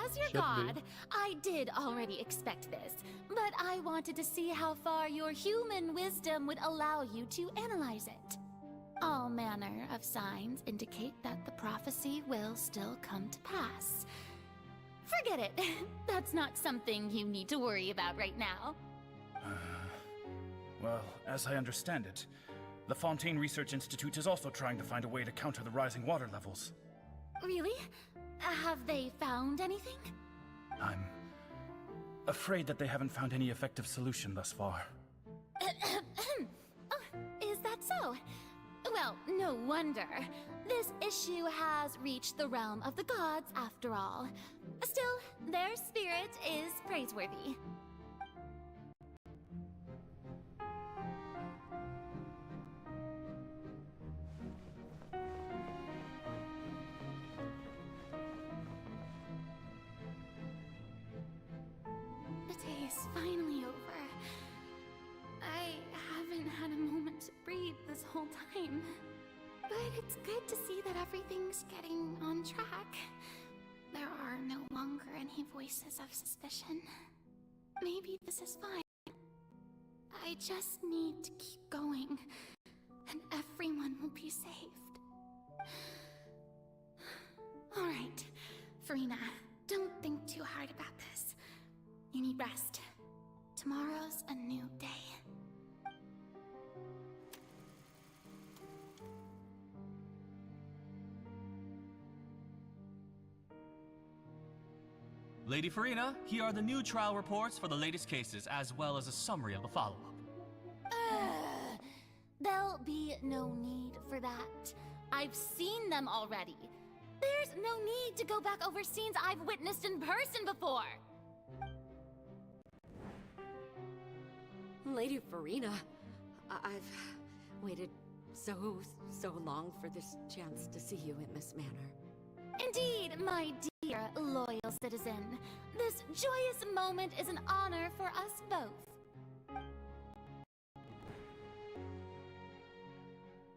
As your Should be. god, I did already expect this, but I wanted to see how far your human wisdom would allow you to analyze it. All manner of signs indicate that the prophecy will still come to pass. Forget it. That's not something you need to worry about right now. Well, as I understand it, the Fontaine Research Institute is also trying to find a way to counter the rising water levels. Really? Have they found anything? I'm afraid that they haven't found any effective solution thus far. Oh, is that so? Well, no wonder. This issue has reached the realm of the gods, after all. Still, their spirit is praiseworthy. The day is finally over. I haven't had a moment to breathe this whole time. But it's good to see that everything's getting on track. There are no longer any voices of suspicion. Maybe this is fine. I just need to keep going, and everyone will be saved. Alright, Farina, don't think too hard about this. You need rest. Tomorrow's a new day. Lady Farina, here are the new trial reports for the latest cases, as well as a summary of the follow-up. There'll be no need for that. I've seen them already. There's no need to go back over scenes I've witnessed in person before. Lady Farina, I've waited so long for this chance to see you in this manner. Indeed, my dear loyal citizen. This joyous moment is an honor for us both.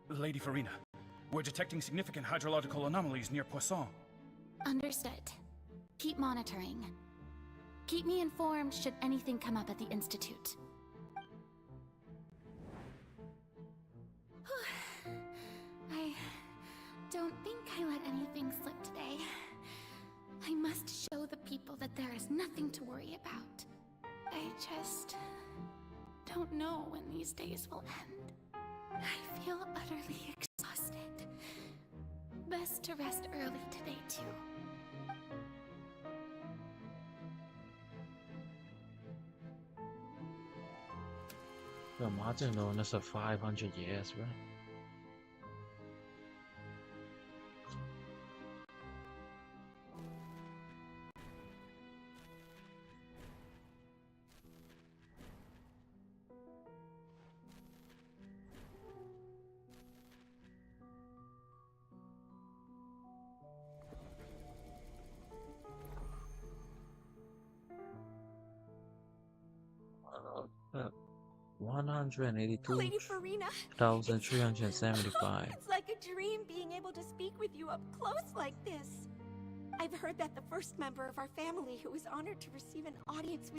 Lady Farina, we're detecting significant hydrological anomalies near Poisson. Understood. Keep monitoring. Keep me informed should anything come up at the Institute. I don't think I let anything slip today. I must show the people that there is nothing to worry about. I just don't know when these days will end. I feel utterly exhausted. Best to rest early today, too. Imagine knowing this for 500 years, right? Uh, 182,375. Lady Farina, it's like a dream being able to speak with you up close like this. I've heard that the first member of our family who was honored to receive an audience with